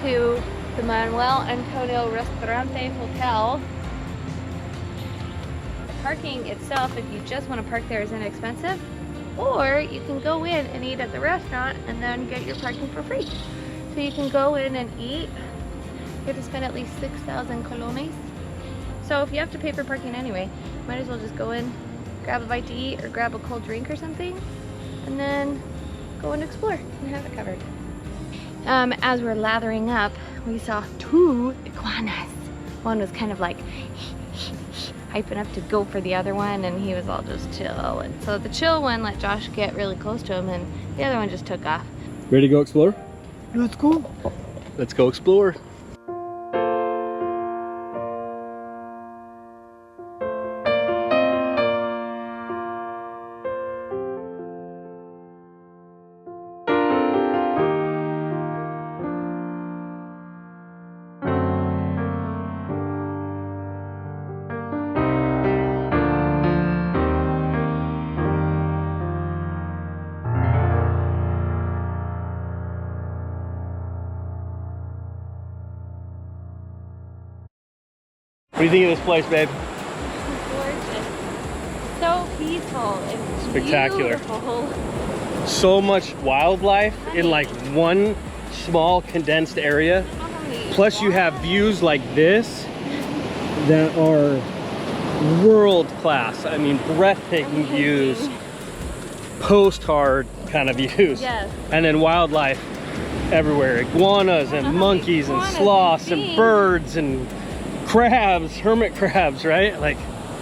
S2: to the Manuel Antonio Restaurante Hotel, the parking itself, if you just want to park there, is inexpensive, or you can go in and eat at the restaurant and then get your parking for free. So you can go in and eat. You have to spend at least 6,000 colones. So if you have to pay for parking anyway, might as well just go in, grab a bite to eat or grab a cold drink or something, and then go and explore and have it covered. As we're lathering up, we saw 2 iguanas. One was kind of like hyping up to go for the other one, and he was all just chill. And so the chill one let Josh get really close to him, and the other one just took off.
S3: Ready to go explore?
S4: Let's go.
S3: Let's go explore. What do you think of this place, babe?
S2: Gorgeous. So peaceful and
S3: Spectacular.
S2: beautiful.
S3: So much wildlife in like one small condensed area. Plus you have views like this that are world class. I mean, breathtaking views. Postcard kind of views.
S2: Yes.
S3: And then wildlife everywhere. Iguanas and monkeys and sloths and birds and crabs, hermit crabs, right? Like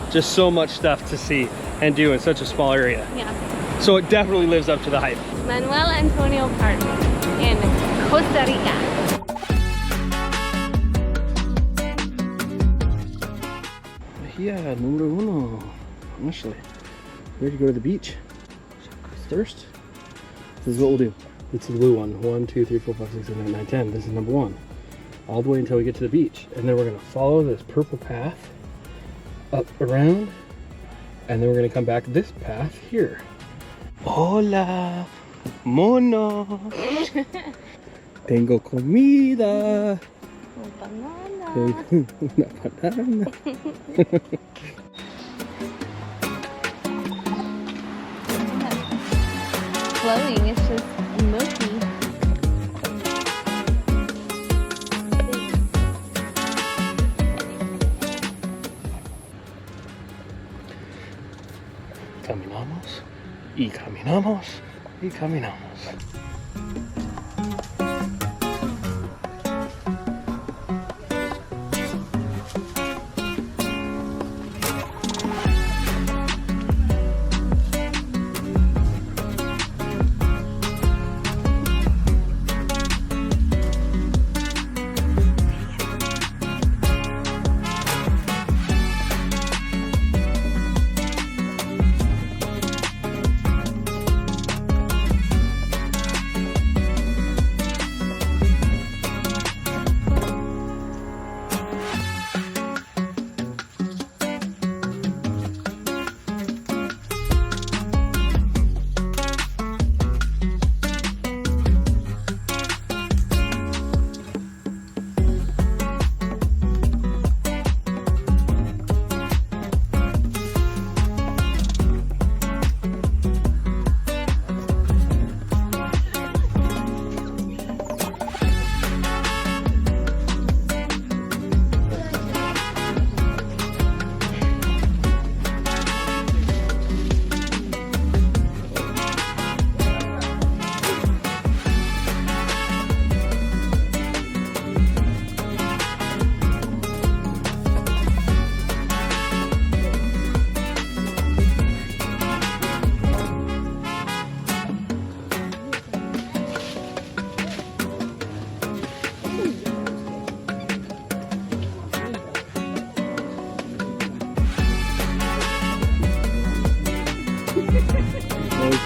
S3: just so much stuff to see and do in such a small area.
S2: Yeah.
S3: So it definitely lives up to the hype.
S2: Manuel Antonio Park in Costa Rica.
S3: Kia número uno. Honestly, ready to go to the beach? Thirst? This is what we'll do. It's the blue one. 1, 2, 3, 4, 5, 6, 7, 8, 9, 10. This is number 1. All the way until we get to the beach. And then we're gonna follow this purple path up around. And then we're gonna come back this path here. Hola, mono. Tengo comida.
S2: Banana.
S3: Una banana.
S2: Flowing, it's just milky.
S3: Caminamos y caminamos y caminamos.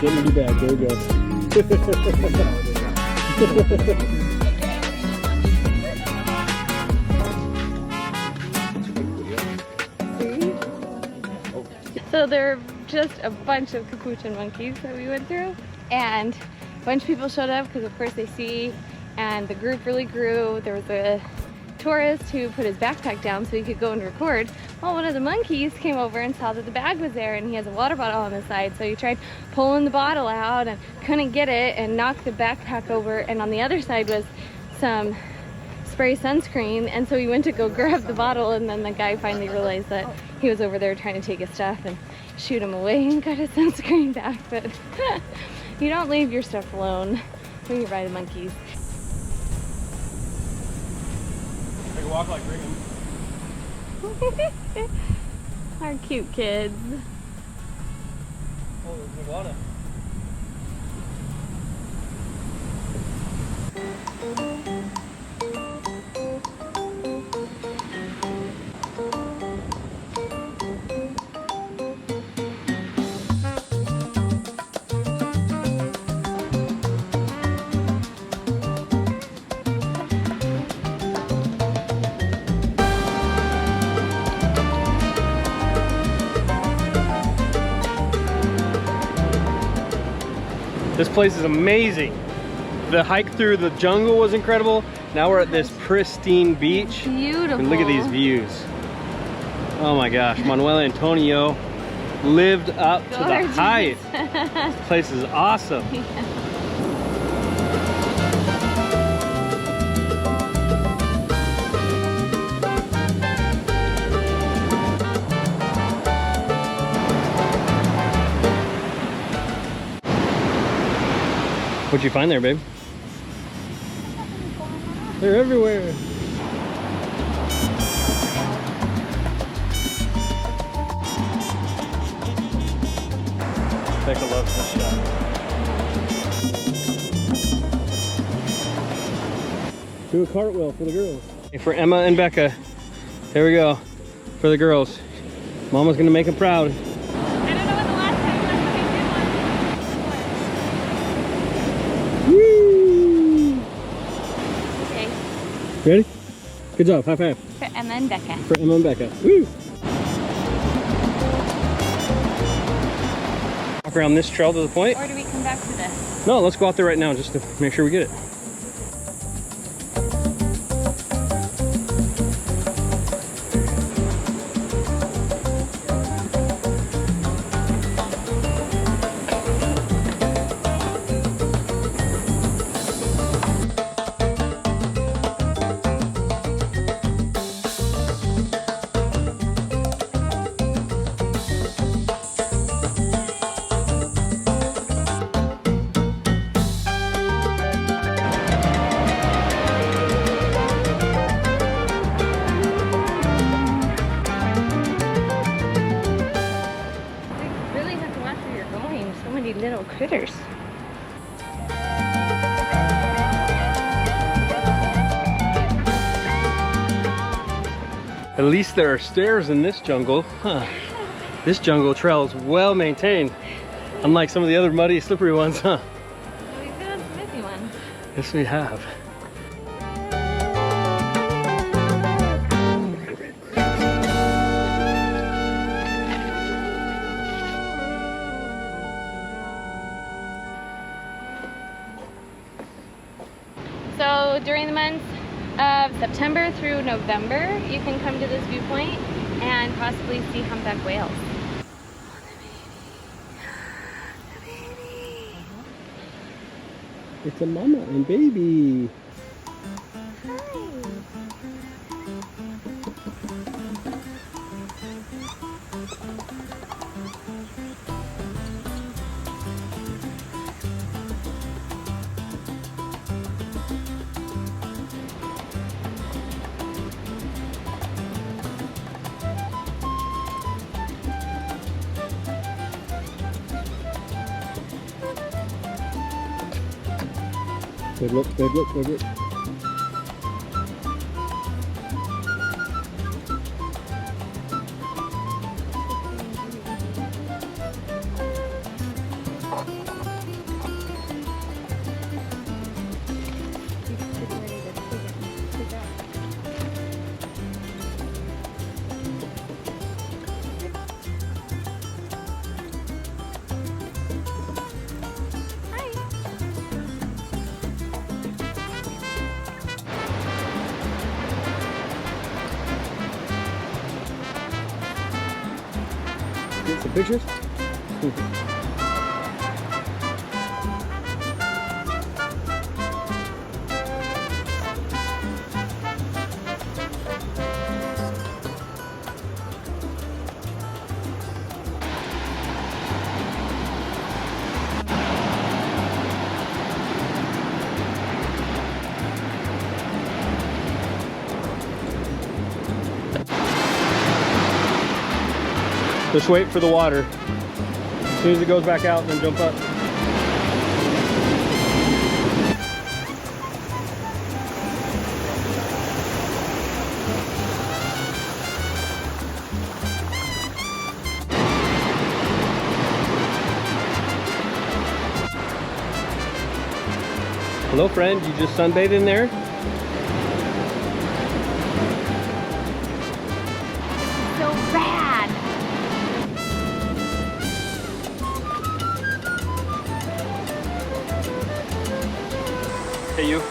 S3: Getting you back. There we go.
S2: So there are just a bunch of capuchin monkeys that we went through, and a bunch of people showed up because of course they see, and the group really grew. There was a tourist who put his backpack down so he could go and record. Well, one of the monkeys came over and saw that the bag was there, and he has a water bottle on the side, so he tried pulling the bottle out and couldn't get it and knocked the backpack over, and on the other side was some spray sunscreen, and so he went to go grab the bottle, and then the guy finally realized that he was over there trying to take his stuff and shoot him away and got his sunscreen back. But you don't leave your stuff alone when you ride monkeys.
S5: Take a walk like Reagan.
S2: Our cute kids.
S5: Oh, there's water. This place is amazing. The hike through the jungle was incredible. Now we're at this pristine beach.
S2: Beautiful.
S5: And look at these views. Oh my gosh, Manuel and Antonio lived up to the hype. This place is awesome.
S2: Yeah.
S5: What'd you find there, babe? They're everywhere. Becca loves this shot. Do a cartwheel for the girls. Okay, for Emma and Becca. Here we go. For the girls.
S3: Mama's gonna make him proud.
S2: I don't know when the last time
S3: Woo!
S2: Okay.
S3: Ready? Good job. High five.
S2: For Emma and Becca.
S3: For Emma and Becca. Woo! Walk around this trail to the point.
S2: Or do we come back to this?
S3: No, let's go out there right now just to make sure we get it.
S2: Little critters.
S3: At least there are stairs in this jungle. Huh. This jungle trail is well maintained, unlike some of the other muddy, slippery ones, huh?
S2: We've been on some iffy ones.
S3: Yes, we have.
S2: So during the months of September through November, you can come to this viewpoint and possibly see humpback whales.
S3: It's a mama and baby. Good look, good look, good look. Get some pictures? Just wait for the water. As soon as it goes back out, then jump up. Hello friend, you just sunbathed in there?
S2: So rad!
S3: Hey you.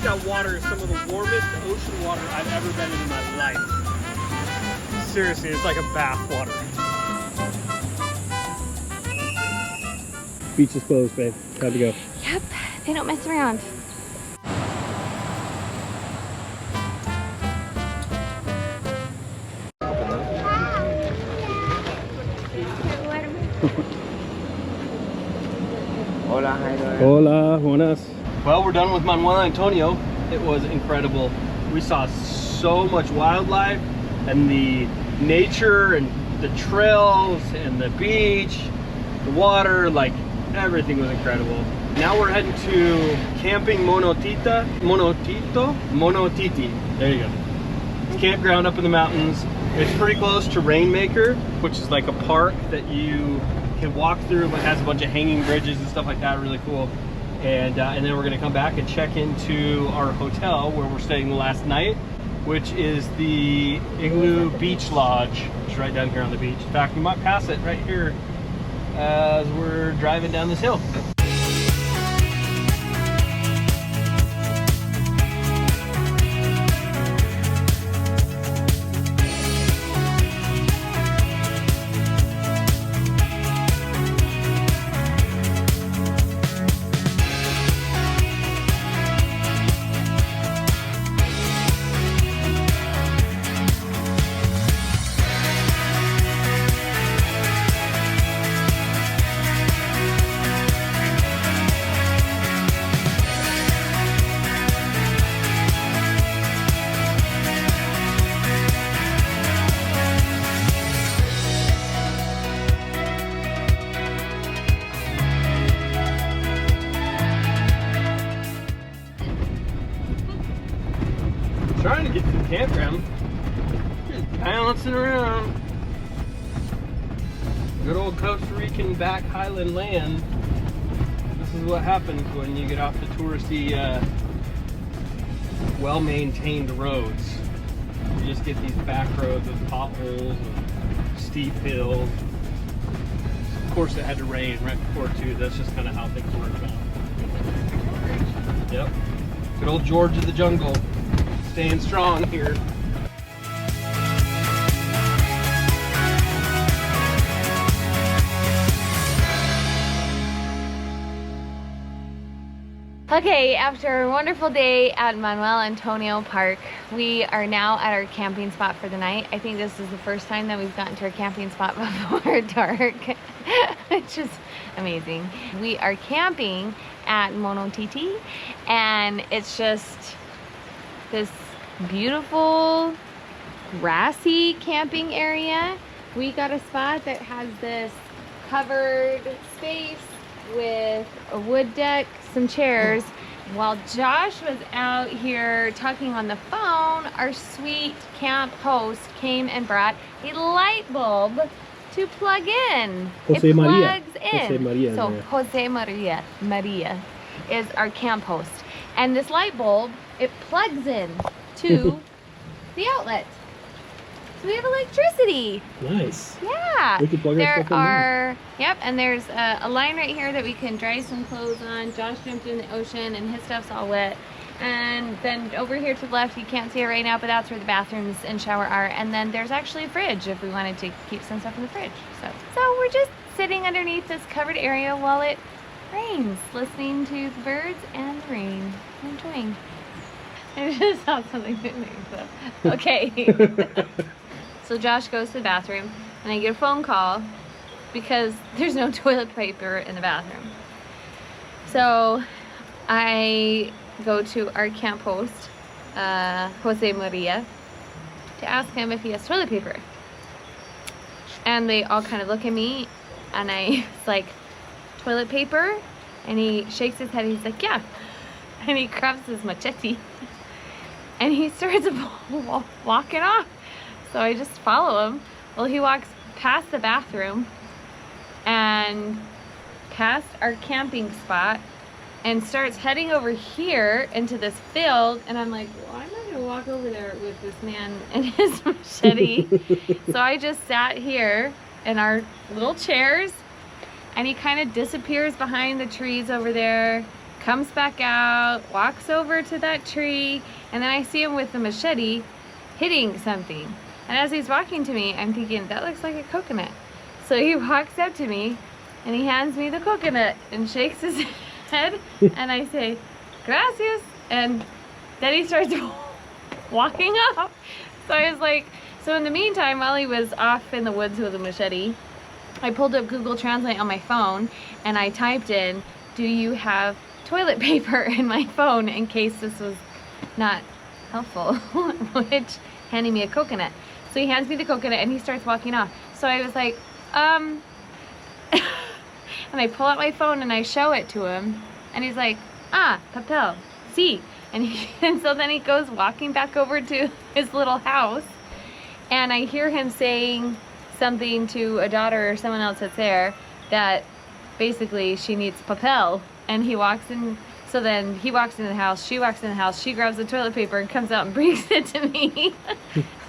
S3: That water is some of the warmest ocean water I've ever been in my life. Seriously, it's like a bath water. Beach is closed, babe. Time to go.
S2: Yep, they don't mess around.
S14: Hola, hi there.
S3: Hola, buenas. Well, we're done with Manuel and Antonio. It was incredible. We saw so much wildlife and the nature and the trails and the beach, the water, like everything was incredible. Now we're heading to Camping Monotiti. There you go. It's a campground up in the mountains. It's pretty close to Rainmaker, which is like a park that you can walk through, but has a bunch of hanging bridges and stuff like that. Really cool. And then we're gonna come back and check into our hotel where we're staying the last night, which is the Igloo Beach Lodge, which is right down here on the beach. In fact, we might pass it right here as we're driving down this hill. Trying to get to the campground, just bouncing around. Good old Costa Rican back highland land. This is what happens when you get off the touristy, well-maintained roads. You just get these back roads with potholes and steep hills. Of course, it had to rain right before too. That's just kind of how things work out. Yep. Good old George of the jungle. Staying strong here.
S2: Okay, after a wonderful day at Manuel Antonio Park, we are now at our camping spot for the night. I think this is the first time that we've gotten to our camping spot before dark, which is amazing. We are camping at Monotiti, and it's just this beautiful grassy camping area. We got a spot that has this covered space with a wood deck, some chairs. While Josh was out here talking on the phone, our sweet camp host came and brought a light bulb to plug in. It plugs in. So Jose Maria is our camp host. And this light bulb, it plugs in to the outlet. So we have electricity.
S3: Nice.
S2: Yeah.
S3: We can plug our stuff in there.
S2: Yep, and there's a line right here that we can dry some clothes on. Josh jumped in the ocean and his stuff's all wet. And then over here to the left, you can't see it right now, but that's where the bathrooms and shower are. And then there's actually a fridge if we wanted to keep some stuff in the fridge. So we're just sitting underneath this covered area while it rains, listening to the birds and the rain, enjoying. I just saw something moving, so okay. So Josh goes to the bathroom, and I get a phone call because there's no toilet paper in the bathroom. So I go to our camp host, Jose Maria, to ask him if he has toilet paper. And they all kind of look at me, and I was like, toilet paper? And he shakes his head, he's like, yeah. And he grabs his machete, and he starts walking off. So I just follow him. Well, he walks past the bathroom and past our camping spot and starts heading over here into this field. And I'm like, well, I'm not gonna walk over there with this man and his machete. So I just sat here in our little chairs, and he kind of disappears behind the trees over there, comes back out, walks over to that tree, and then I see him with the machete hitting something. And as he's walking to me, I'm thinking, that looks like a coconut. So he walks up to me, and he hands me the coconut and shakes his head, and I say, gracias, and then he starts walking off. So I was like, so in the meantime, while he was off in the woods with a machete, I pulled up Google Translate on my phone, and I typed in do you have toilet paper in my phone in case this was not helpful, which handing me a coconut. So he hands me the coconut and he starts walking off. So I was like, and I pull out my phone and I show it to him and he's like, ah, papel, sí. And so then he goes walking back over to his little house and I hear him saying something to a daughter or someone else that's there that basically she needs papel, and he walks in. So then he walks into the house, she walks in the house, she grabs the toilet paper and comes out and brings it to me.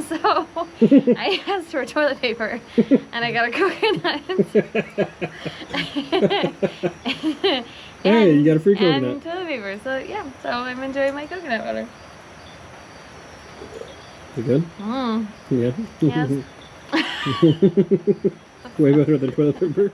S2: So I asked for toilet paper and I got a coconut.
S3: Hey, you got a free coconut.
S2: And toilet paper. So yeah, so I'm enjoying my coconut water.
S3: You good?
S2: Mm.
S3: Yeah.
S2: Yes.
S3: Way better than toilet paper.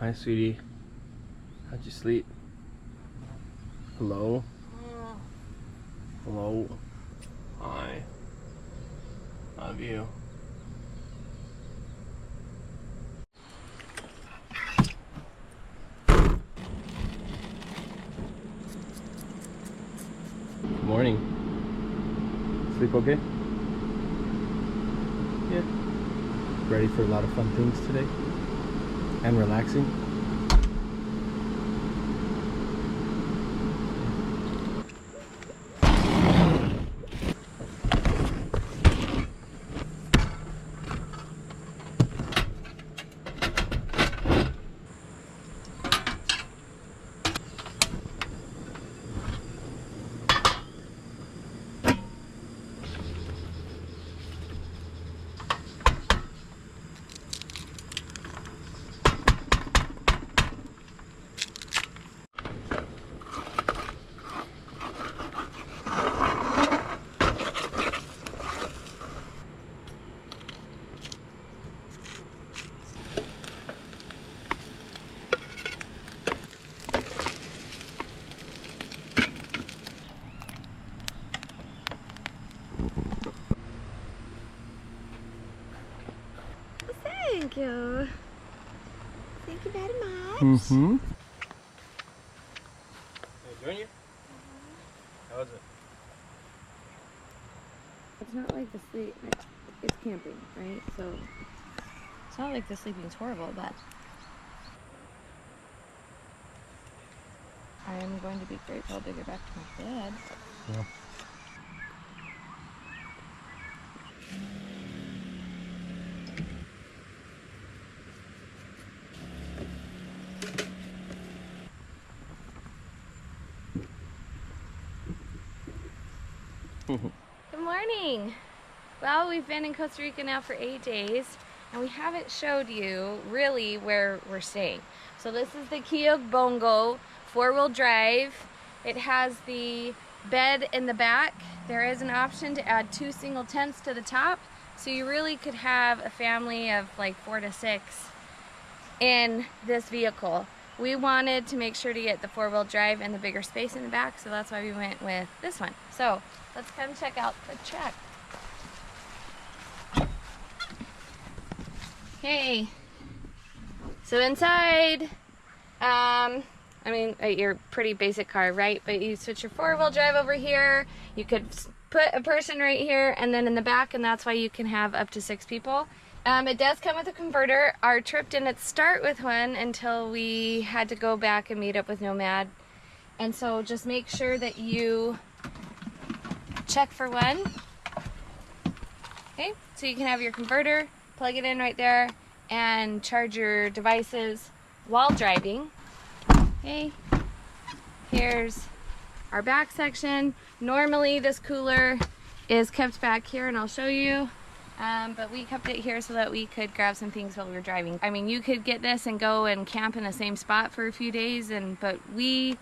S5: Hi, sweetie. How'd you sleep? Hello? Hello? Hi. Love you. Good morning. Sleep okay? Yeah. Ready for a lot of fun things today? And relaxing?
S2: Thank you. Thank you very much.
S3: Mm-hmm.
S5: Hey, join you? How was it?
S2: It's not like the sleep, it's camping, right? So it's not like the sleeping's horrible, but I'm going to be grateful to get back to my bed.
S3: Yeah.
S2: Good morning. Well, we've been in Costa Rica now for 8 days and we haven't showed you really where we're staying. So this is the Kia Bongo 4-wheel drive. It has the bed in the back. There is an option to add 2 single tents to the top, so you really could have a family of like 4 to 6 in this vehicle. We wanted to make sure to get the 4-wheel drive and the bigger space in the back, so that's why we went with this one. So let's come check out the truck. Okay, so inside, I mean, your pretty basic car, right? But you switch your 4-wheel drive over here. You could put a person right here and then in the back, and that's why you can have up to 6 people. It does come with a converter. Our trip didn't start with one until we had to go back and meet up with Nomad. And so just make sure that you check for one. Okay, so you can have your converter plug it in right there, and charge your devices while driving. Okay, here's our back section. Normally this cooler is kept back here, and I'll show you. But we kept it here so that we could grab some things while we were driving. I mean, you could get this and go and camp in the same spot for a few days, but we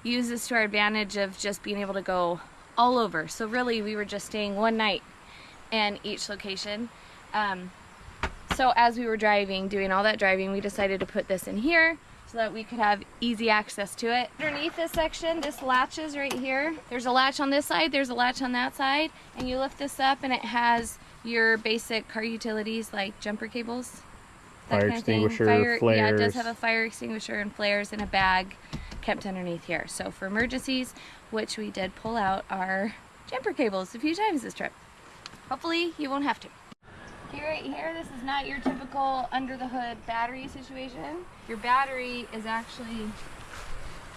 S2: use this to our advantage of just being able to go all over. So really, we were just staying one night in each location. So as we were driving, doing all that driving, we decided to put this in here so that we could have easy access to it. Underneath this section, this latches right here. There's a latch on this side, there's a latch on that side, and you lift this up and it has your basic car utilities like jumper cables.
S3: Fire extinguisher, flares.
S2: Yeah, it does have a fire extinguisher and flares in a bag kept underneath here. So for emergencies, which we did pull out our jumper cables a few times this trip. Hopefully you won't have to. Here, right here, this is not your typical under the hood battery situation. Your battery is actually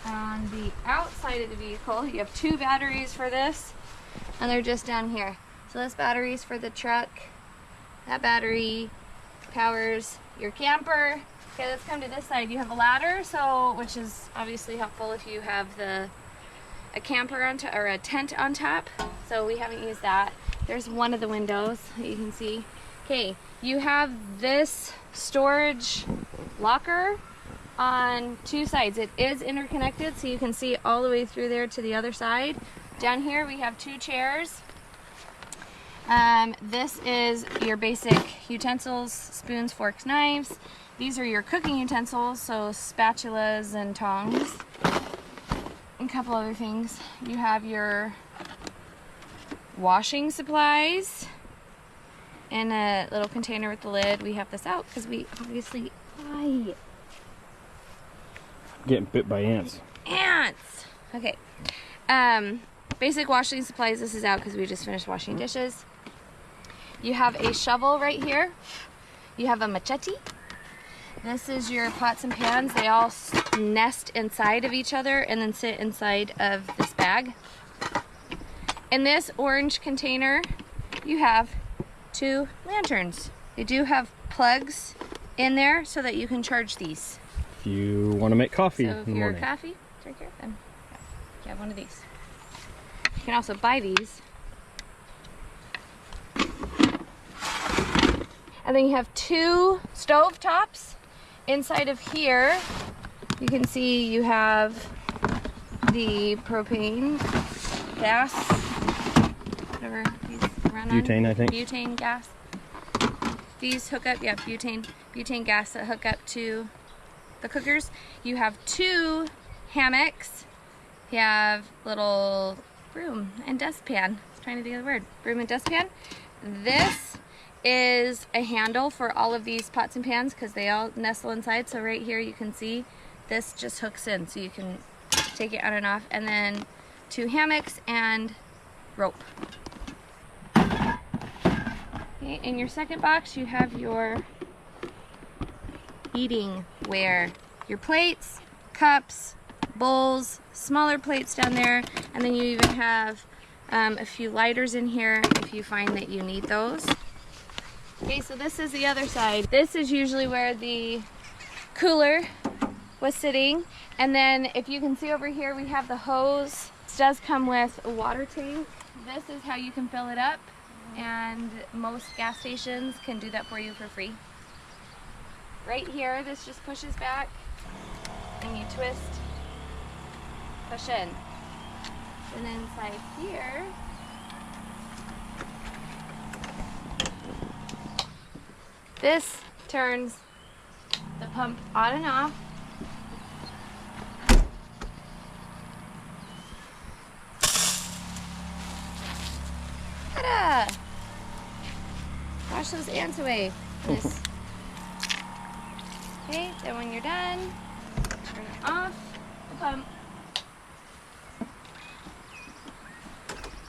S2: on the outside of the vehicle. You have 2 batteries for this, and they're just down here. So this battery is for the truck. That battery powers your camper. Okay, let's come to this side. You have a ladder, which is obviously helpful if you have a camper or a tent on top. So we haven't used that. There's one of the windows that you can see. Okay, you have this storage locker on 2 sides. It is interconnected, so you can see all the way through there to the other side. Down here we have 2 chairs. This is your basic utensils, spoons, forks, knives. These are your cooking utensils, so spatulas and tongs. And a couple other things. You have your washing supplies in a little container with the lid. We have this out because we obviously
S3: Getting bit by ants.
S2: Ants! Okay. Basic washing supplies, this is out because we just finished washing dishes. You have a shovel right here. You have a machete. This is your pots and pans. They all nest inside of each other and then sit inside of this bag. In this orange container, you have 2 lanterns. They do have plugs in there so that you can charge these.
S3: If you want to make coffee
S2: in
S3: the
S2: morning.
S3: morning.
S2: Coffee, it's right here then. You have one of these. You can also buy these. And then you have 2 stove tops inside of here. You can see you have the propane, gas, whatever these run on.
S3: Butane, I think.
S2: Butane gas. These hook up, yeah, butane gas that hook up to the cookers. You have 2 hammocks. You have little broom and dustpan. I was trying to think of the word. Broom and dustpan. This is a handle for all of these pots and pans because they all nestle inside. So right here you can see this just hooks in, so you can take it on and off. And then 2 hammocks and rope. Okay, in your second box you have your eating ware. Your plates, cups, bowls, smaller plates down there, and then you even have a few lighters in here if you find that you need those. Okay, so this is the other side. This is usually where the cooler was sitting, and then if you can see over here we have the hose. This does come with a water tank. This is how you can fill it up, and most gas stations can do that for you for free. Right here, this just pushes back and you twist, push in. And inside here, this turns the pump on and off. Ta-da! Wash those ants away. This. Okay, then when you're done, turn it off the pump.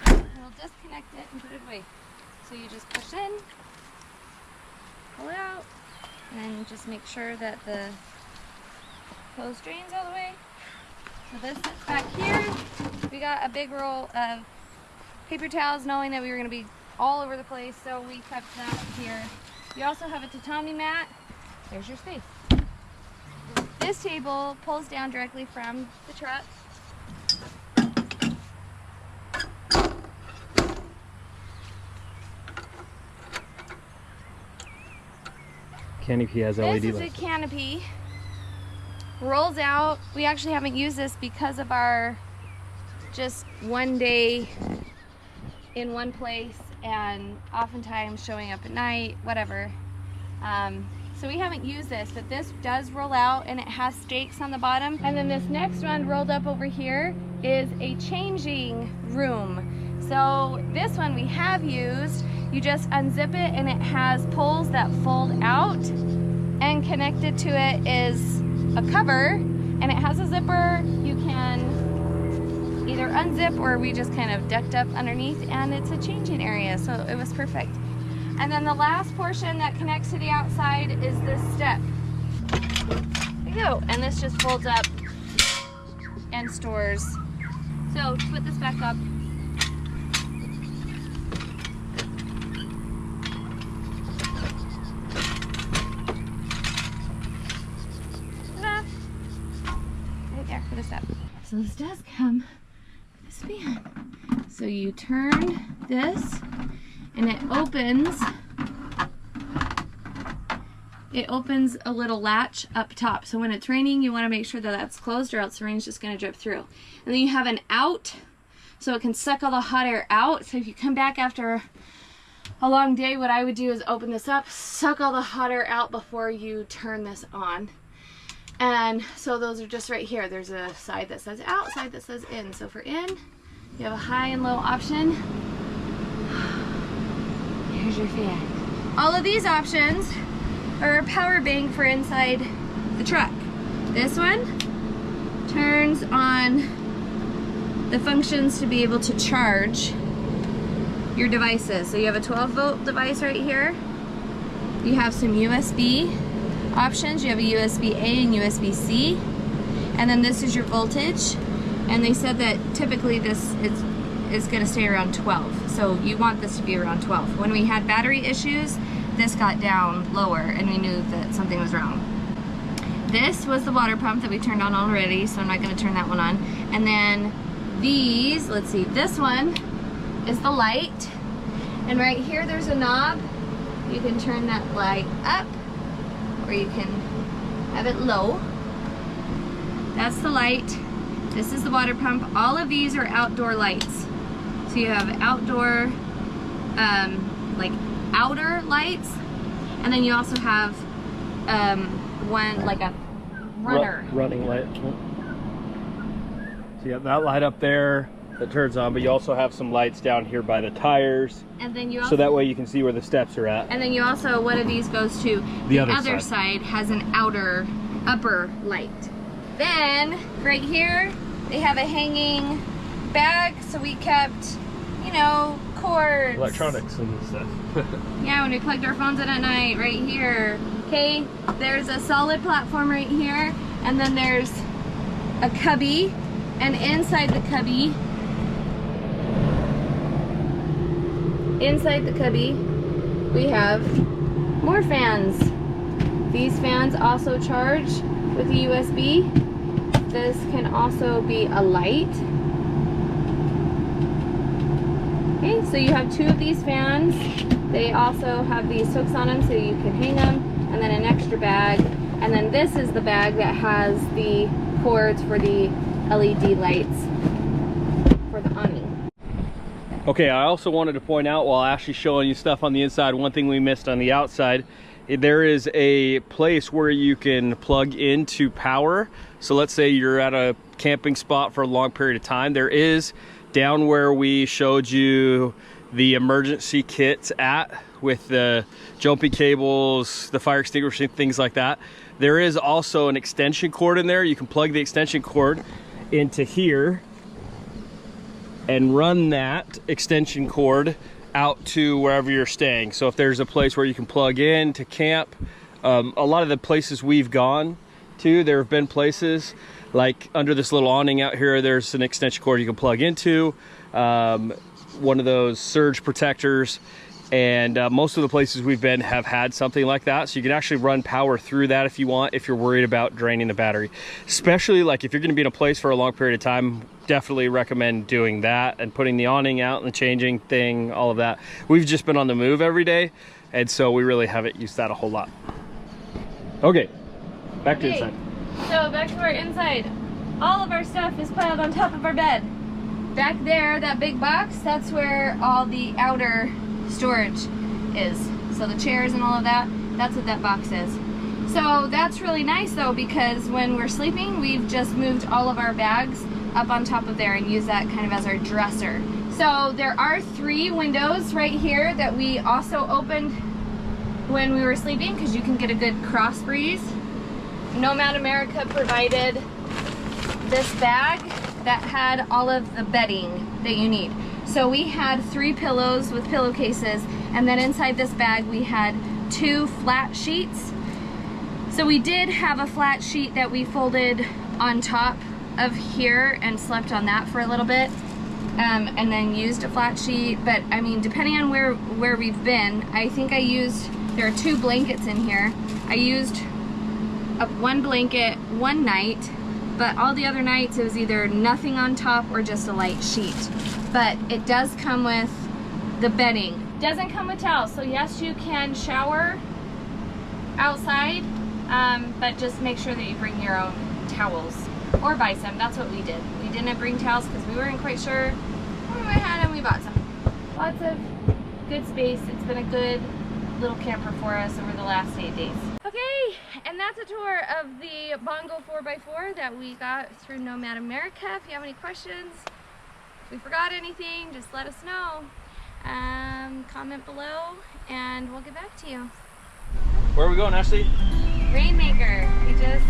S2: It'll disconnect it and put it away. So you just push in, pull it out, and just make sure that the hose drains all the way. So this sits back here. We got a big roll of paper towels, knowing that we were going to be all over the place, so we kept that here You also have a tatami mat. There's your space. This table pulls down directly from the truck.
S3: Canopy has LED
S2: This is
S3: lights.
S2: a canopy. Rolls out. We actually haven't used this because of our just one day in one place and oftentimes showing up at night, whatever. So we haven't used this, but this does roll out and it has stakes on the bottom. And then this next one rolled up over here is a changing room. So this one we have used. You just unzip it and it has poles that fold out, and connected to it is a cover, and it has a zipper. You can either unzip, or we just kind of ducked up underneath, and it's a changing area, so it was perfect. And then the last portion that connects to the outside is this step. There you go, and this just folds up and stores. So to put this back up, for the step. So this does come with a span. So you turn this and it opens. It opens a little latch up top. So when it's raining, you want to make sure that that's closed, or else the rain's just going to drip through. And then you have an out, so it can suck all the hot air out. So if you come back after a long day, what I would do is open this up, suck all the hot air out before you turn this on. And so those are just right here. There's a side that says out, side that says in. So for in, you have a high and low option. Here's your fan. All of these options are a power bank for inside the truck. This one turns on the functions to be able to charge your devices. So you have a 12-volt device right here. You have some USB options. You have a USB-A and USB-C, and then this is your voltage, and they said that typically this is going to stay around 12, so you want this to be around 12. When we had battery issues, this got down lower and we knew that something was wrong. This was the water pump that we turned on already, so I'm not going to turn that one on. And then these, let's see, this one is the light, and right here there's a knob. You can turn that light up, or you can have it low. That's the light. This is the water pump. All of these are outdoor lights. So you have outdoor, like outer lights, and then you also have one like a
S3: running light. So you have that light up there that turns on, but you also have some lights down here by the tires.
S2: And then you also,
S3: so that way you can see where the steps are at.
S2: And then you also, one of these goes to the other side has an upper light. Then right here they have a hanging bag, so we kept, you know, cords,
S3: electronics and stuff.
S2: yeah, when we plugged our phones in at night, right here. Okay, there's a solid platform right here, and then there's a cubby, and inside the cubby we have more fans. These fans also charge with a USB. This can also be a light. Okay, so you have two of these fans. They also have these hooks on them so you can hang them, and then an extra bag. And then this is the bag that has the cords for the LED lights for the awning.
S3: Okay, I also wanted to point out, while Ashley's showing you stuff on the inside, one thing we missed on the outside. There is a place where you can plug into power. So let's say you're at a camping spot for a long period of time. There is, down where we showed you the emergency kits at, with the jumping cables, the fire extinguisher, things like that. There is also an extension cord in there. You can plug the extension cord into here and run that extension cord out to wherever you're staying. So if there's a place where you can plug in to camp, a lot of the places we've gone to, there have been places like under this little awning out here, there's an extension cord you can plug into, one of those surge protectors. And most of the places we've been have had something like that, so you can actually run power through that if you want, if you're worried about draining the battery. Especially like if you're going to be in a place for a long period of time, definitely recommend doing that and putting the awning out and the changing thing, all of that. We've just been on the move every day, and so we really haven't used that a whole lot. Okay, back to inside.
S2: So back to our inside. All of our stuff is piled on top of our bed. Back there, that big box, that's where all the outer storage is. So the chairs and all of that, that's what that box is. So that's really nice though, because when we're sleeping, we've just moved all of our bags up on top of there and use that kind of as our dresser. So there are 3 windows right here that we also opened when we were sleeping, because you can get a good cross breeze. Nomad America provided this bag that had all of the bedding that you need. So we had 3 pillows with pillowcases, and then inside this bag we had 2 flat sheets. So we did have a flat sheet that we folded on top of here and slept on that for a little bit, and then used a flat sheet. But I mean, depending on where we've been, I think there are 2 blankets in here. I used 1 blanket one night, but all the other nights it was either nothing on top or just a light sheet. But it does come with the bedding. Doesn't come with towels, so yes, you can shower outside, but just make sure that you bring your own towels or buy some. That's what we did. We didn't bring towels because we weren't quite sure what we had, and we bought some. Lots of good space. It's been a good little camper for us over the last 8 days. Okay, and that's a tour of the Bongo 4x4 that we got through Nomad America. If you have any questions, if we forgot anything, just let us know. Comment below and we'll get back to you.
S3: Where are we going, Ashley?
S2: Rainmaker. We just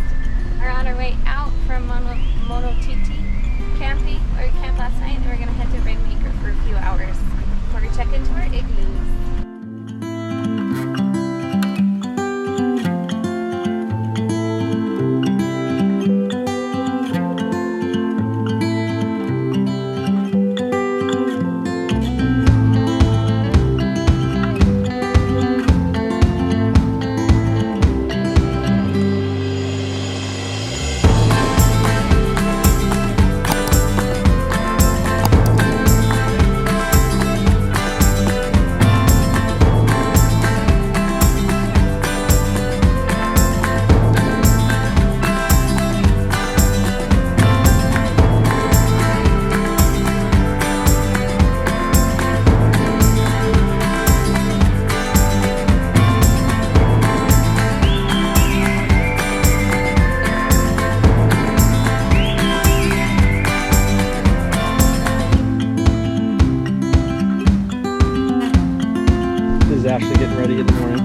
S2: are on our way out from Monotiti camping, where we camped last night, and we're gonna head to Rainmaker for a few hours before we check into our igloos.
S3: Ashley getting ready in the morning.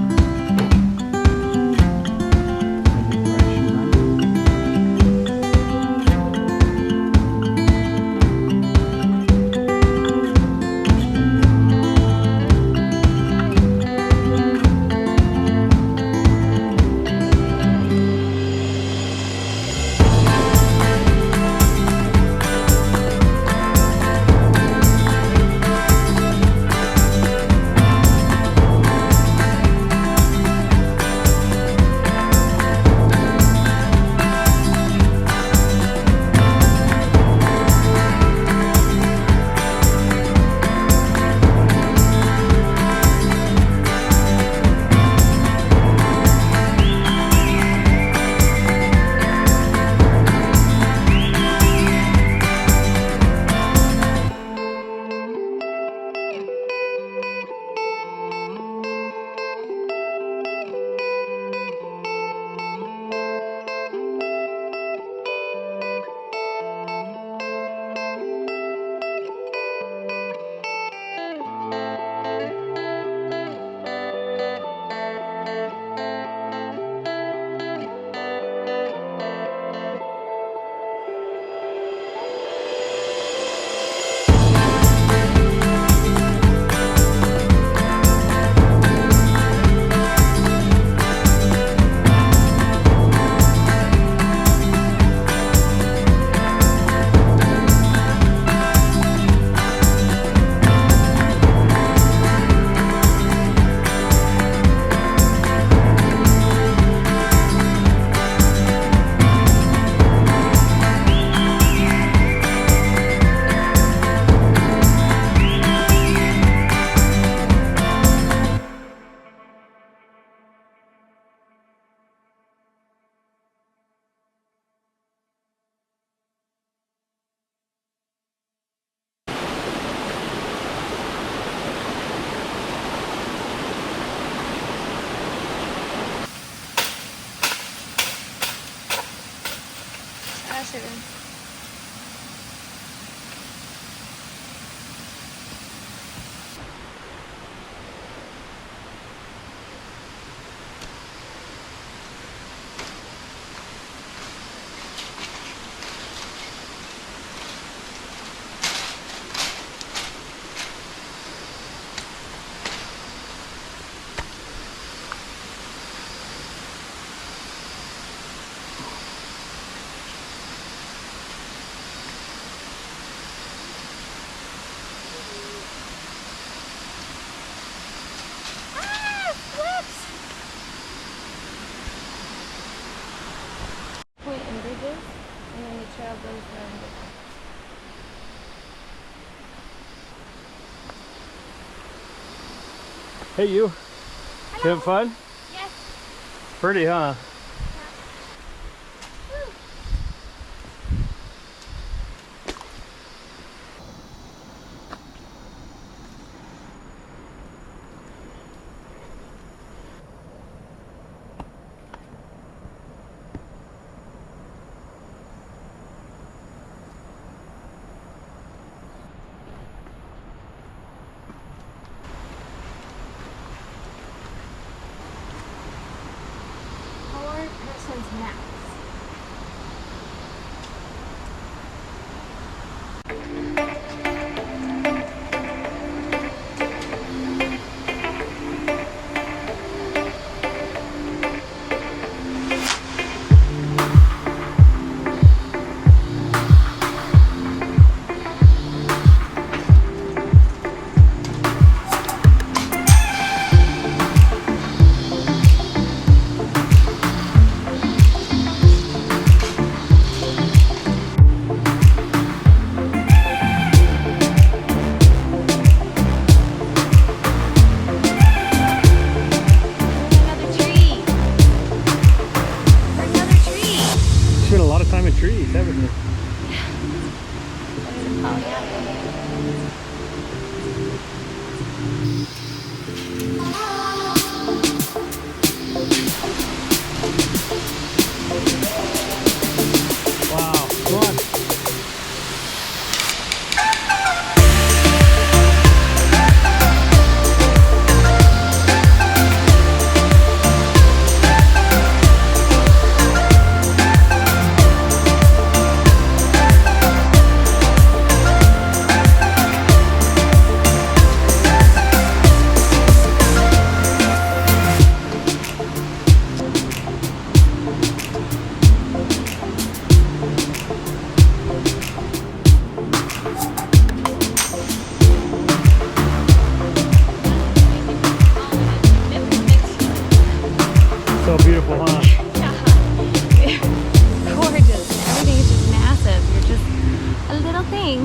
S2: se ven.
S3: Hey, you.
S2: Hello.
S3: You having fun?
S2: Yes.
S3: Pretty, huh?
S2: Person's max.
S3: Trees, haven't you? Wow, come on. So beautiful, huh?
S2: Yeah. Gorgeous. Everything is just massive. You're just a little thing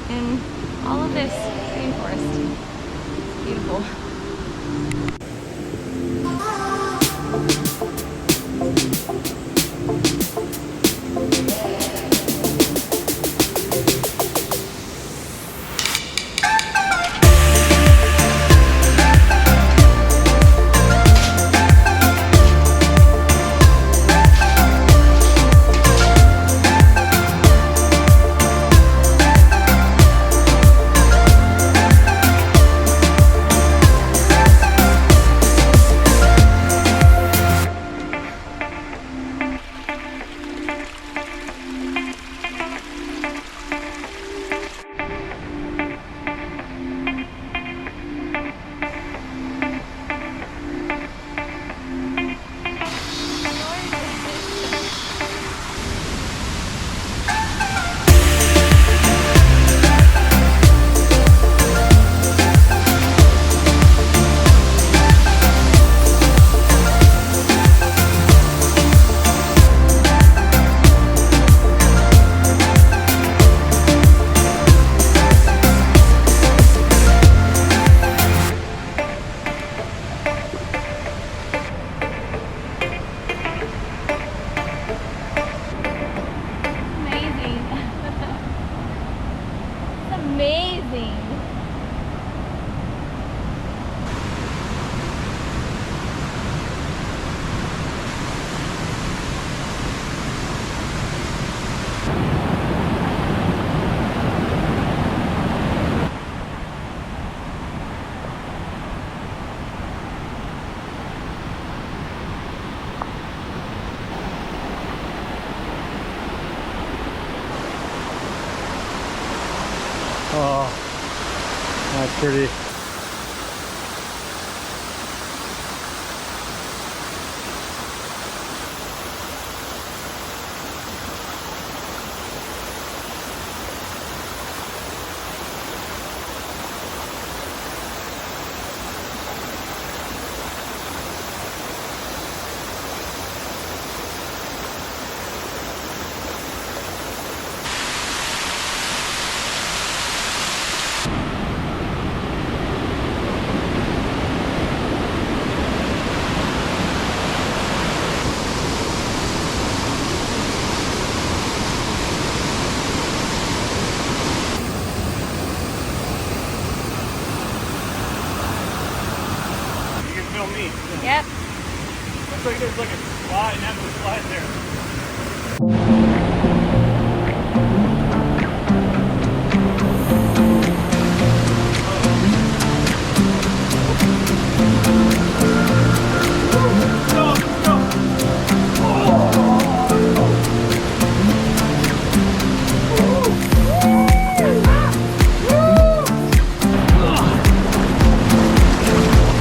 S2: in all of this rainforest. It's beautiful.
S3: That's pretty.
S2: Yep.
S3: Looks like there's like a slide, and that's a slide there.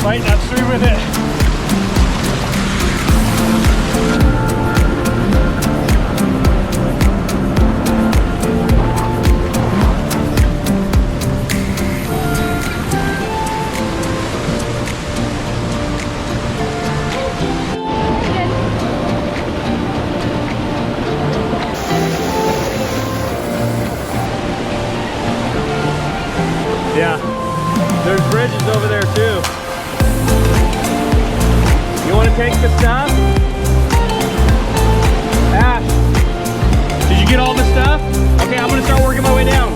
S3: Right upstream with it. Yeah, there's bridges over there too. You want to take the stuff? Ash, did you get all the stuff? Okay, I'm gonna start working my way down.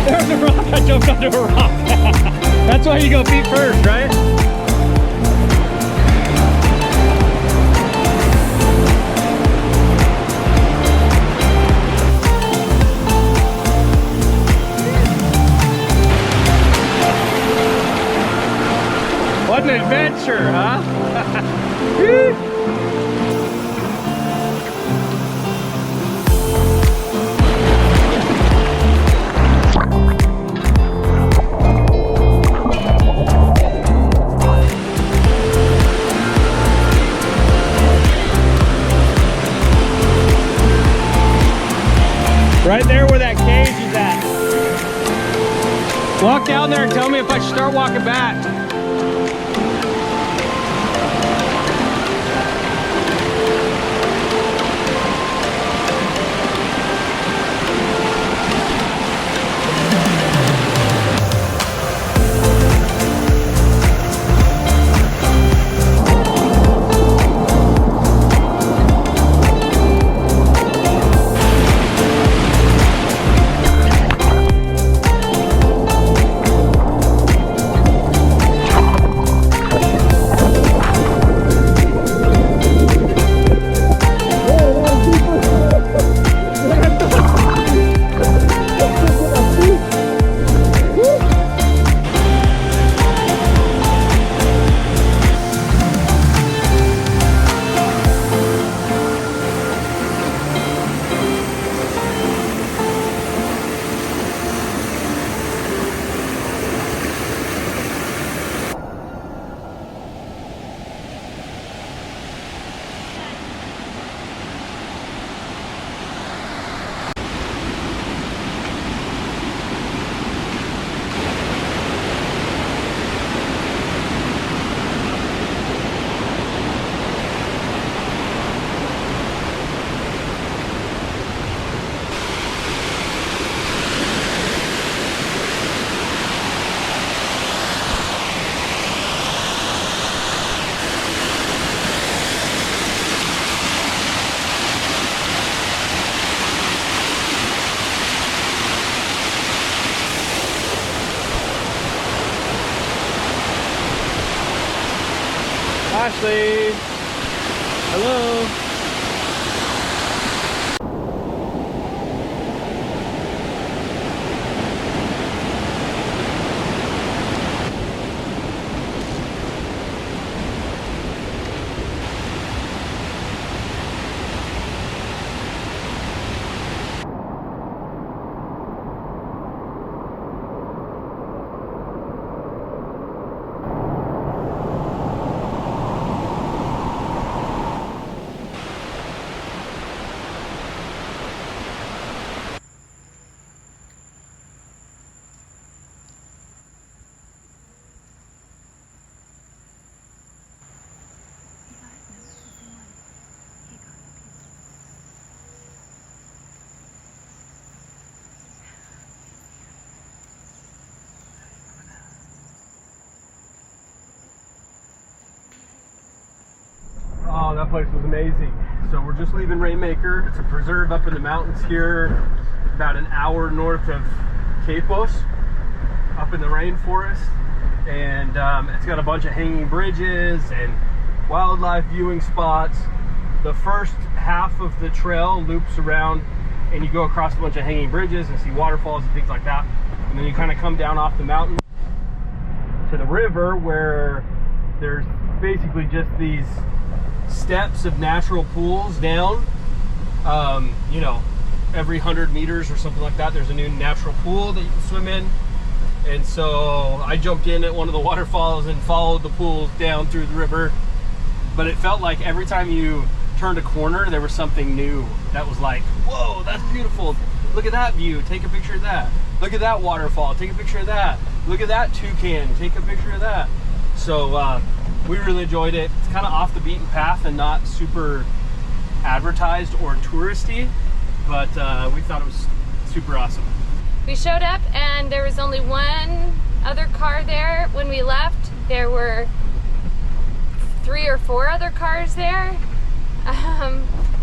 S3: There's a rock, I jumped onto a rock. That's why you go feet first, right? What an adventure, huh? Right there where that cage is at. Walk down there and tell me if I should start walking back. Ashley, hello. Oh, that place was amazing. So we're just leaving Rainmaker. It's a preserve up in the mountains here, about an hour north of Capos, up in the rainforest. And it's got a bunch of hanging bridges and wildlife viewing spots. The first half of the trail loops around and you go across a bunch of hanging bridges and see waterfalls and things like that. And then you kind of come down off the mountain to the river, where there's basically just these steps of natural pools down. You know, every 100 meters or something like that, there's a new natural pool that you can swim in. And so I jumped in at one of the waterfalls and followed the pool down through the river. But it felt like every time you turned a corner, there was something new that was like, whoa, that's beautiful. Look at that view, take a picture of that. Look at that waterfall, take a picture of that. Look at that toucan, take a picture of that. So we really enjoyed it. It's kind of off the beaten path and not super advertised or touristy, but we thought it was super awesome.
S2: We showed up and there was only one other car there. When we left, there were 3 or 4 other cars there.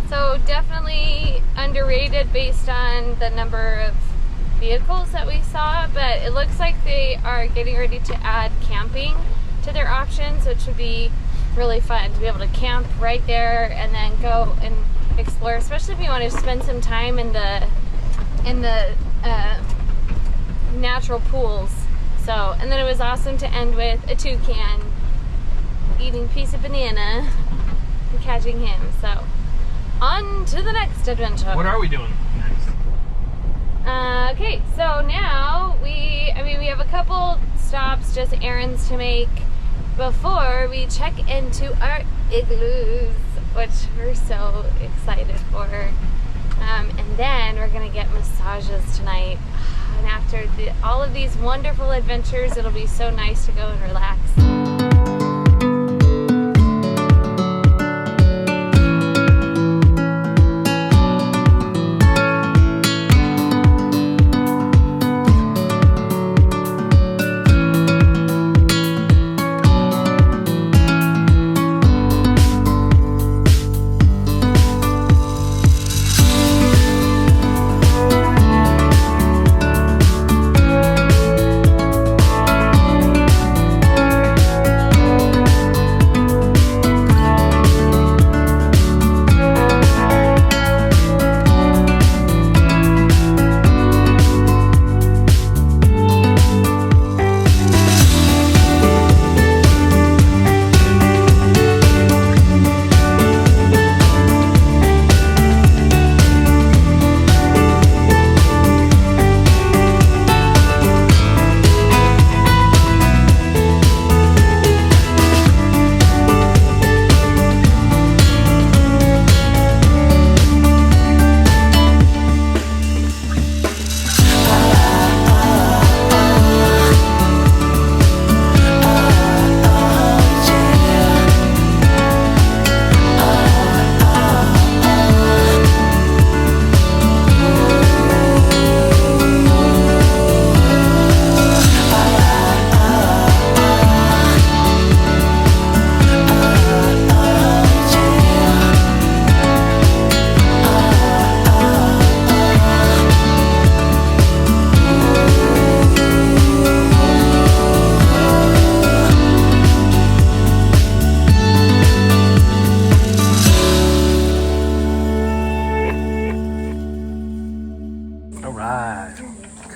S2: So definitely underrated based on the number of vehicles that we saw, but it looks like they are getting ready to add camping to their options, which would be really fun to be able to camp right there and then go and explore, especially if you want to spend some time in the natural pools. So, and then it was awesome to end with a toucan eating a piece of banana and catching him. So on to the next adventure.
S3: What are we doing next?
S2: Okay, so now we have a couple stops, just errands to make before we check into our igloos, which we're so excited for. And then we're gonna get massages tonight. And after all of these wonderful adventures, it'll be so nice to go and relax.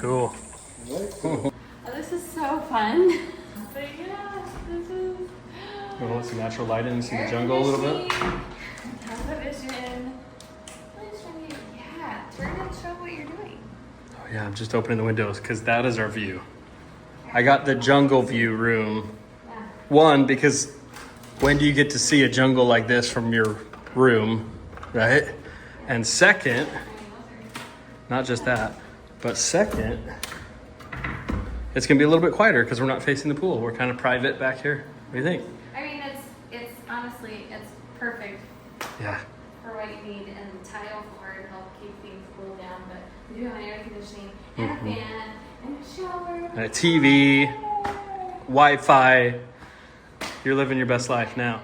S3: Cool.
S2: Oh, this is so fun. But yeah, this is...
S3: You want to let some natural light in, see the jungle a little bit?
S2: Television. Yeah, turn and show what you're doing.
S3: Oh yeah, I'm just opening the windows because that is our view. I got the jungle view room. One, because when do you get to see a jungle like this from your room, right? And second, not just that, but second, it's gonna be a little bit quieter because we're not facing the pool. We're kind of private back here. What do you think?
S2: I mean, it's honestly, it's perfect.
S3: Yeah.
S2: For what you need, and the tile floor to help keep things cool down. But we do have an air conditioning and a fan and a shower
S3: And a TV, Wi-Fi. You're living your best life now.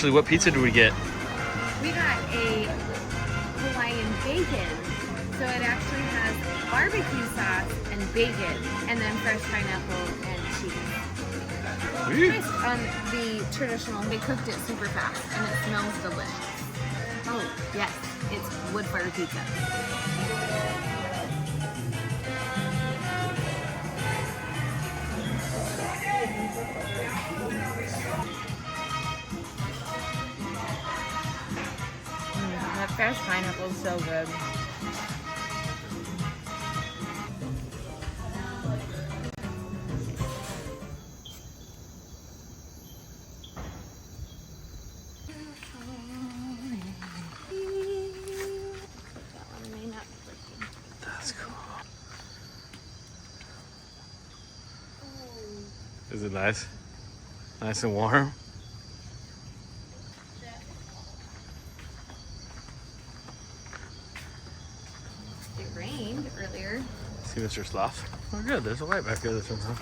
S3: Ashley, what pizza did we get?
S2: We got a Hawaiian bacon. So it actually has barbecue sauce and bacon, and then fresh pineapple and cheese. Based on the traditional, they cooked it super fast, and it smells delicious. Oh, yes, it's wood fire pizza. That fresh pineapple is so good.
S3: That's cool. Is it nice? Nice and warm?
S2: It rained earlier.
S3: See Mr. Sloth? Oh good, there's a light back there this one, huh?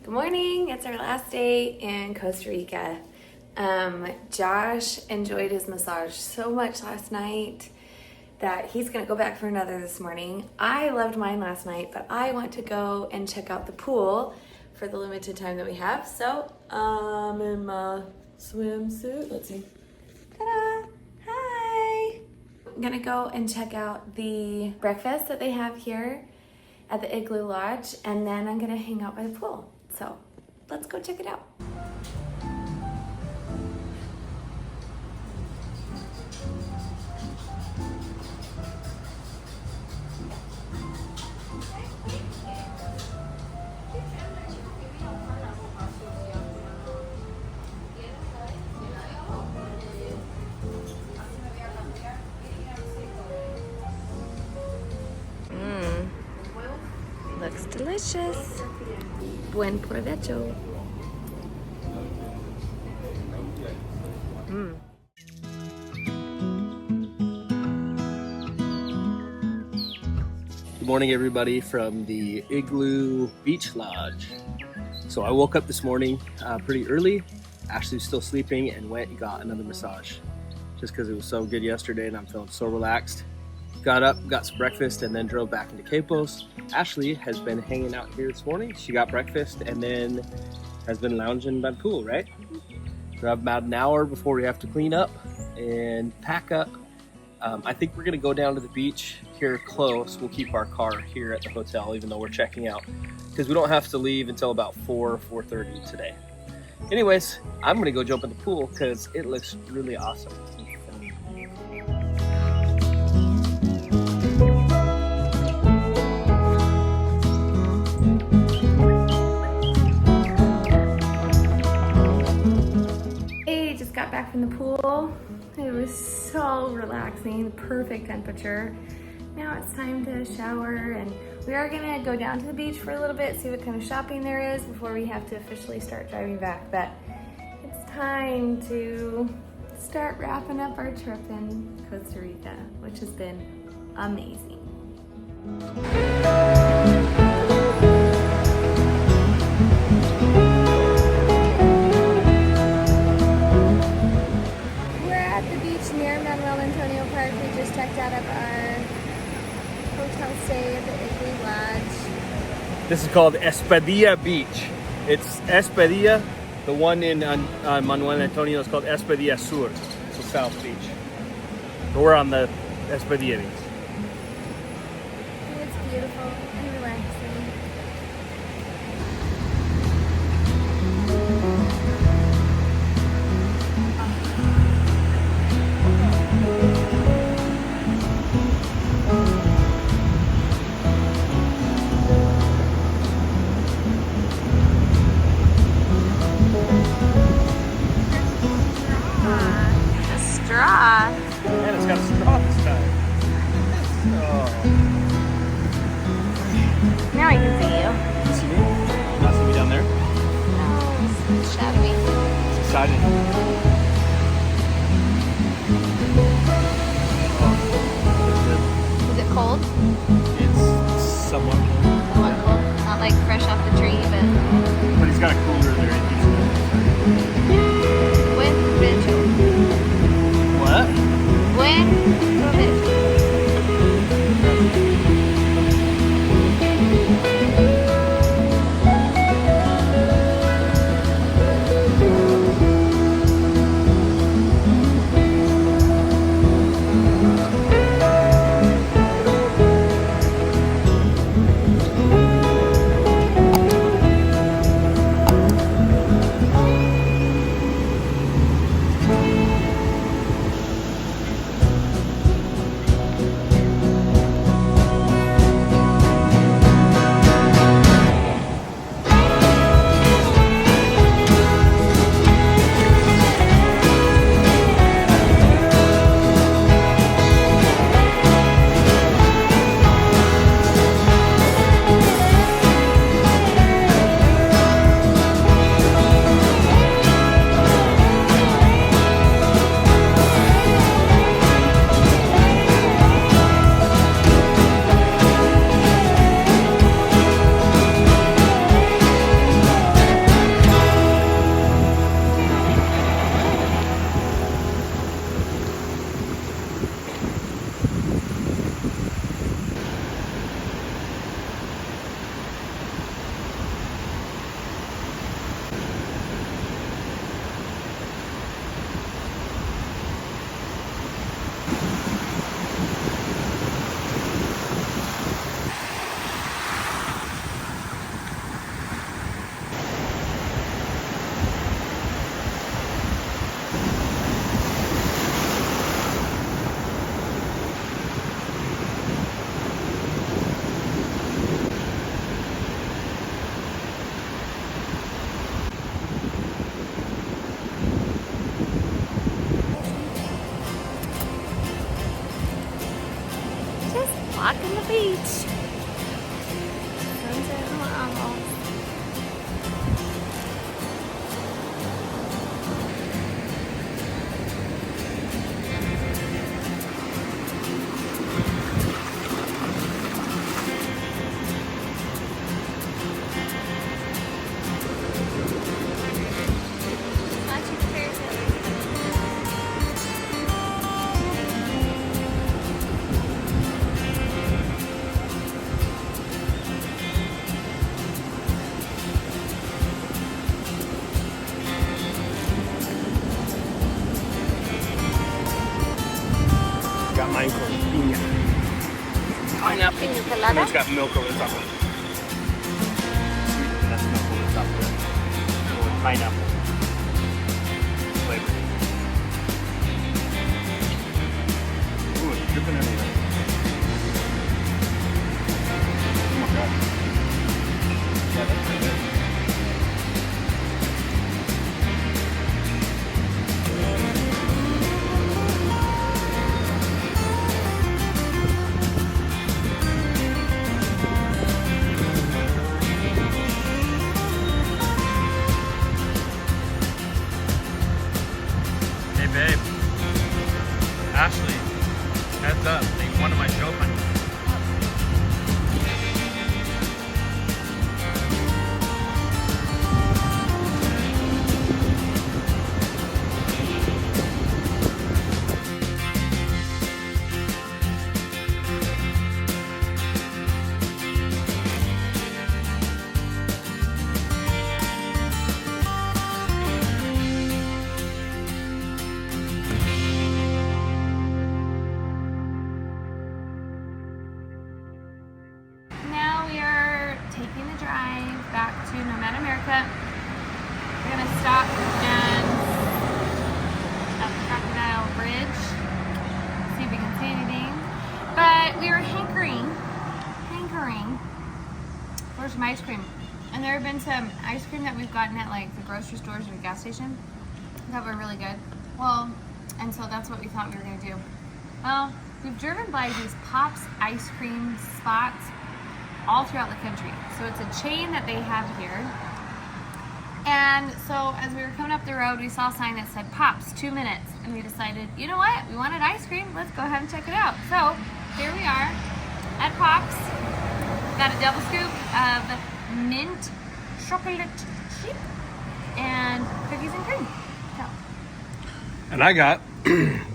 S2: Good morning, it's our last day in Costa Rica. Josh enjoyed his massage so much last night that he's gonna go back for another this morning. I loved mine last night, but I want to go and check out the pool for the limited time that we have. So I'm in my swimsuit. Let's see. Ta-da! Hi! I'm gonna go and check out the breakfast that they have here at the Igloo Lodge, and then I'm gonna hang out by the pool. So let's go check it out. Looks delicious. Buen provecho.
S5: Good morning, everybody, from the Igloo Beach Lodge. So I woke up this morning pretty early. Ashley's still sleeping and went and got another massage just because it was so good yesterday and I'm feeling so relaxed. Got up, got some breakfast, and then drove back into Capos. Ashley has been hanging out here this morning. She got breakfast and then has been lounging by the pool, right? We have about an hour before we have to clean up and pack up. I think we're gonna go down to the beach here close. We'll keep our car here at the hotel even though we're checking out because we don't have to leave until about 4:30 today. Anyways, I'm gonna go jump in the pool because it looks really awesome.
S2: Hey, just got back from the pool. It was so relaxing, perfect temperature. Now it's time to shower, and we are gonna go down to the beach for a little bit, see what kind of shopping there is before we have to officially start driving back. But it's time to start wrapping up our trip in Costa Rica, which has been amazing. Stay at the Igloo Lodge.
S5: This is called Espadilla Beach. It's Espadilla. The one in Manuel Antonio is called Espadilla Sur. It's South Beach. But we're on the Espadilla Beach.
S2: It's beautiful and relaxing.
S5: Man, it's got a straw this time. Oh.
S2: Now I can see you.
S5: You see me? Not see me down there?
S2: shall we?
S3: It's exciting.
S2: Is it cold?
S3: It's somewhat cold.
S2: Somewhat cold. Not like fresh off the tree,
S3: But he's got a cooler there.
S2: buen provecho.
S3: What?
S2: Buen provecho. Walking the beach. Sunset almost.
S3: Mine called piña. Pineapple.
S2: Pina colada?
S3: It's got milk over the top of it. Sweet, that's milk over the top of it. With pineapple flavor. Ooh, it's dripping everywhere. Oh my god. Yeah, that's pretty good. Babe, Ashley, heads up, they wanted my show money.
S2: We're gonna stop and at the Crocodile Bridge, see if we can see anything. But we were hankering for some ice cream. And there have been some ice cream that we've gotten at like the grocery stores or the gas station that were really good. Well, and so that's what we thought we were gonna do. Well, we've driven by these Pops ice cream spots all throughout the country. So it's a chain that they have here.
S1: And so as we were coming up the road, we saw a sign that said Pops, 2 minutes. And we decided, you know what? We wanted ice cream. Let's go ahead and check it out. So here we are at Pops. Got a double scoop of mint chocolate chip and cookies and cream. So.
S3: And I got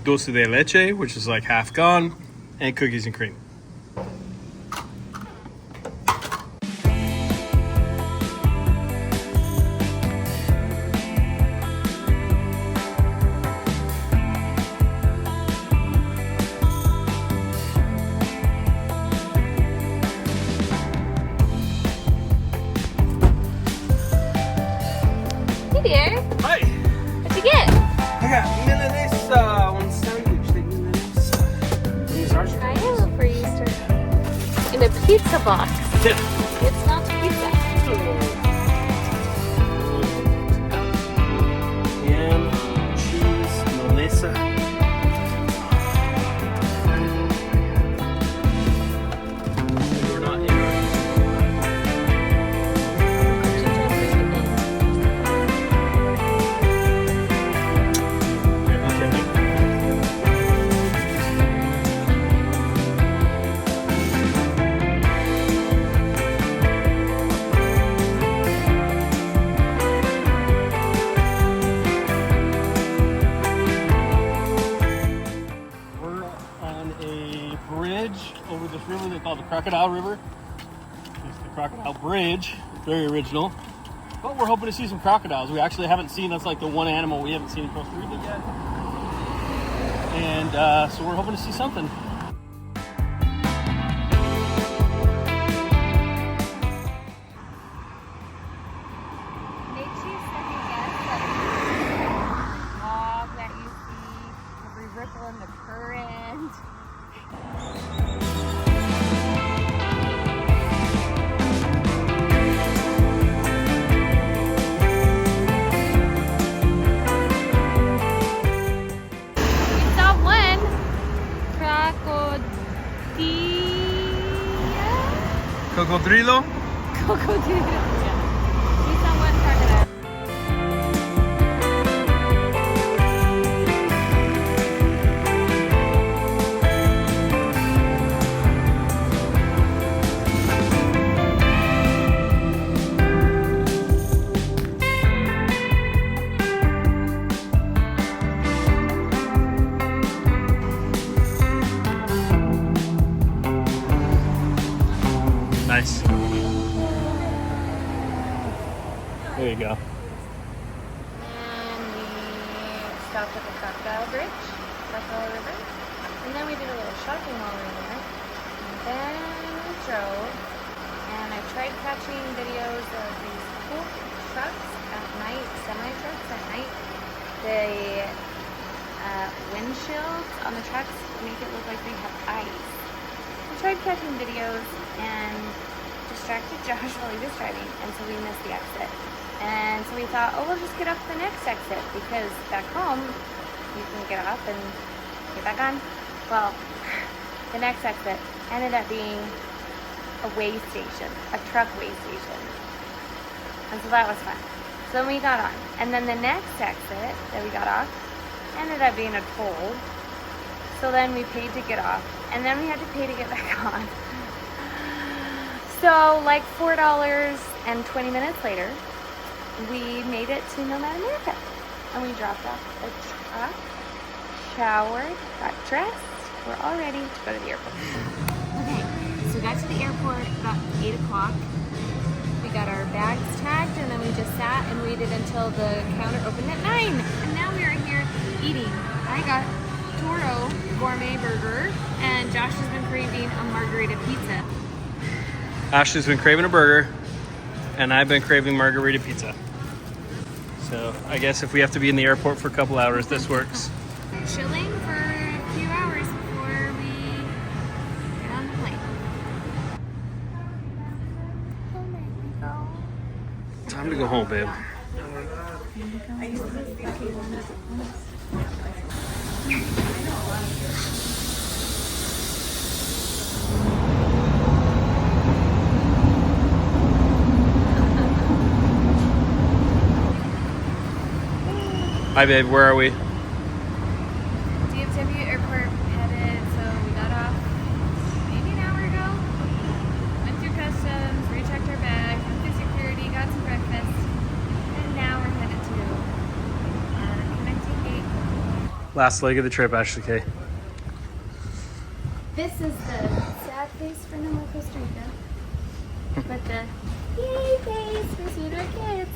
S3: dulce de leche, which is like half gone, and cookies and cream.
S1: Hey dear.
S3: Hi.
S1: What'd you get?
S3: I got milanesa on sandwich. Take milanesa. These are
S1: I am for Easter. In a pizza box. It's not pizza.
S3: Ham, cheese, milanesa. We're not in. Over this river they call the Crocodile River. It's the Crocodile Bridge, very original. But we're hoping to see some crocodiles. We actually haven't seen, that's like the one animal we haven't seen in Costa Rica yet. And so we're hoping to see something.
S2: Makes you second guess that fog that you see, every ripple in the current.
S3: Cocodrilo?
S2: Cocodrilo. Yeah. See someone crocodile.
S3: Nice. There you go.
S2: And we stopped at the Crocodile Bridge, Crocodile River, and then we did a little shopping while we were there. And then we drove, and I tried catching videos of these cool trucks at night, semi-trucks at night. The windshields on the trucks make it look like they have ice. I tried catching videos and distracted Josh while he was driving, and so we missed the exit. And so we thought, oh, we'll just get off the next exit, because back home you can get off and get back on. Well, the next exit ended up being a way station, a truck way station. And so that was fun. So then we got on. And then the next exit that we got off ended up being a toll. So then we paid to get off, and then we had to pay to get back on. So like $4 and 20 minutes later, we made it to Nomad America. And we dropped off the truck, showered, got dressed. We're all ready to go to the airport. Okay, so we got to the airport about 8 o'clock. We got our bags tagged, and then we just sat and waited until the counter opened at 9. And now we are here eating. I got Toro gourmet burger, and Josh has been craving a margarita pizza.
S3: Ashley's been craving a burger, and I've been craving margarita pizza. So I guess if we have to be in the airport for a couple hours, this works.
S1: Chilling for a few hours before we get on the plane.
S3: Time to go home, babe. Hi babe, where are we?
S2: DFW airport headed, so we got off maybe an hour ago. Went through customs, rechecked our bags, went through security, got some breakfast, and now we're headed to connecting gate.
S3: Last leg of the trip, Ashley K.
S2: This is the sad face for Normal Costa Rica, but the yay face for sweeter kids.